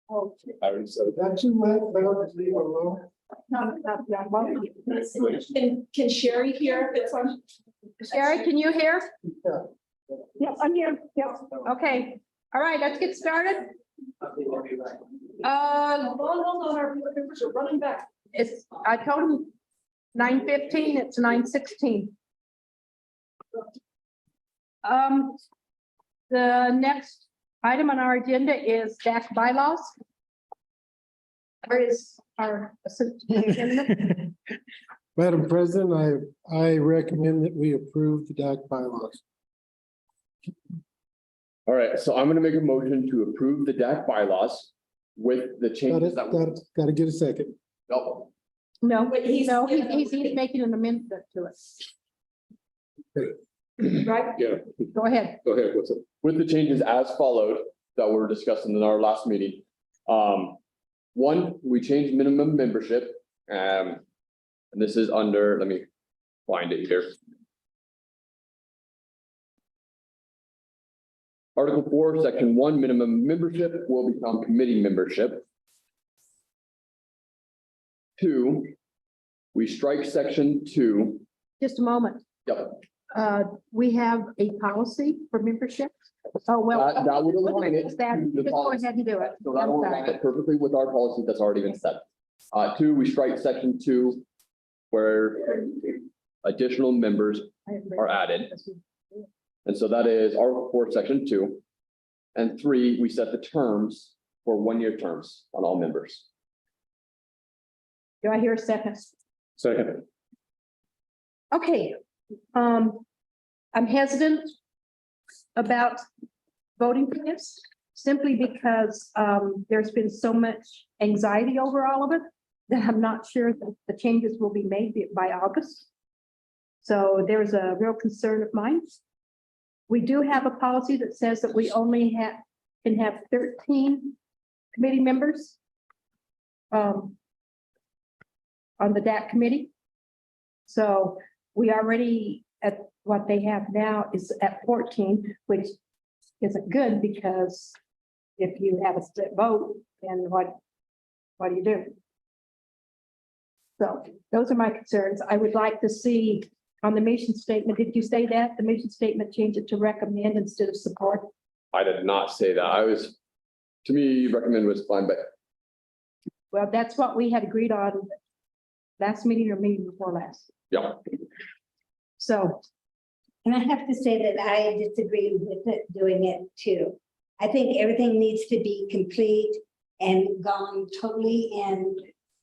Oh, I already said that. That too late, but I'll just leave it alone. Can Sherry hear if it's on? Sherry, can you hear? Yes, I'm here. Yes. Okay, all right, let's get started. Hold on, our papers are running back. It's, I told him 9:15, it's 9:16. The next item on our agenda is DAC bylaws. Where is our assistant? Madam President, I recommend that we approve the DAC bylaws. All right, so I'm gonna make a motion to approve the DAC bylaws with the changes that. Gotta get a second. No, No, Wait, he's- he's making an amendment to it. Right? Yeah, Go ahead. go ahead, what's it? with the changes as followed that were discussed in our last meeting. One, we changed minimum membership, and this is under, let me find it here. Article 4, Section 1, minimum membership will become committee membership. 2, we strike Section 2. Just a moment. Yep, We have a policy for membership. Oh, well. that would align it That- to the Just go policy. ahead and do it. So that I'm will sorry. align it perfectly with our policy that's already been set. 2, we strike Section 2, where additional members are added. And so that is Article 4, Section 2. And 3, we set the terms for 1-year terms on all members. Do I hear a second? Second, Okay, I'm hesitant about voting for this simply because there's been so much anxiety over all of it that I'm not sure that the changes will be made by August. So there's a real concern of mine. We do have a policy that says that we only can have 13 committee members on the DAC committee. So we already at what they have now is at 14, which isn't good because if you have a split vote, then what do you do? So those are my concerns. I would like to see on the mission statement, did you say that? The mission statement, change it to recommend instead of support? I did not say that. To me, recommend was fine, but Well, that's what we had agreed on last meeting or meeting before last. yeah. So And I have to say that I disagree with it, doing it too. I think everything needs to be complete and gone totally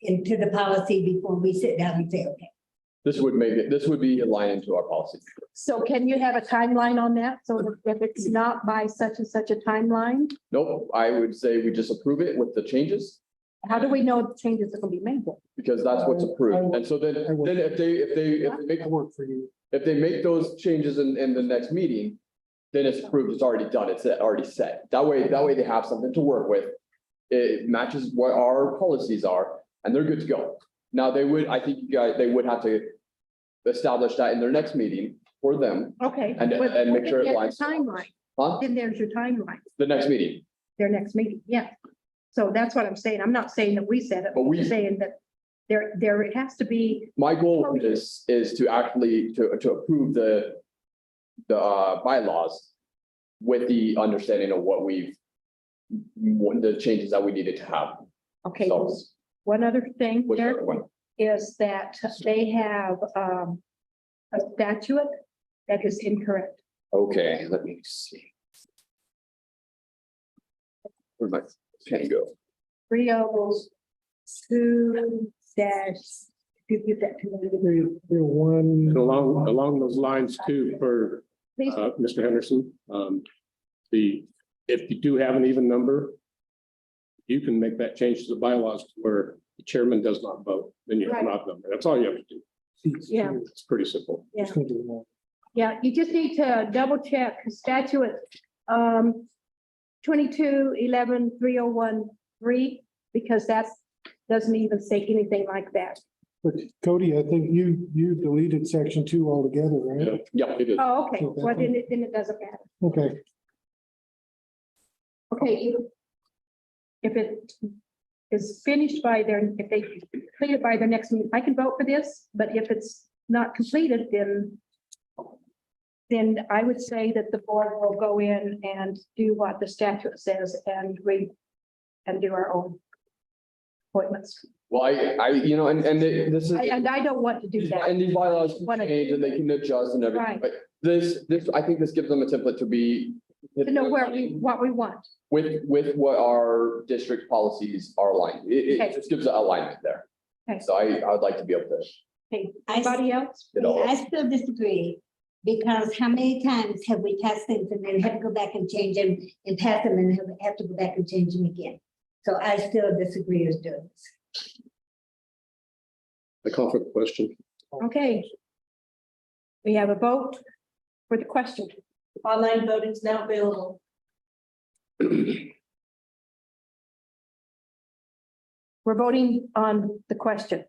into the policy before we sit down and say, okay. This would be aligned into our policy. So can you have a timeline on that? So that if it's not by such and such a timeline, Nope, I would say we just approve it with the changes how do we know the changes are gonna be made then? because that's what's approved. And so then if they make I work for you. If they make those changes in the next meeting, then it's approved, it's already done, it's already set. That way they have something to work with. It matches what our policies are, and they're good to go. Now, I think you guys, they would have to establish that in their next meeting for them, Okay. And- but and make sure it there's your aligns. Timeline, huh? then there's your timeline, The next meeting. their next meeting, yeah. So that's what I'm saying. I'm not saying that we said it, But I'm saying that there has to be, My goal is to actually to approve the bylaws with the understanding of what the changes that we needed to have. okay, So, one other thing which there other one? is that they have a statute that is incorrect. Okay, let me see. Where'd my pen go? 302 dash, if you give that to me. One. and along those lines too, for Please. Mr. Henderson, if you do have an even number, you can make that change to the bylaws to where the chairman does not vote, then you have an odd number. That's all you have to do. Yeah. It's pretty simple. Yeah. Yeah, you just need to double check statute 22-11-301-3, because that doesn't even say anything like that. But Cody, I think you deleted section 2 altogether, right? Yeah, it is. Oh, okay, well, then it doesn't matter. Okay. Okay, if it is finished by their, if they complete it by their next meeting, I can vote for this, but if it's not completed, then I would say that the board will go in and do what the statute says and read and do our own appointments. Well, this is. And I don't want to do that. And these bylaws can Wanna- change and they can adjust and everything, Right. but I think this gives them a template to be. To know what we want. With what our district policies are aligned. It Okay. just gives alignment there. Okay. So I would like to be able to. Okay, anybody else? I still disagree, because how many times have we passed things and then have to go back and change them and pass them and have to go back and change them again? So I still disagree with doing this. I call for the question. Okay. We have a vote for the question. Online voting is now available. We're voting on the question.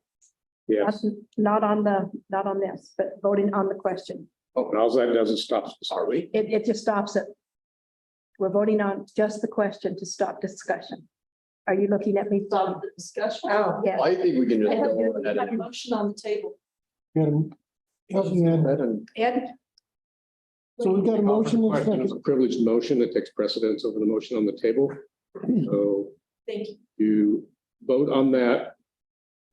Yes. Not on this, but voting on the question. Oh, and all that does is stop. Are we? It just stops it. We're voting on just the question to stop discussion. Are you looking at me? Stop the discussion. Oh, yeah. I think we can just. I have go ahead a and- motion on the table. Help me out. Ed, So we've got a motion and a Question is second. a privileged motion that takes precedence over the motion on the table. So Thank you. you vote on that.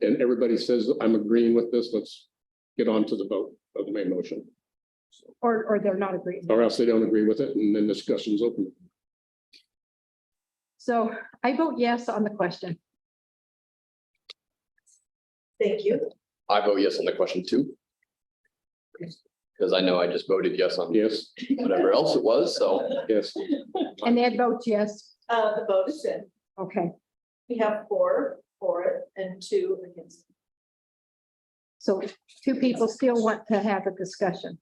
And everybody says, I'm agreeing with this. Let's get on to the vote of the main motion. or they're not agreeing. Or else they don't agree with it and then discussion's open. So I vote yes on the question. Thank you. I vote yes on the question too. Because I know I just voted yes on Yes, whatever else it was, so. yes. And Ed votes yes. The vote is in. Okay, We have 4 for it and 2 against. so 2 people still want to have a discussion.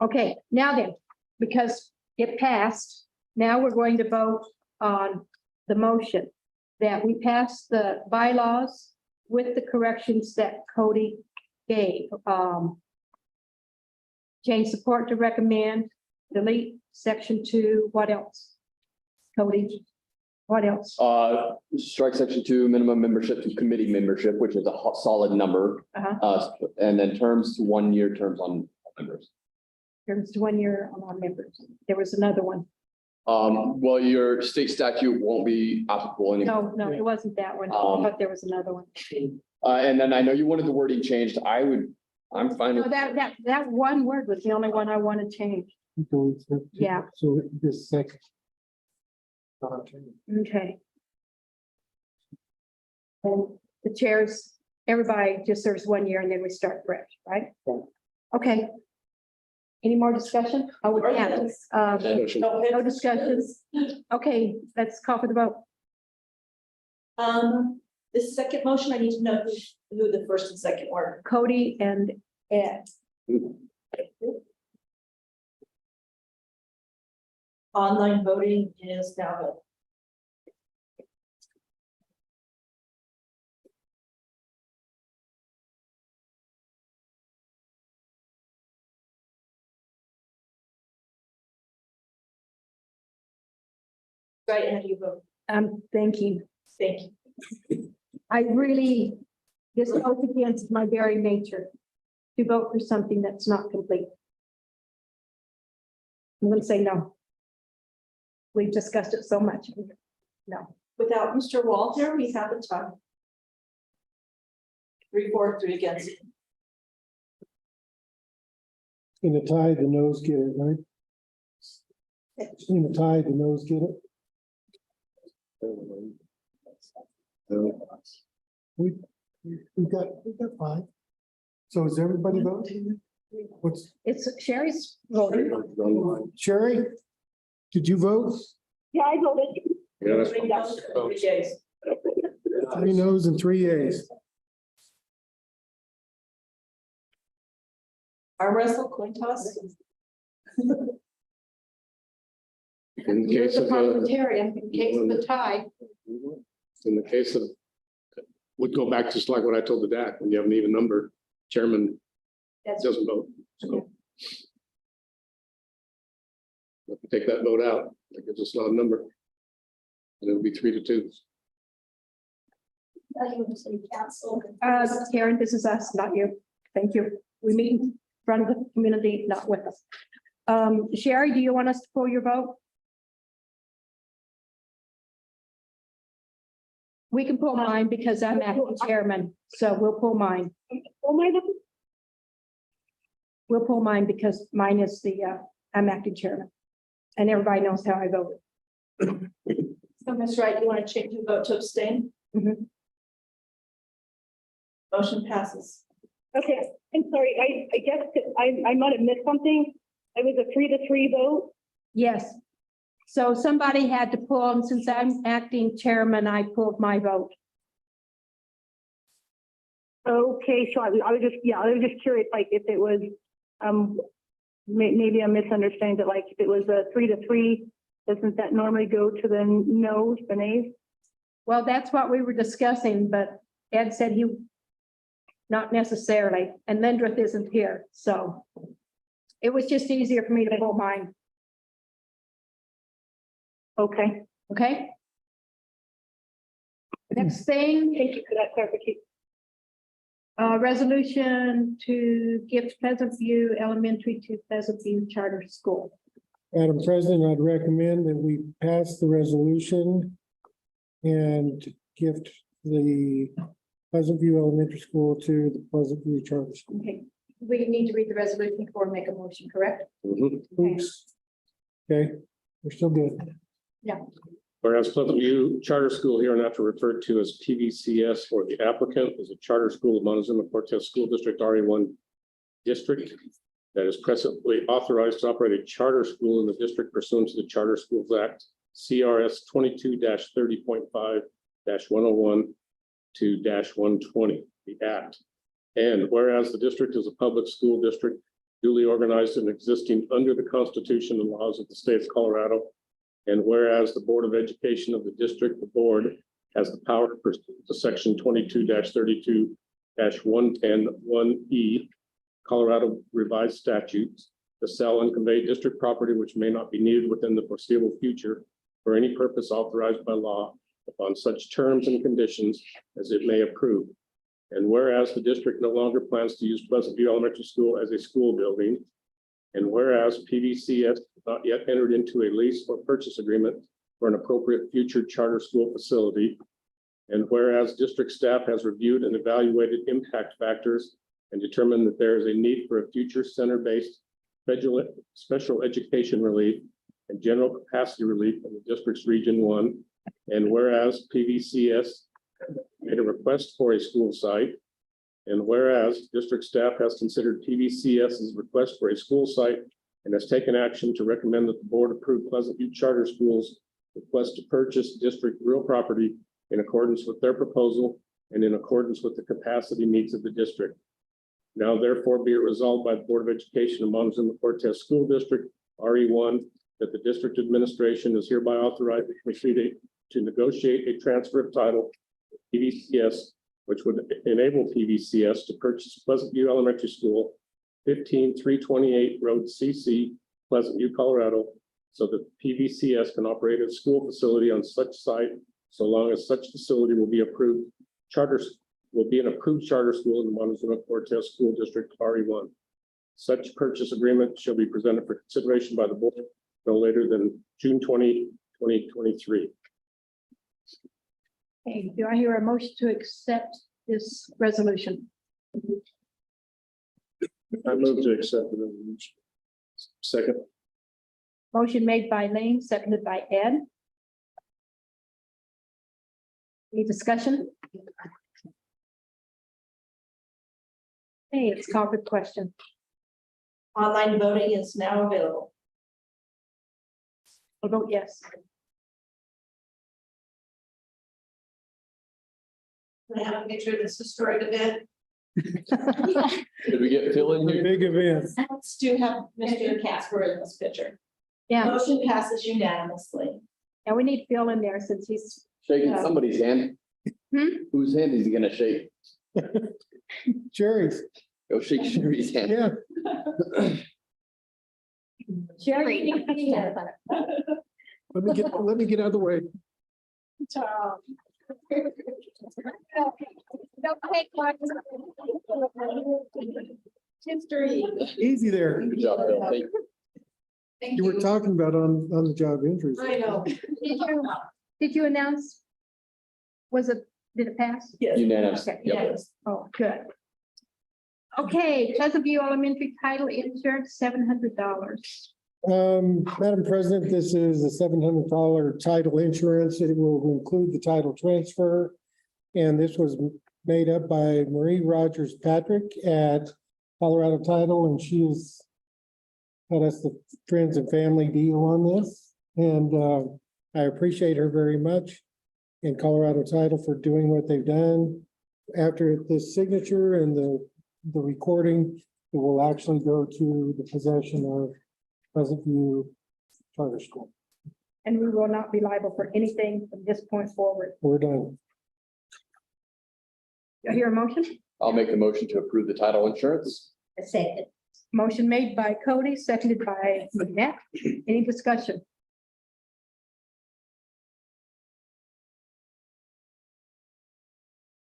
Okay, now then, because it passed, now we're going to vote on the motion that we pass the bylaws with the corrections that Cody gave. Change support to recommend, delete section 2, what else? Cody, what else? Strike section 2, minimum membership to committee membership, which is a solid number. Uh-huh. And then terms to 1-year terms on members. Terms to 1 year on members. There was another one. Well, your state statute won't be applicable anymore. No, it wasn't that one, but there was another one. And then I know you wanted the wording changed. I'm fine No, with. that one word was the only one I wanted changed. Yeah. So this second. Okay. And the chairs, everybody just serves 1 year and then we start fresh, right? Okay. Any more discussion? Oh, we can't. Discussion. No discussions. Okay, let's call for the vote. This second motion, I need to know who the first and second were. Cody and Ed. Online voting is now available. Right, how do you vote? I'm thinking, Thank you. I really, this goes against my very nature to vote for something that's not complete. I'm gonna say no. We've discussed it so much. No. Without Mr. Walter, we have a tie. 3 for, 3 against. In a tie, the noes get it, right? In a tie, the noes get it. We've got 5. So is everybody voting? What's It's Sherry's voting. Sherry? Did you vote? Yeah, I voted. Yeah, that's 3 noes, 3 yeas. 3 noes and 3 yeas. Arm wrestle, coin toss. In You're case the of, parliamentarian, in case of a tie. in the case of, would go back just like what I told the DAC, when you have an even number, chairman That's doesn't vote. So if you take that vote out, that gives us a lot of number. And it'll be 3-2. Karen, this is us, not you. Thank you. We meet in front of the community, not with us. Sherry, do you want us to pull your vote? We can pull mine because I'm acting chairman, so we'll pull mine. We'll pull mine because mine is I'm acting chairman. And everybody knows how I voted. So Ms. Wright, you want to change your vote to abstain? Mhm. Motion passes. Okay, I'm sorry, I guess I might have missed something. It was a 3-3 vote. Yes. So somebody had to pull, and since I'm acting chairman, I pulled my vote. Okay, so I was just curious, like, if it was, maybe I'm misunderstanding, but like, if it was a 3-3, doesn't that normally go to the noes, the nays? Well, that's what we were discussing, but Ed said he, not necessarily, and Lindrith isn't here, so it was just easier for me to pull mine. Okay. Okay? Next thing. Thank you for that clarification. Resolution to give Pleasant View Elementary to Pleasant View Charter School. Madam President, I'd recommend that we pass the resolution and gift the Pleasant View Elementary School to the Pleasant View Charter School. Okay, we need to read the resolution before we make a motion, correct? Oops. Okay, we're still good. Yeah. Whereas Pleasant View Charter School hereinafter referred to as PVCS or the applicant is a charter school of Montezuma-Cortez School District RE-1 district that is presently authorized to operate a charter school in the district pursuant to the Charter Schools Act, CRS 22-30.5-101 to -120, the Act. And whereas the district is a public school district duly organized and existing under the Constitution and laws of the state of Colorado, and whereas the Board of Education of the district, the board, has the power to pursue to section 22-32-1101E Colorado revised statutes to sell and convey district property which may not be needed within the foreseeable future for any purpose authorized by law upon such terms and conditions as it may approve. And whereas the district no longer plans to use Pleasant View Elementary School as a school building, and whereas PVCS has not yet entered into a lease or purchase agreement for an appropriate future charter school facility, and whereas district staff has reviewed and evaluated impact factors and determined that there is a need for a future center-based special education relief and general capacity relief in the district's Region 1, and whereas PVCS made a request for a school site, and whereas district staff has considered PVCS's request for a school site and has taken action to recommend that the board approve Pleasant View Charter Schools' request to purchase district real property in accordance with their proposal and in accordance with the capacity needs of the district. Now therefore be it resolved by the Board of Education of Montezuma-Cortez School District RE-1 that the district administration is hereby authorized to proceed to negotiate a transfer of title to PVCS, which would enable PVCS to purchase Pleasant View Elementary School, 15328 Road CC, Pleasant View, Colorado, so that PVCS can operate a school facility on such site, so long as such facility will be an approved charter school in the Montezuma-Cortez School District RE-1. Such purchase agreement shall be presented for consideration by the board no later than June 20, 2023. Okay, do I hear a motion to accept this resolution? I move to accept the resolution. Second. Motion made by Lane, seconded by Ed. Any discussion? Hey, it's called the question. Online voting is now available. I'll vote yes. I have a picture of this historic event. Did we get Phil in here? Big event. Let's do have Mr. Casper in this picture. Yeah, Motion passes unanimously. and we need Phil in there since he's, Shaking somebody's hand. Whose hand is he gonna shake? Jerry's, Go shake Sherry's hand. yeah. Jerry. Let me get out of the way. History. Easy there. Good job, Bill. Thank you. You were talking about on the job injuries. I know. Did you announce? Did it pass? Yes. Unanimous. Okay, Yep. Yes. Oh, good. Okay, Pleasant View Elementary title insurance, $700. Madam President, this is a $700 title insurance. It will include the title transfer. And this was made up by Marie Rogers Patrick at Colorado Title, and she has got us the friends and family deal on this. And I appreciate her very much and Colorado Title for doing what they've done. After this signature and the recording, it will actually go to the possession of Pleasant View Charter School. And we will not be liable for anything from this point forward. We're done. Do I hear a motion? I'll make a motion to approve the title insurance. A second. Motion made by Cody, seconded by Manette. Any discussion?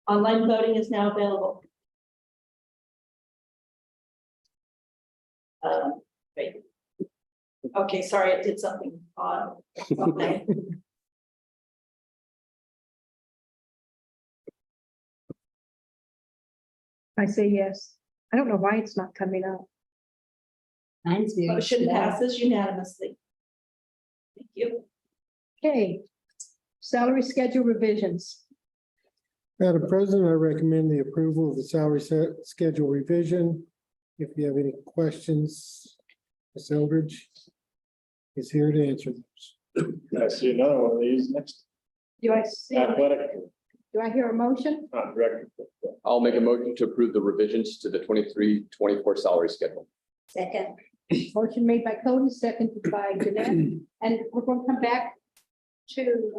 Online voting is now available. Wait. Okay, sorry, it did something odd. Okay. I say yes. I don't know why it's not coming up. Mine's very Motion slow. passes unanimously. Thank you. Okay. Salary schedule revisions. Madam President, I recommend the approval of the salary schedule revision. If you have any questions, Ms. Eldridge is here to answer those. I see another one of these next. Do I see, Athletic, do I hear a motion? director. I'll make a motion to approve the revisions to the 23-24 salary schedule. Second. Motion made by Cody, seconded by Jeanette. And we're going to come back to,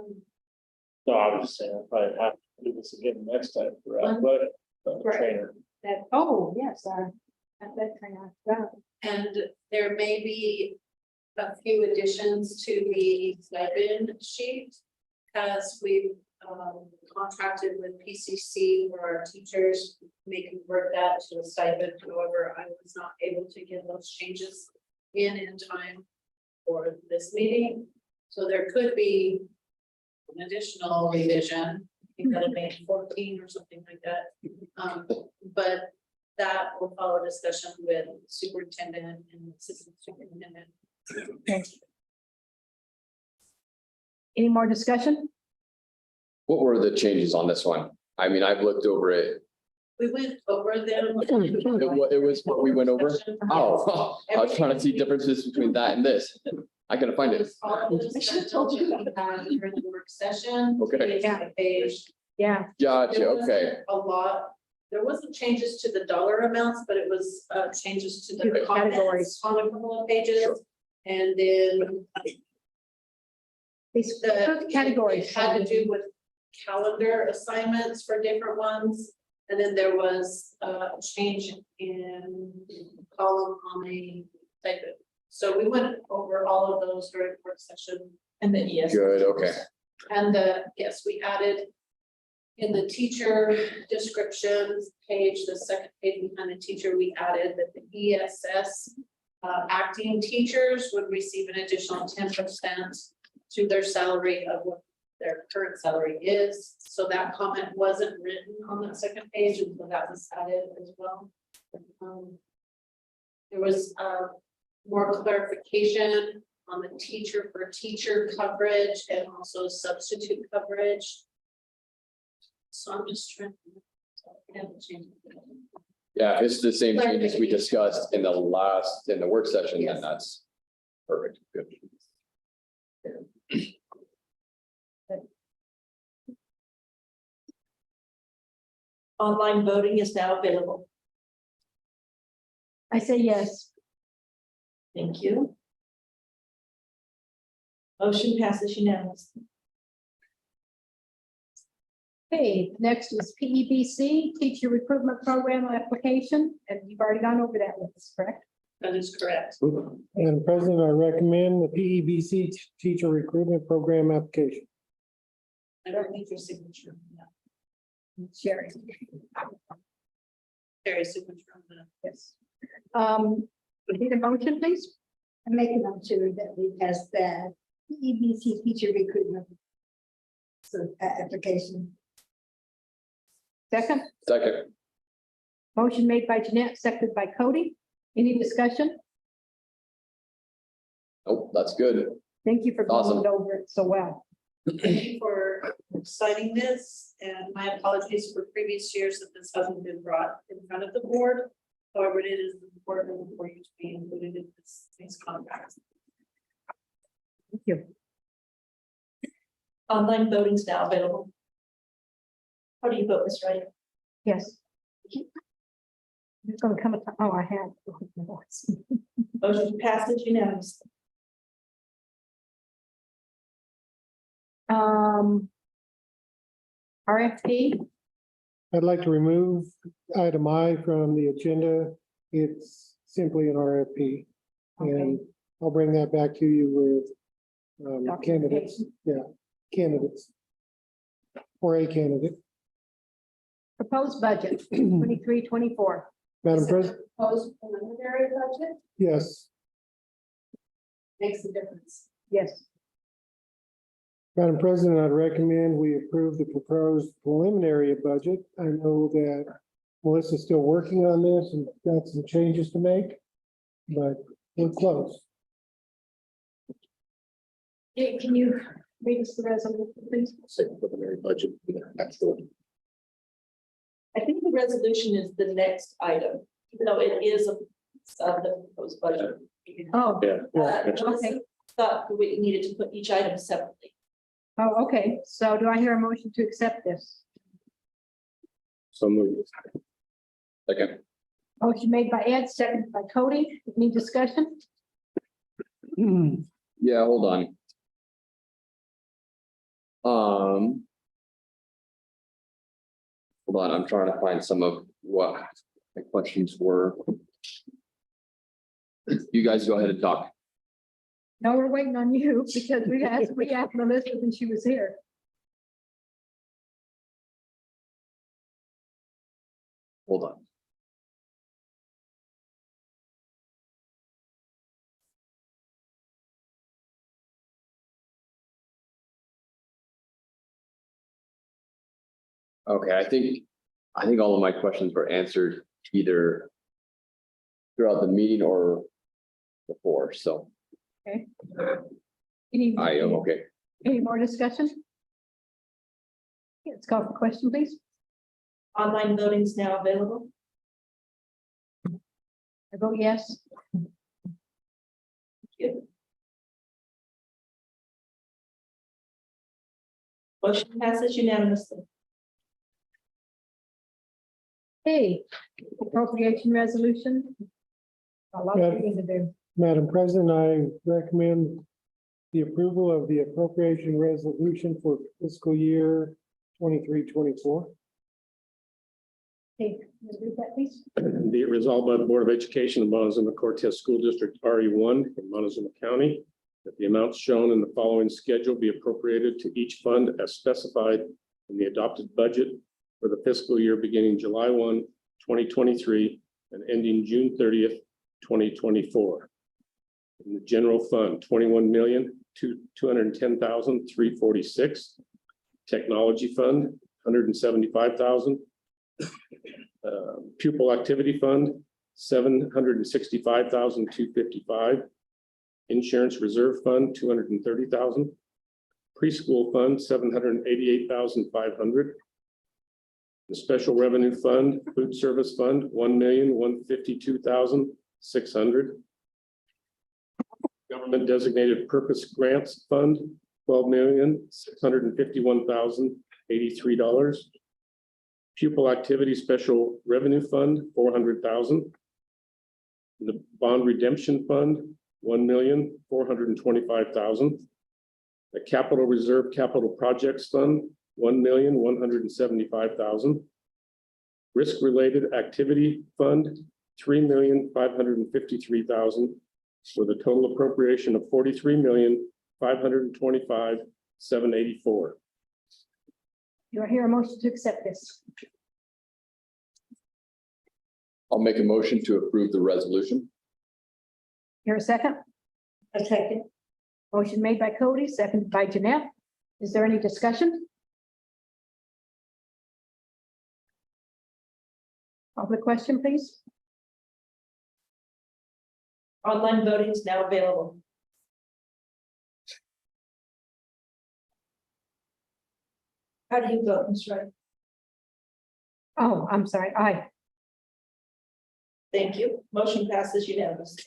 No, I was just saying, I probably have to do this again next time for athletic Right. trainer. that, oh, yes, at that time, yeah. And there may be a few additions to the stipend sheet as we've contracted with PCC for our teachers. We convert that to a stipend. However, I was not able to get those changes in time for this meeting. So there could be an additional revision. I think that'll make 14 or something like that. But that will follow discussion with superintendent and assistant superintendent. Any more discussion? What were the changes on this one? I mean, I've looked over it. We went over them. It was what we went over. Oh, I was trying to see differences between that and this. I couldn't find it. I should have told you during the work session. Okay. Page by page. Yeah. Gotcha, There okay. wasn't a lot, there wasn't changes to the dollar amounts, but it was changes to To the the comments categories. on a couple of pages. And then These the categories. it had to do with calendar assignments for different ones. And then there was a change in column on a stipend. So we went over all of those during the work session. And then yes. Good, okay. And yes, we added in the teacher descriptions page, the second page behind the teacher, we added that the ESS acting teachers would receive an additional 10% to their salary of what their current salary is. So that comment wasn't written on that second page, and so that was added as well. There was more clarification on the teacher for teacher coverage and also substitute coverage. So I'm just trying to. Yeah, if it's the same changes we discussed in the work session, then that's perfect. Good. Online voting is now available. I say yes. Thank you. Motion passes unanimously. Okay, next is PEBC, Teacher Recruitment Program application, and you've already gone over that with us, correct? That is correct. Madam President, I recommend the PEBC Teacher Recruitment Program application. I don't need your signature. Sherry. Sherry's signature on the. Yes. We need a motion, please. I make a motion that we pass the EBC teacher recruitment. So, application. Second, Second. motion made by Jeanette, seconded by Cody. Any discussion? Oh, that's good. Thank you for Awesome. going over it so well. Thank you for citing this, and my apologies for previous years that this hasn't been brought in front of the board. However, it is important for you to be included in these contracts. Thank you. Online voting is now available. How do you vote, Ms. Wright? Yes. It's gonna come, oh, I have. Motion passes unanimously. RFP, I'd like to remove item I from the agenda. It's simply an RFP. And I'll bring that back to you with candidates, candidates. Or a candidate. proposed budget, 23-24. Madam President, Proposed preliminary budget yes. makes a difference. Yes. Madam President, I'd recommend we approve the proposed preliminary budget. I know that Melissa's still working on this and got some changes to make, but we're close. Can you read us the resolution, please? Preliminary budget. Excellent. I think the resolution is the next item, even though it is the proposed budget. Oh, Yeah. Melissa thought that we needed to put each item separately. oh, okay. So do I hear a motion to accept this? So moved. Second. Motion made by Ed, seconded by Cody. Any discussion? Yeah, hold on. Hold on, I'm trying to find some of what my questions were. You guys go ahead and talk. No, we're waiting on you because we asked Melissa when she was here. Hold on. Okay, I think all of my questions were answered either throughout the meeting or before, so Okay. I am okay. Any more discussion? Let's call for question, please. Online voting is now available. I vote yes. Motion passes unanimously. Hey, appropriation resolution. A lot of things to do. Madam President, I recommend the approval of the appropriation resolution for fiscal year 23-24. Hey, can you read that, please? Be it resolved by the Board of Education of Montezuma-Cortez School District RE-1 in Montezuma County that the amounts shown in the following schedule be appropriated to each fund as specified in the adopted budget for the fiscal year beginning July 1, 2023 and ending June 30th, 2024. In the general fund, 21,210,346. Technology fund, 175,000. Pupil activity fund, 765,255. Insurance reserve fund, 230,000. Preschool fund, 788,500. The special revenue fund, food service fund, 1,152,600. Government designated purpose grants fund, $12,651,083. Pupil activity special revenue fund, 400,000. The bond redemption fund, 1,425,000. The capital reserve capital projects fund, 1,175,000. Risk related activity fund, 3,553,000. With a total appropriation of 43,525,784. Do I hear a motion to accept this? I'll make a motion to approve the resolution. Here a second? A second. Motion made by Cody, seconded by Jeanette. Is there any discussion? Call the question, please. Online voting is now available. How do you vote, Ms. Wright? Oh, I'm sorry. Aye. Thank you. Motion passes unanimously.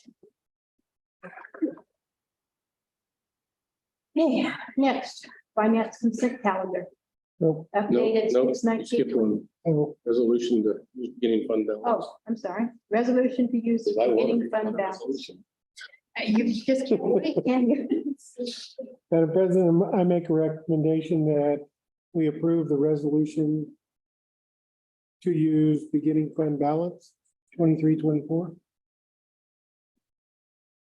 Okay, next, finance consent calendar. Nope. Updated No, 6/19. skip one. Oh, Resolution to beginning fund balance. Oh, I'm sorry. Resolution to use Because I want to beginning be part fund of the balance. resolution. You just can't wait, can you? Madam President, I make a recommendation that we approve the resolution to use beginning fund balance 23-24.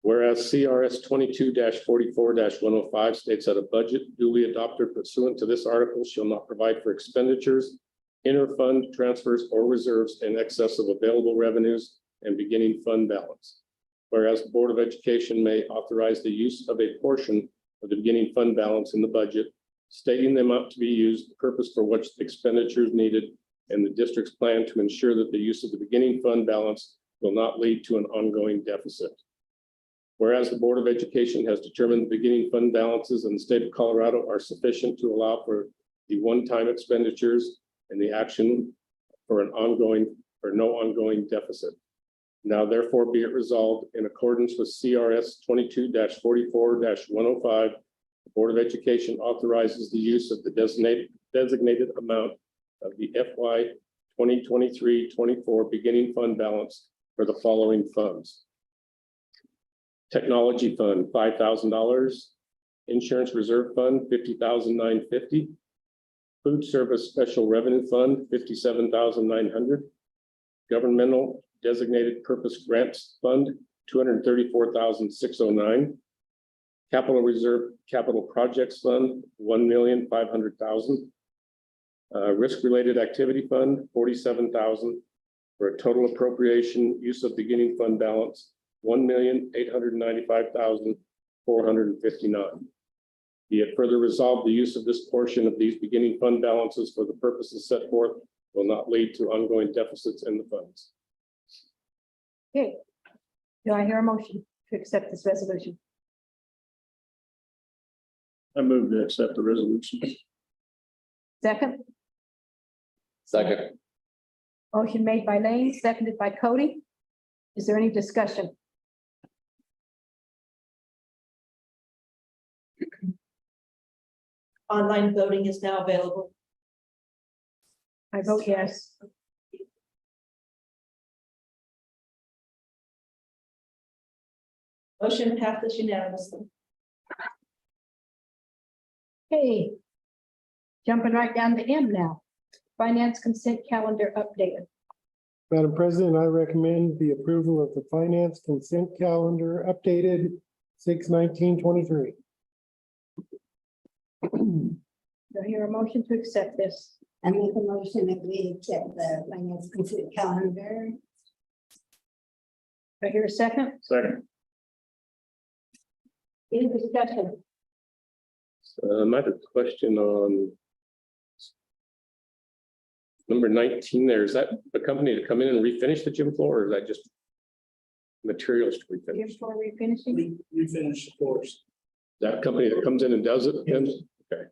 Whereas CRS 22-44-105 states that a budget duly adopted pursuant to this article shall not provide for expenditures, inter-fund transfers or reserves in excess of available revenues and beginning fund balance. Whereas the Board of Education may authorize the use of a portion of the beginning fund balance in the budget, stating the amount to be used, the purpose for which the expenditure is needed, and the district's plan to ensure that the use of the beginning fund balance will not lead to an ongoing deficit. Whereas the Board of Education has determined the beginning fund balances in the state of Colorado are sufficient to allow for the one-time expenditures and the action for no ongoing deficit. Now therefore be it resolved in accordance with CRS 22-44-105, the Board of Education authorizes the use of the designated amount of the FY 2023-24 beginning fund balance for the following funds. Technology Fund, $5,000. Insurance Reserve Fund, $50,950. Food Service Special Revenue Fund, $57,900. Governmental Designated Purpose Grants Fund, $234,609. Capital Reserve Capital Projects Fund, $1,500,000. Risk-Related Activity Fund, $47,000, for a total appropriation use of beginning fund balance, $1,895,459. Be it further resolved, the use of this portion of these beginning fund balances for the purposes set forth will not lead to ongoing deficits in the funds. Okay. Do I hear a motion to accept this resolution? I move to accept the resolution. Second, Second. motion made by Lane, seconded by Cody. Is there any discussion? Online voting is now available. I vote yes. Motion passes unanimously. Okay. Jumping right down to M now. Finance consent calendar updated. Madam President, I recommend the approval of the finance consent calendar updated 6/19/23. Do I hear a motion to accept this? I make a motion that we accept the finance consent calendar. Do I hear a second? Second. Any discussion? I have a question on number 19 there. Is that the company to come in and refinish the gym floor, or is that just materials to refinish? Here for refinishing? We finished the course. That company that comes in and does it? Then? Okay.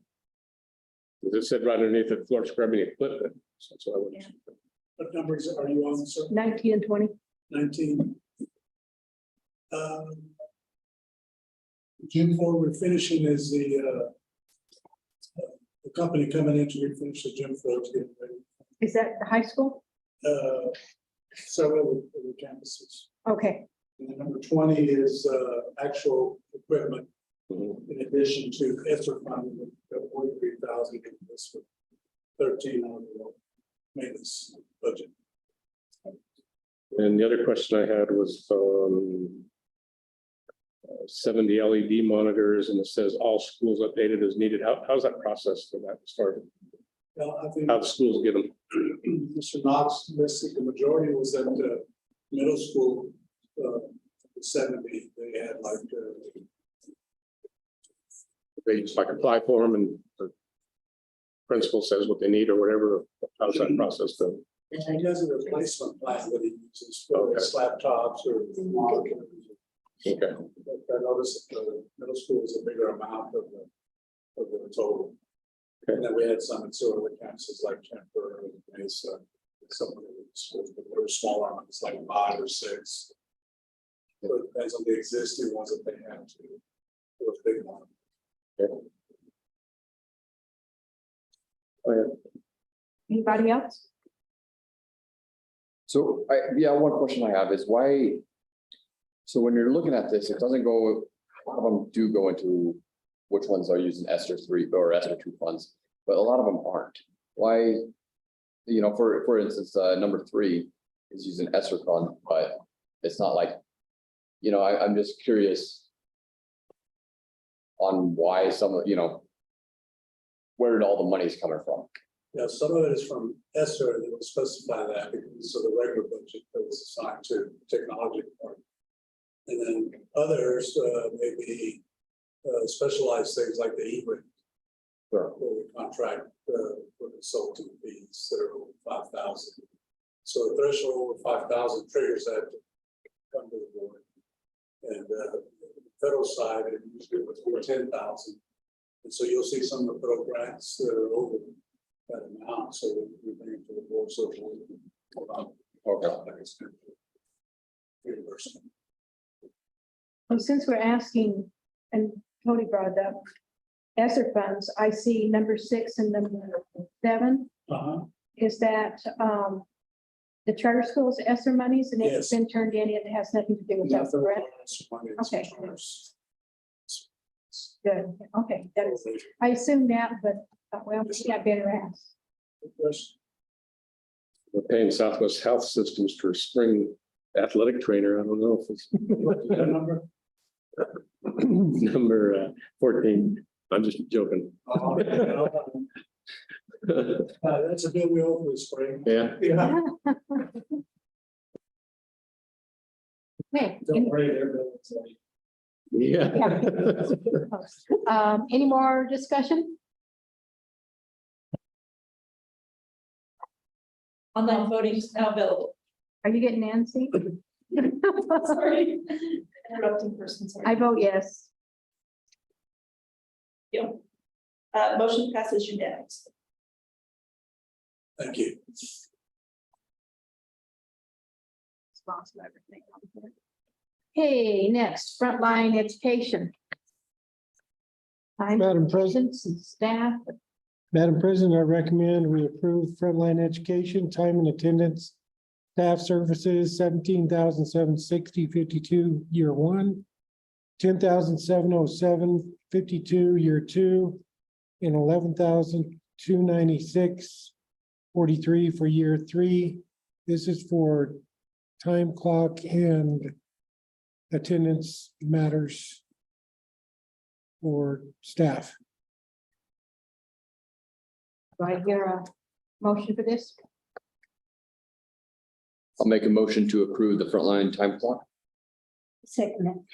It said right underneath the floor scrubbing equipment. So that's what I would. Yeah. What numbers are you on, sir? 19 and 20. 19. Gym floor refinishing is the company coming in to refinish the gym floor to get ready. Is that the high school? Several of the campuses. Okay, And then number 20 is actual equipment. In addition to ESSER funding of 43,000, this with 13 on the maintenance budget. And the other question I had was 70 LED monitors, and it says all schools updated as needed. How's that process for that started? Well, I think how the schools get them. Mr. Knox listed the majority was that middle school, 70, they had like, They just like apply for them and the principal says what they need or whatever. How's that process done? he has a replacement plan that he uses for his laptops or monitors. Okay. But I noticed that the middle school is a bigger amount of the total. And then we had some in several campuses like Kemper and Mesa, some of the schools, but they were smaller ones, like 5 or 6. But it depends on the existing ones that they have to. Those big ones. Anybody else? So one question I have is why? So when you're looking at this, it doesn't go, a lot of them do go into which ones are using ESSER 3 or ESSER 2 funds, but a lot of them aren't. Why? You know, for instance, number 3 is using ESSER fund, but it's not like, you know, I'm just curious on why some of, you know, where did all the money's coming from? Yeah, some of it is from ESSER, and it will specify that because of the regular budget that was assigned to technology department. And then others may be specialized things like the E-rate. Where we contract for consulting fees that are over 5,000. So the threshold over 5,000 triggers that to come to the board. And the federal side, it usually was over 10,000. And so you'll see some of the federal grants that are over that amount. So we bring it to the board. So reimbursement. Well, since we're asking, and Tony brought it up, ESSER funds, I see number 6 and number 7. Is that the charter schools ESSER monies, and it's been turned in, it has nothing to do with that, correct? Okay. Good, okay, that is, I assumed that, but, well, we got better asked. We're paying Southwest Health Systems for spring athletic trainer. I don't know if it's number 14. I'm just joking. That's a bill we owe for the spring. Yeah. Okay. Don't worry, they're billing. Yeah. Any more discussion? Online voting is now available. Are you getting Nancy? Sorry. Interrupting person, sorry. I vote yes. Motion passes unanimously. Thank you. Okay, next, frontline education. Madam President. Staff. Madam President, I recommend we approve frontline education, time and attendance, staff services, 17,760.52 year 1, 10,707.52 year 2, and 11,296.43 for year 3. This is for time clock and attendance matters for staff. Do I hear a motion for this? I'll make a motion to approve the frontline time clock. Second.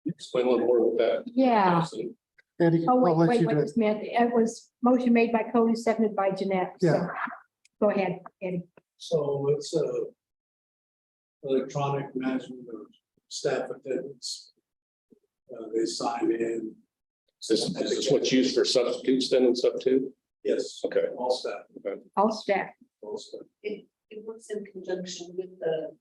Explain a little more with that. Yeah. Eddie, Oh, I'll let wait, you wait, do just a minute. It was motion made by Cody, seconded by Jeanette. So Yeah. go ahead, Eddie. So it's electronic management of staff attendance. They sign in. Is this what's used for substitutes then and stuff too? Yes. Okay. All staff. All staff. All staff. It works in conjunction with the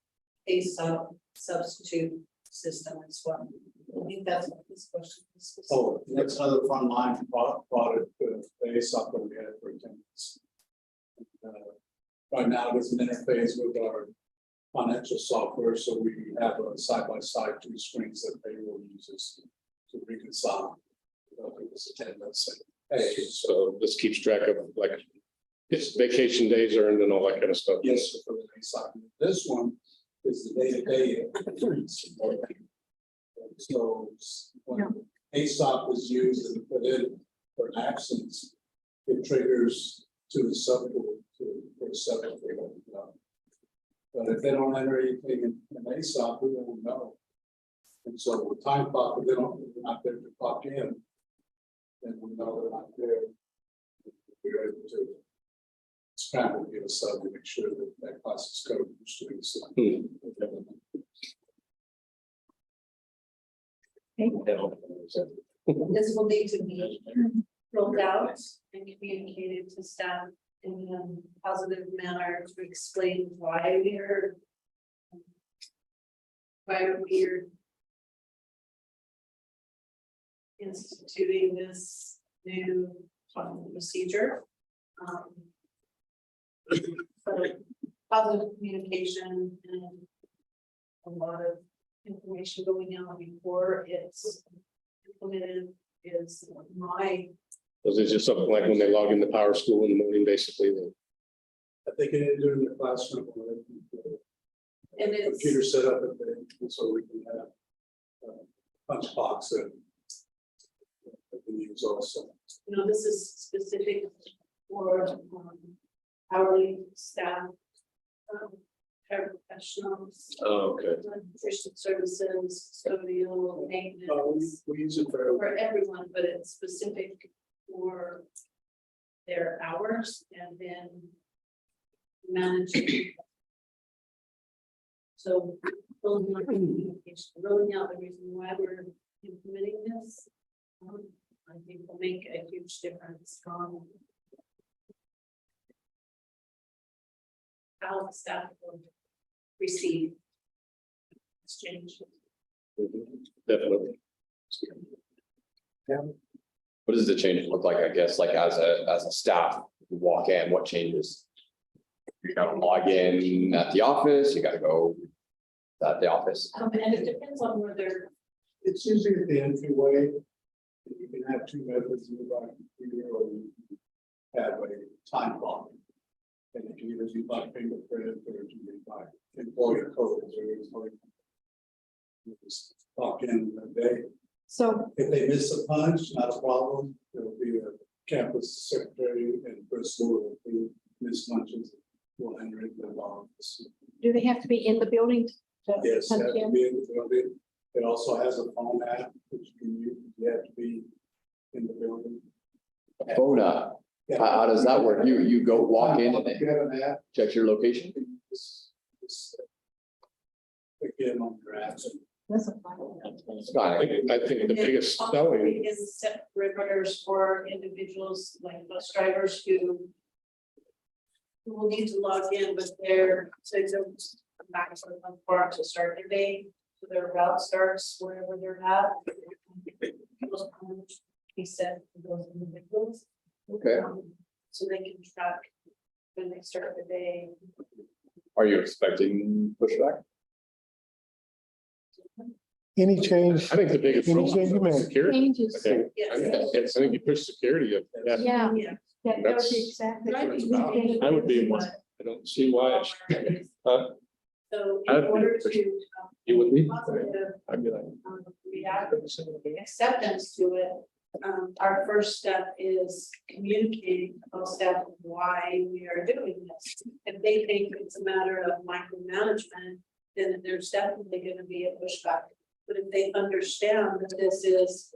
substitute system as well. I think that's what this question is. Oh, that's another frontline product, based on what we had for attendance. Right now, there's an interface with our financial software, so we have a side-by-side 2 screens that payroll uses to reconcile this attendance. So this keeps track of like vacation days earned and all that kind of stuff. Yes, for the side. This one is the day-to-day. So when ASOP was used and put in for an absence, it triggers to the subgroup, for the subgroup. But if they don't enter anything in ASOP, we don't know. And so with time clock, if they're not there to clock in, then we know they're not there. We're able to scramble to get a sub to make sure that that class is covered. This will need to be rolled out and communicated to staff in a positive manner to explain why we're instituting this new procedure. So positive communication and a lot of information going out before it's implemented is my. Was it just something like when they log into Power School in the morning, basically? I think it is during the classroom. And it's computer set up at the, so we can have punch box and use also. You know, this is specific for hourly staff, paraprofessionals. Oh, okay. Nutrition services, custodial, maintenance. We use it for everyone, but it's specific for their hours and then managing. So rolling out communication, rolling out the reason why we're implementing this, I think will make a huge difference on how the staff will receive this change. Definitely. What does the change look like, I guess, like as a staff, you walk in, what changes? You gotta log in at the office, you gotta go at the office. And it depends on where they're. it's usually at the entryway. You can have two methods, you buy a computer or you have a time clock. And you can either do by fingerprint or you can by employee code. You just clock in a day. So If they miss a punch, not a problem. There'll be a campus secretary and principal who miss punches. Will enter into the office. do they have to be in the building? to Yes, you punch have to in? be in the building. It also has a phone app which you can use. You have to be in the building. Phone app, Yeah. how does that work? You go walk in and You have an app. check your location? Just again on your apps. That's a fine. It's fine. I think the biggest selling, Is set perimeters for individuals like bus drivers who will need to log in with their, so it's a back to the bar to start their day, so their route starts wherever they're at. Those parameters be set for those individuals. Okay, So they can track when they start the day. are you expecting pushback? Any change? I think the biggest Any change you make? security. I Changes. think, I think you push security up. Yeah, Yeah, Yeah. that would That's- be exactly. Right. what it's about. I would be one. I don't see why. it should. So I'd in be order pushing. to. You would be? Positive I'd be like. react acceptance to it. Our first step is communicating to all staff why we are doing this. If they think it's a matter of micromanagement, then there's definitely going to be a pushback. But if they understand that this is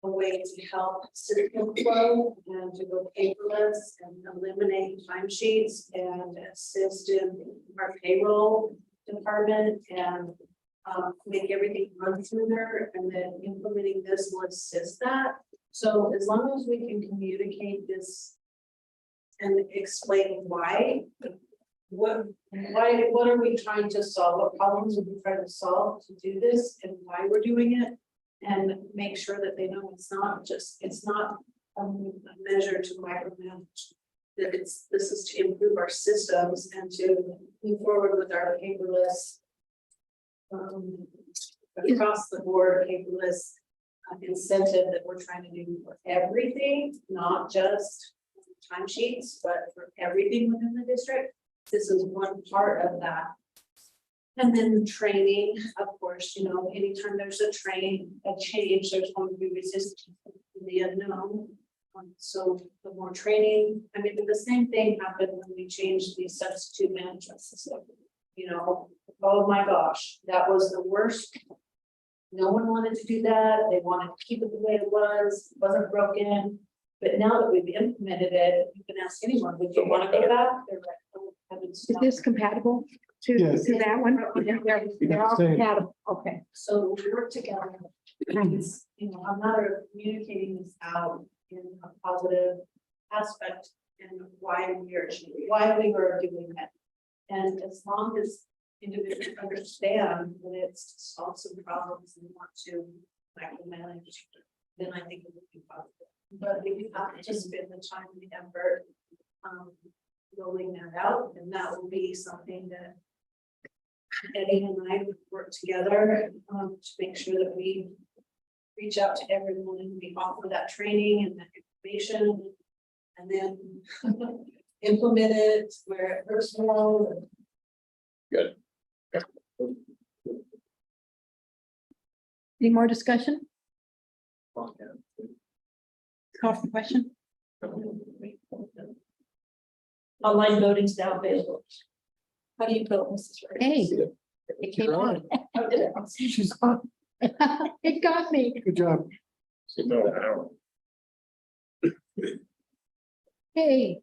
a way to help system flow and to go paperless and eliminate timesheets and assist in our payroll department and make everything run smoother, and then implementing this will assist that. So as long as we can communicate this and explain why, what are we trying to solve? What problems are we trying to solve to do this and why we're doing it? And make sure that they know it's not a measure to micromanage. That this is to improve our systems and to move forward with our paperless across the board paperless incentive that we're trying to do for everything, not just timesheets, but for everything within the district. This is one part of that And then training, of course, you know, anytime there's a change, there's going to be resistance to the unknown. So the more training, I mean, the same thing happened when we changed the substitute management system. You know, oh my gosh, that was the worst. No one wanted to do that. They wanted to keep it the way it was, wasn't broken. But now that we've implemented it, you can ask anyone, would you want to go back? They're like, oh, heavens, Is no. this compatible Yes. to that one? They're all Same. compatible, okay. So we work together. It's, you know, a matter of communicating this out in a positive aspect and why we are doing it. And as long as individuals understand that it's to solve some problems and want to micromanage, then I think it would be positive. But we have to spend the time and the effort rolling that out, and that will be something that Eddie and I would work together to make sure that we reach out to everyone and we offer that training and that information, and then implement it where it hurts more. Good. Any more discussion? Call for the question? Online voting's now available. How do you vote, Mrs. Ray? Hey, it came on. Oh, did it? She's, It got me. good job. Hey.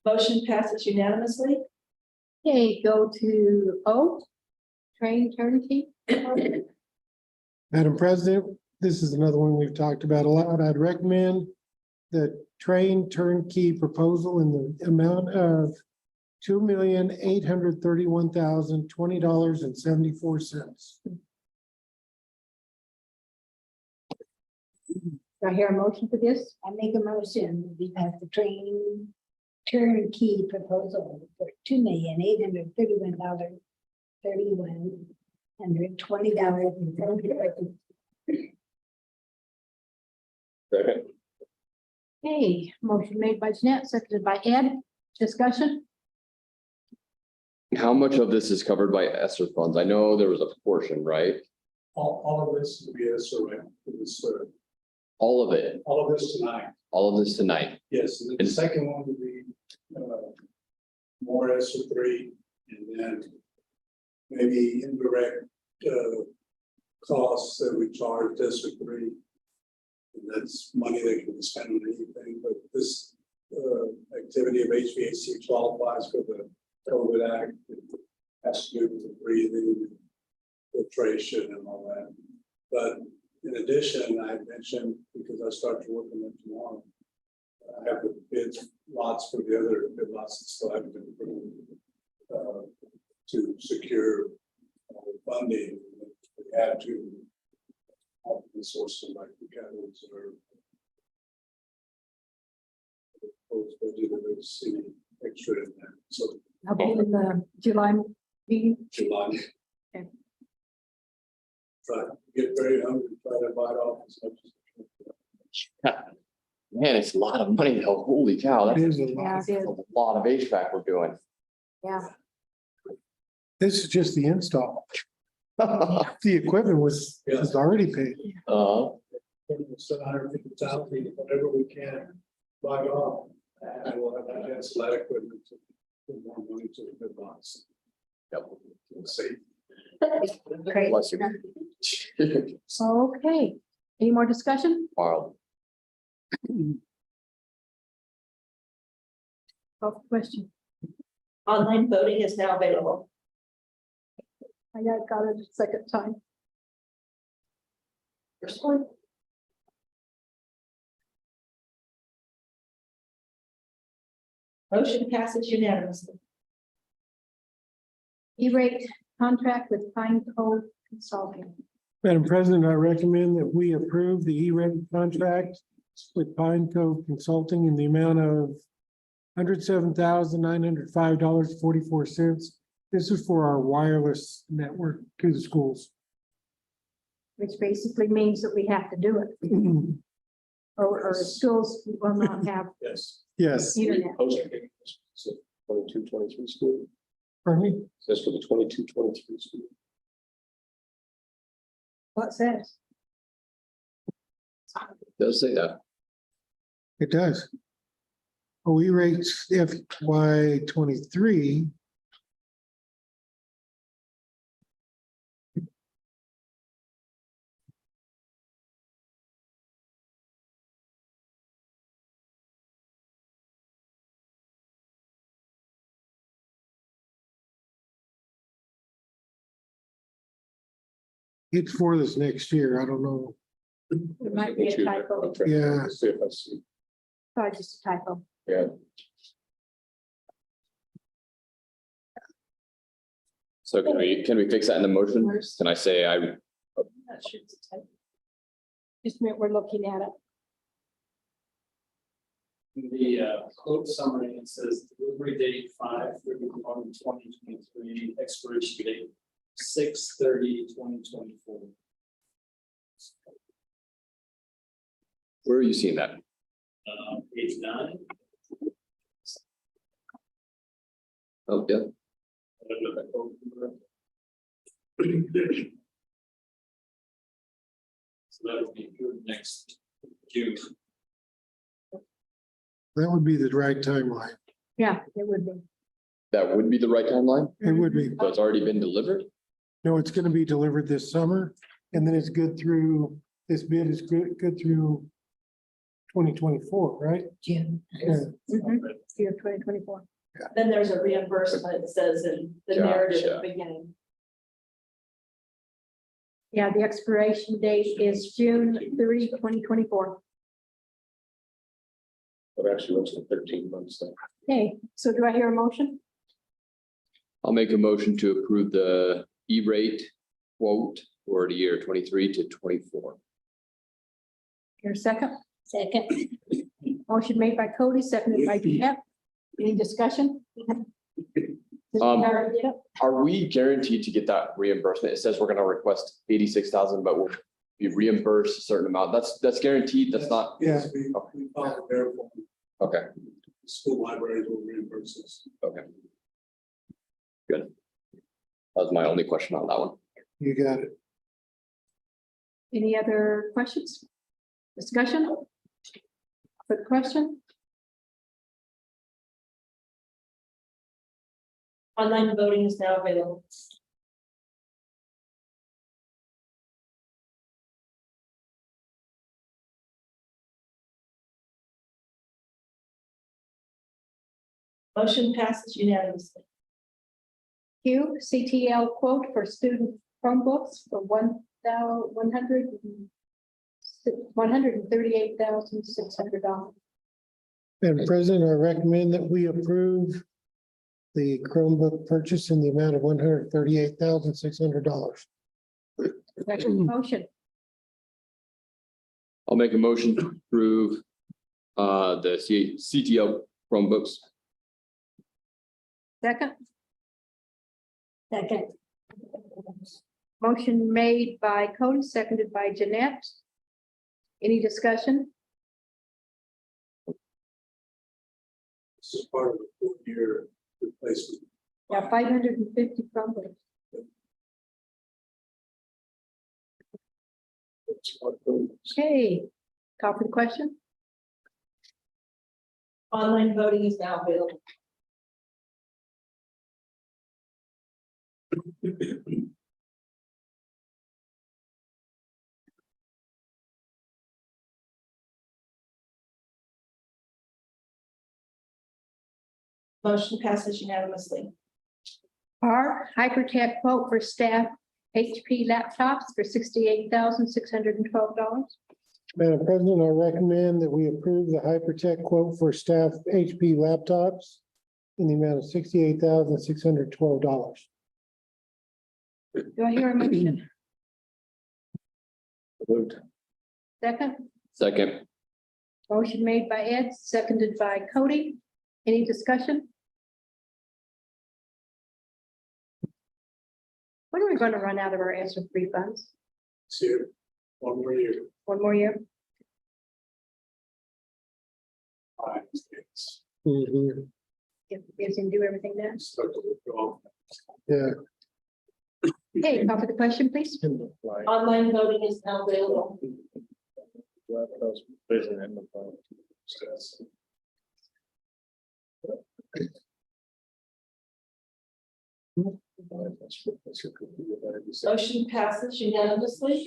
Motion passes unanimously. Okay, go to O, train turnkey. Madam President, this is another one we've talked about a lot. I'd recommend the train turnkey proposal in the amount of $2,831,020.74. Do I hear a motion for this? I make a motion, we pass the train turnkey proposal for $2,831,3120.70. Second. Hey, motion made by Jeanette, seconded by Ed. Discussion? How much of this is covered by ESSER funds? I know there was a portion, right? All of this will be SRA, this, All of it, all of this tonight. all of this tonight. Yes, and then the second one would be, more SR3, and then maybe indirect, costs that we charge SR3. And that's money that can be spent on anything, but this, activity of HVAC qualifies for the COVID Act. It has to do with the breathing, filtration and all that. But in addition, I mentioned, because I started working on it tomorrow, I have the bids lots for the other bid lots that still haven't been approved, to secure funding. We had to resources like the catalysts or budget, there's any extra in that. So I'll be in the July meeting. July. Okay. Try to get very hungry, try to bite off as much as. Man, it's a lot of money though. Holy cow. It That's is a Yeah, lot. it is. a lot of HVAC we're doing. Yeah. This is just the install. The equipment was already paid. $750,000, whatever we can bite off, and we'll have that that equipment to put more money to the bid lots. Yep. We'll see. Great. Bless you. Okay, any more discussion? Wild. Call for question. Online voting is now available. I got it a second time. First one. Motion passes unanimously. E-rate contract with Pine Cove Consulting. Madam President, I recommend that we approve the E-rate contract with Pine Cove Consulting in the amount of $107,905.44. This is for our wireless network to the schools. Which basically means that we have to do it. or schools will not have Yes. Yes. internet. Posting. 22-23 school. Pardon me? Says for the 22-23 school. What says? Does say that. It does. We rate FY 23. It's for this next year. I don't know. It might be a typo, Yeah. See if I see. probably just a typo. Yeah. So can we fix that in the motion? Can I say I'm not sure it's a typo. Just a minute, we're looking at it. The quote summary, it says delivery date 5/31/2023, expiration date 6/30/2024. where are you seeing that? Page 9. Oh, yeah. So that would be good next June. That would be the right timeline. Yeah, it would be. That would be the right timeline? It would be. So it's already been delivered? No, it's gonna be delivered this summer and then it's good through, this bid is good through 2024, right? June. Yeah. Year 2024. Then there's a reimbursement, it says in the narrative at the beginning. Yeah, the expiration date is June 30, 2024. It actually looks like 13 months then. Okay, so do I hear a motion? I'll make a motion to approve the E-rate quote for the year 23 to 24. Here a second. Second. Motion made by Cody, seconded by Jeanette. Any discussion? Are we guaranteed to get that reimbursement? It says we're gonna request 86,000, but we'll be reimbursed a certain amount. That's guaranteed. That's not. Yeah. We follow their form. Okay, School libraries will reimburse us. okay. Good. That was my only question on that one. You got it. Any other questions? Discussion? For the question? Online voting is now available. Motion passes unanimously. Q, CTL quote for student Chromebooks for $138,600. And President, I recommend that we approve the Chromebook purchase in the amount of $138,600. Motion, I'll make a motion to approve the CTL Chromebooks. second. Second. Motion made by Cody, seconded by Jeanette. Any discussion? This is part of the 4-year replacement. Yeah, 550 Chromebooks. Okay, call for the question? Online voting is now available. Motion passes unanimously. R, Hypertech quote for staff HP laptops for $68,612. Madam President, I recommend that we approve the Hypertech quote for staff HP laptops in the amount of $68,612. Do I hear a motion? Moved. Second, Second. motion made by Ed, seconded by Cody. Any discussion? When are we going to run out of our ESSER free funds? It's here, 1 more year. One more year? Mhm. If you do everything then. Yeah, Okay, call for the question, please. Online voting is now available. Motion passes unanimously.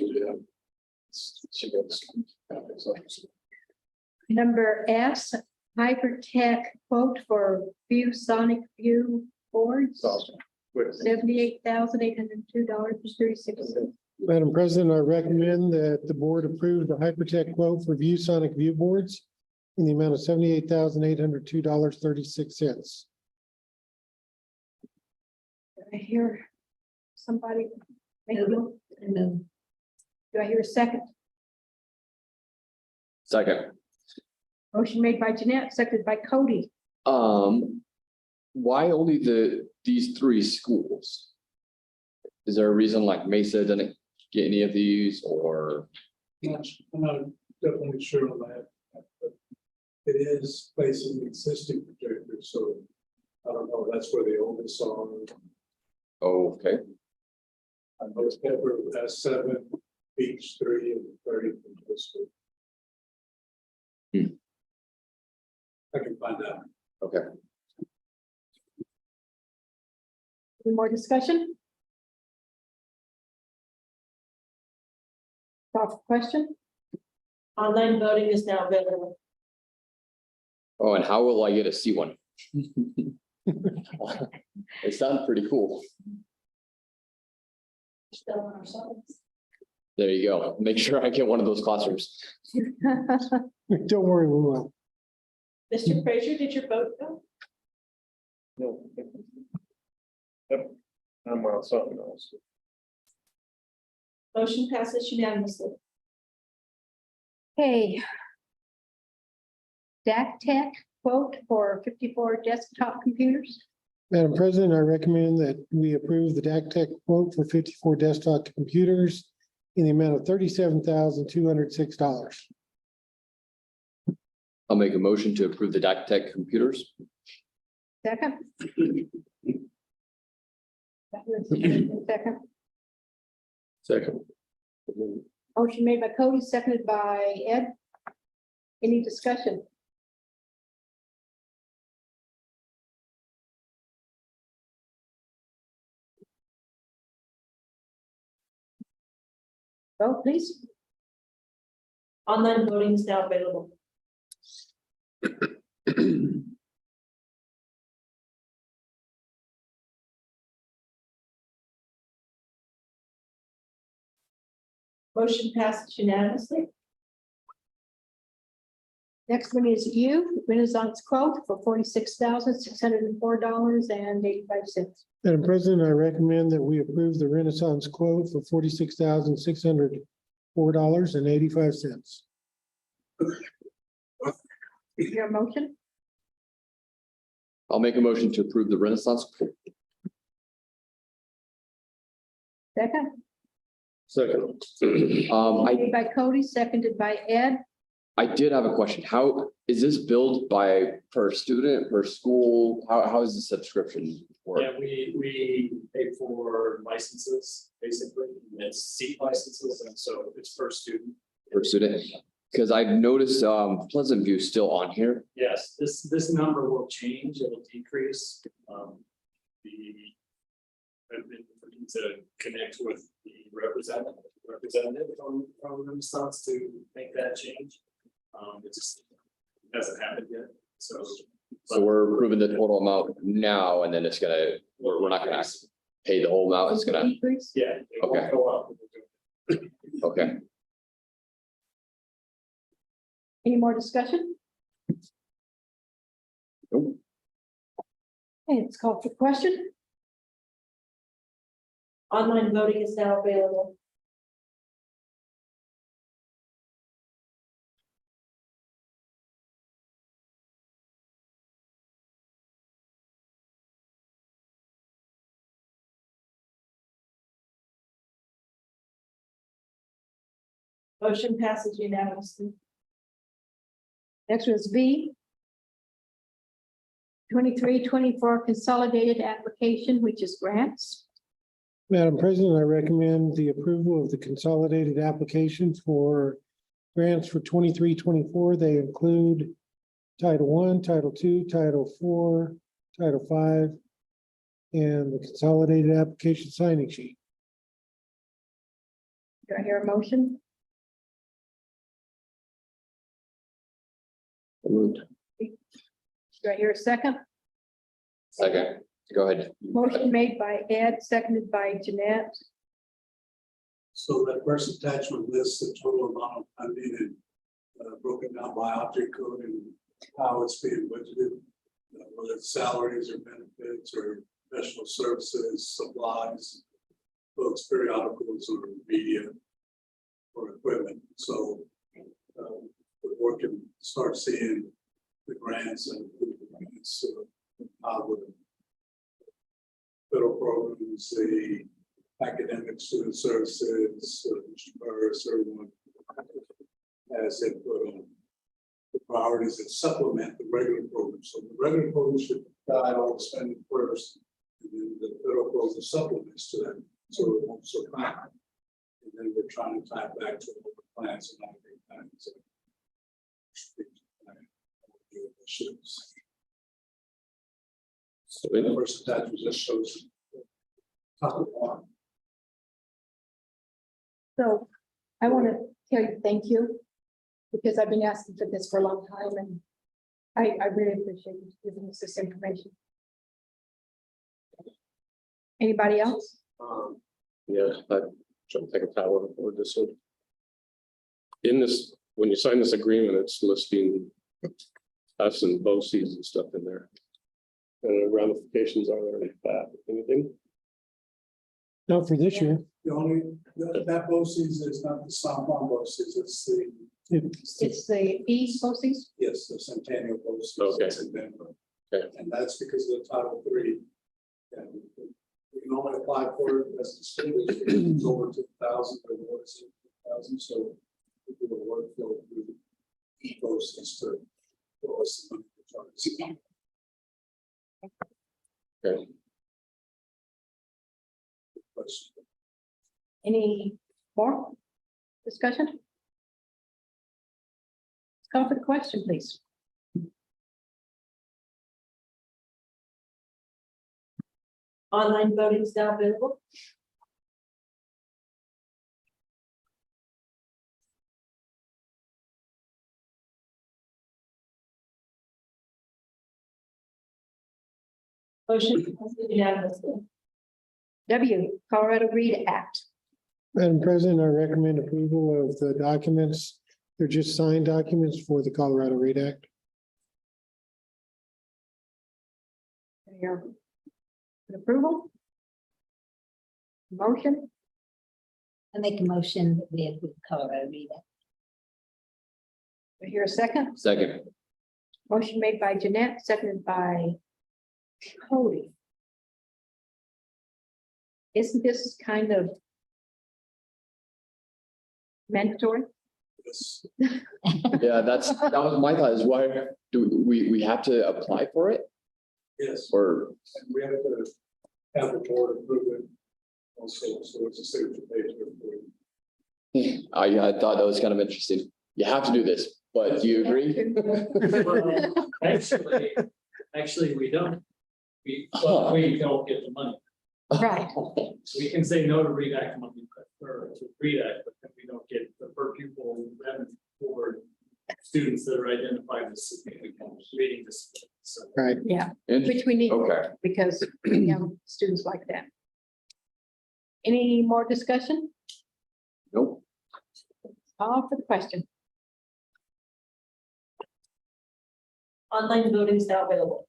Number S, Hypertech quote for View Sonic View boards. $78,802.36. Madam President, I recommend that the board approve the Hypertech quote for ViewSonic View Boards in the amount of $78,802.36. I hear somebody make a move? Do I hear a second? Second. Motion made by Jeanette, seconded by Cody. Why only these three schools? Is there a reason like Mesa didn't get any of these or? I'm not definitely sure on that. But it is placing existing projectors, so I don't know, that's where the oldest are. Okay, And most Pepper has 7, Beach 3, and 30 from Twister. I can find out. okay. Any more discussion? Call for question? Online voting is now available. Oh, and how will I get to see one? It sounds pretty cool. Still on our sites. There you go. Make sure I get one of those classrooms. Don't worry, we will. Mr. Frazier, did your vote go? No. Yep. I'm on something else. Motion passes unanimously. Okay. DAC Tech quote for 54 desktop computers. Madam President, I recommend that we approve the DAC quote for 54 desktop computers in the amount of $37,206. I'll make a motion to approve the DAC Tech computers. Second. Second. Second. Motion made by Cody, seconded by Ed. Any discussion? Vote, please. Online voting is now available. Motion passes unanimously. Next one is U, Renaissance quote for $46,604.85. Madam President, I recommend that we approve the Renaissance quote for $46,604.85. Your motion? I'll make a motion to approve the Renaissance. Second. Second. Made by Cody, seconded by Ed. I did have a question. How is this billed by per student, per school? How is the subscription work? Yeah, we pay for licenses, basically, it's seat licenses, and so it's per student. Per student? Because I've noticed Pleasant View is still on here. Yes, this number will change, it'll decrease. I've been looking to connect with the representative from Renaissance to make that change. It just hasn't happened yet, so. So we're approving the total amount now, and then it's gonna, we're not gonna pay the whole amount, it's gonna, Decrease? Yeah. It won't Okay. go up. okay. Any more discussion? Nope. Okay, it's called for question. Online voting is now available. Motion passes unanimously. Next one is V, 23-24 consolidated application, which is grants. Madam President, I recommend the approval of the consolidated applications for grants for 23-24. They include Title I, Title II, Title IV, Title V, and the consolidated application signing sheet. Do I hear a motion? Moved. Do I hear a second? Second, go ahead. Motion made by Ed, seconded by Jeanette. So that first attachment lists the total amount of funding and broken down by object code and how it's being budgeted. Whether it's salaries or benefits or professional services, supplies, books, periodicals, or media or equipment. So the board can start seeing the grants and grants, how the federal programs, the academic student services, everyone has input on the priorities that supplement the regular program. So the regular program should guide all the spending first, and then the federal program supplements to that, so it won't survive. And then we're trying to tie it back to what the plans and all the plans. So the first attachment just shows top of one. So I want to tell you thank you, because I've been asking for this for a long time, and I really appreciate you giving us this information. Anybody else? Yeah, I'm trying to take a power for this one. In this, when you sign this agreement, it's listing us and BOCES and stuff in there. And the ramifications are there with that, anything? Not for this year. The only, that BOCES is not the Sampan BOCES, it's the, It's the East BOCES? yes, the Centennial BOCES. Okay. That's in Denver. Okay. And that's because of the Title III. And we can only apply for it as a state, it's over 2,000 or more than 2,000, so we do a workflow through BOCES to throw us the money to charge. Okay. Any more discussion? Let's call for the question, please. Online voting is now available. Motion passes unanimously. W, Colorado READ Act. Madam President, I recommend approval of the documents. They're just signed documents for the Colorado READ Act. Your approval? Motion? I make a motion that we approve Colorado READ Act. Do I hear a second? Second. Motion made by Jeanette, seconded by Cody. Isn't this kind of mandatory? Yes. Yeah, that was my thought, is why do we have to apply for it? Yes. Or, And we have to have the board approve it also, so it's a signature page. I thought that was kind of interesting. You have to do this, but do you agree? Actually, we don't. We don't get the money. Right. We can say no to READ Act money, or to READ Act, but then we don't get the per pupil revenue for students that are identified as significant reading disabilities. So Right. Yeah, And- which we need, Okay. because young students like that. Any more discussion? Nope. Call for the question. Online voting is now available.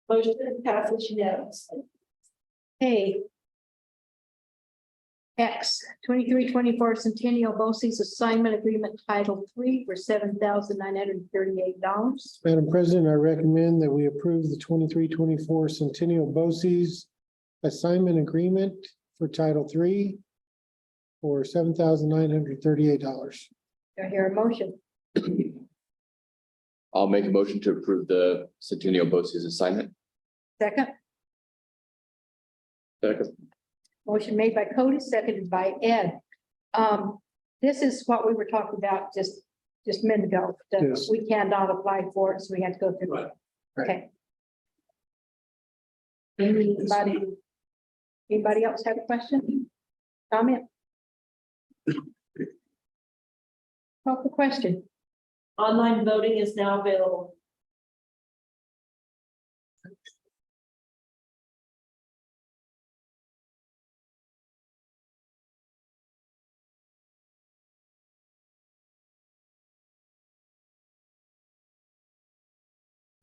Motion passes unanimously. Hey, X 23-24 Centennial BOCES Assignment Agreement Title III for $7,938. Madam President, I recommend that we approve the 23-24 Centennial BOCES assignment agreement for Title III for $7,938. Do I hear a motion? I'll make a motion to approve the Centennial BOCES assignment. Second, Second. motion made by Cody, seconded by Ed. This is what we were talking about just a minute ago, that Yes. we cannot apply for it, so we have to go through. Right. Okay. Anybody else have a question? Comment? Call the question. Online voting is now available.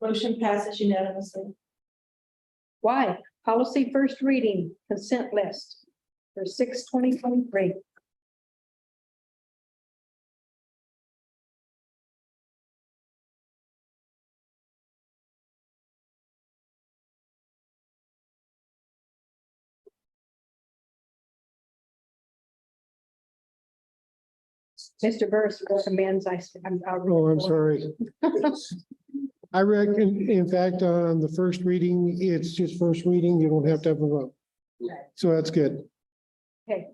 Motion passes unanimously. Why? Policy first reading, consent list for 6/2023. Mr. Burris recommends Oh, I'm sorry. I reckon, in fact, on the first reading, it's just first reading. You don't have to have a vote. So that's good. Okay.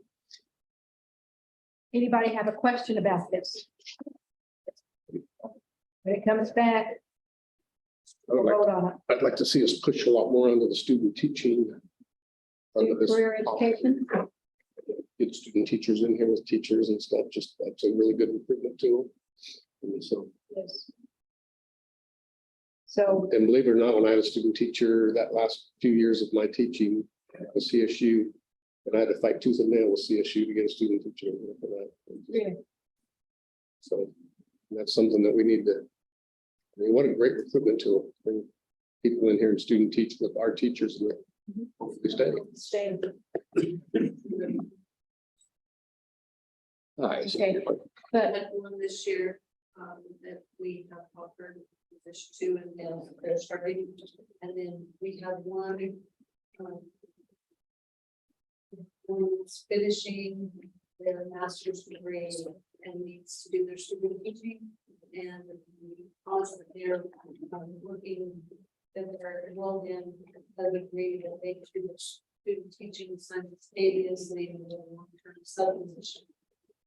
Anybody have a question about this? When it comes back, we'll vote on it. I'd like to see us push a lot more onto the student teaching. Under this Career education. Get student teachers in here with teachers and stuff, just that's a really good improvement too. And so, Yes. So, and believe it or not, when I was a student teacher, that last few years of my teaching at CSU, and I had to fight tooth and nail with CSU to get a student teacher for that. yeah, So that's something that we need to, I mean, what a great recruitment tool, bring people in here and student teach with our teachers and hopefully stay. Nice. Okay. But Had one this year, that we have offered position two and then they're starting, and then we have one. One that's finishing their master's degree and needs to do their student teaching. And also they're working, that they're enrolled in, a degree that they do the student teaching simultaneously in a long-term sub position.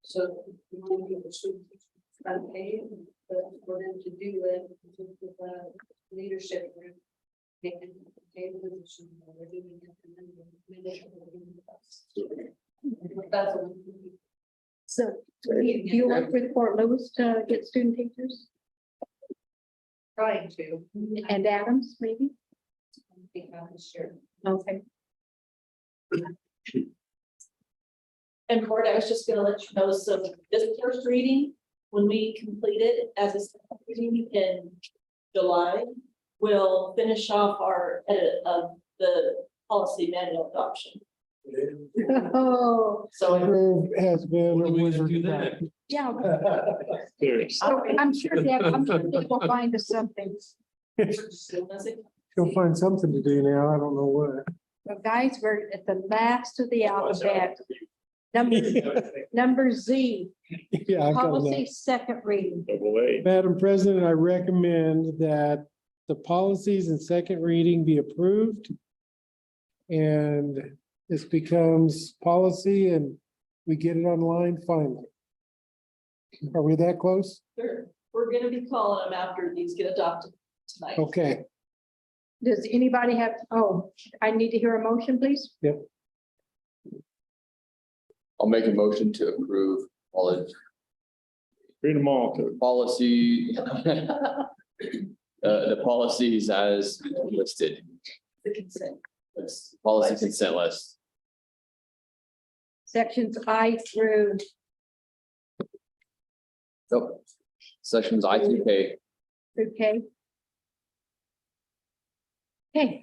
So we want to give the student unpaid, but for them to do it with the leadership group. They can pay the position while they're doing it and then they that's what we so do you work with Fort Lewis to get student teachers trying to. and Adams, maybe? Think about this year. Okay. And board, I was just gonna let you know, so this first reading, when we complete it as a second reading in July, we'll finish off our edit of the policy manual adoption. Oh, So Grove has been. yeah. So I'm sure they will find us something. You'll find something to do now. I don't know what. So guys, we're at the last of the alphabet. Number Z, Yeah, I've got policy that. second reading. Madam President, I recommend that the policies in second reading be approved. And this becomes policy and we get it online finally. Are we that close? we're gonna be calling them after these get adopted tonight. Okay. Does anybody have, oh, I need to hear a motion, please? Yep. I'll make a motion to approve all of Read them all to. policy. The policies as listed. The consent. It's policy consent list. Sections I through, Nope. Sections I through K. K. Okay,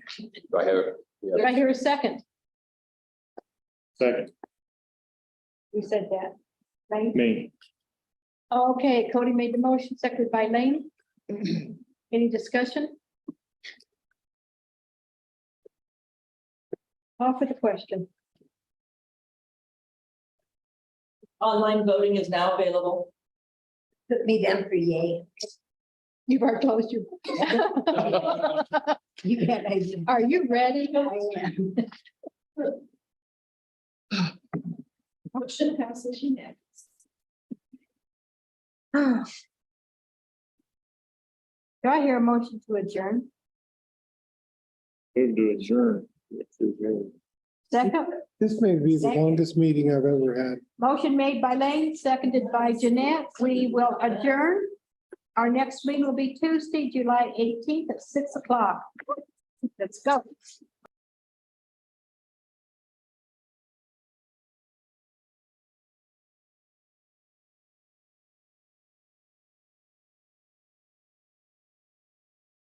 Do I have? do I hear a second? Second. Who said that? Lane? Me. Okay, Cody made the motion, seconded by Lane. Any discussion? Call for the question. Online voting is now available. Put me down for yay. You've already told us you. You can't. I Are you ready? am. Motion passes unanimously. Do I hear a motion to adjourn? Move to adjourn. Second, This may be the Second. longest meeting I've ever had. motion made by Lane, seconded by Jeanette. We will adjourn. Our next meeting will be Tuesday, July 18th at 6 o'clock. Let's go.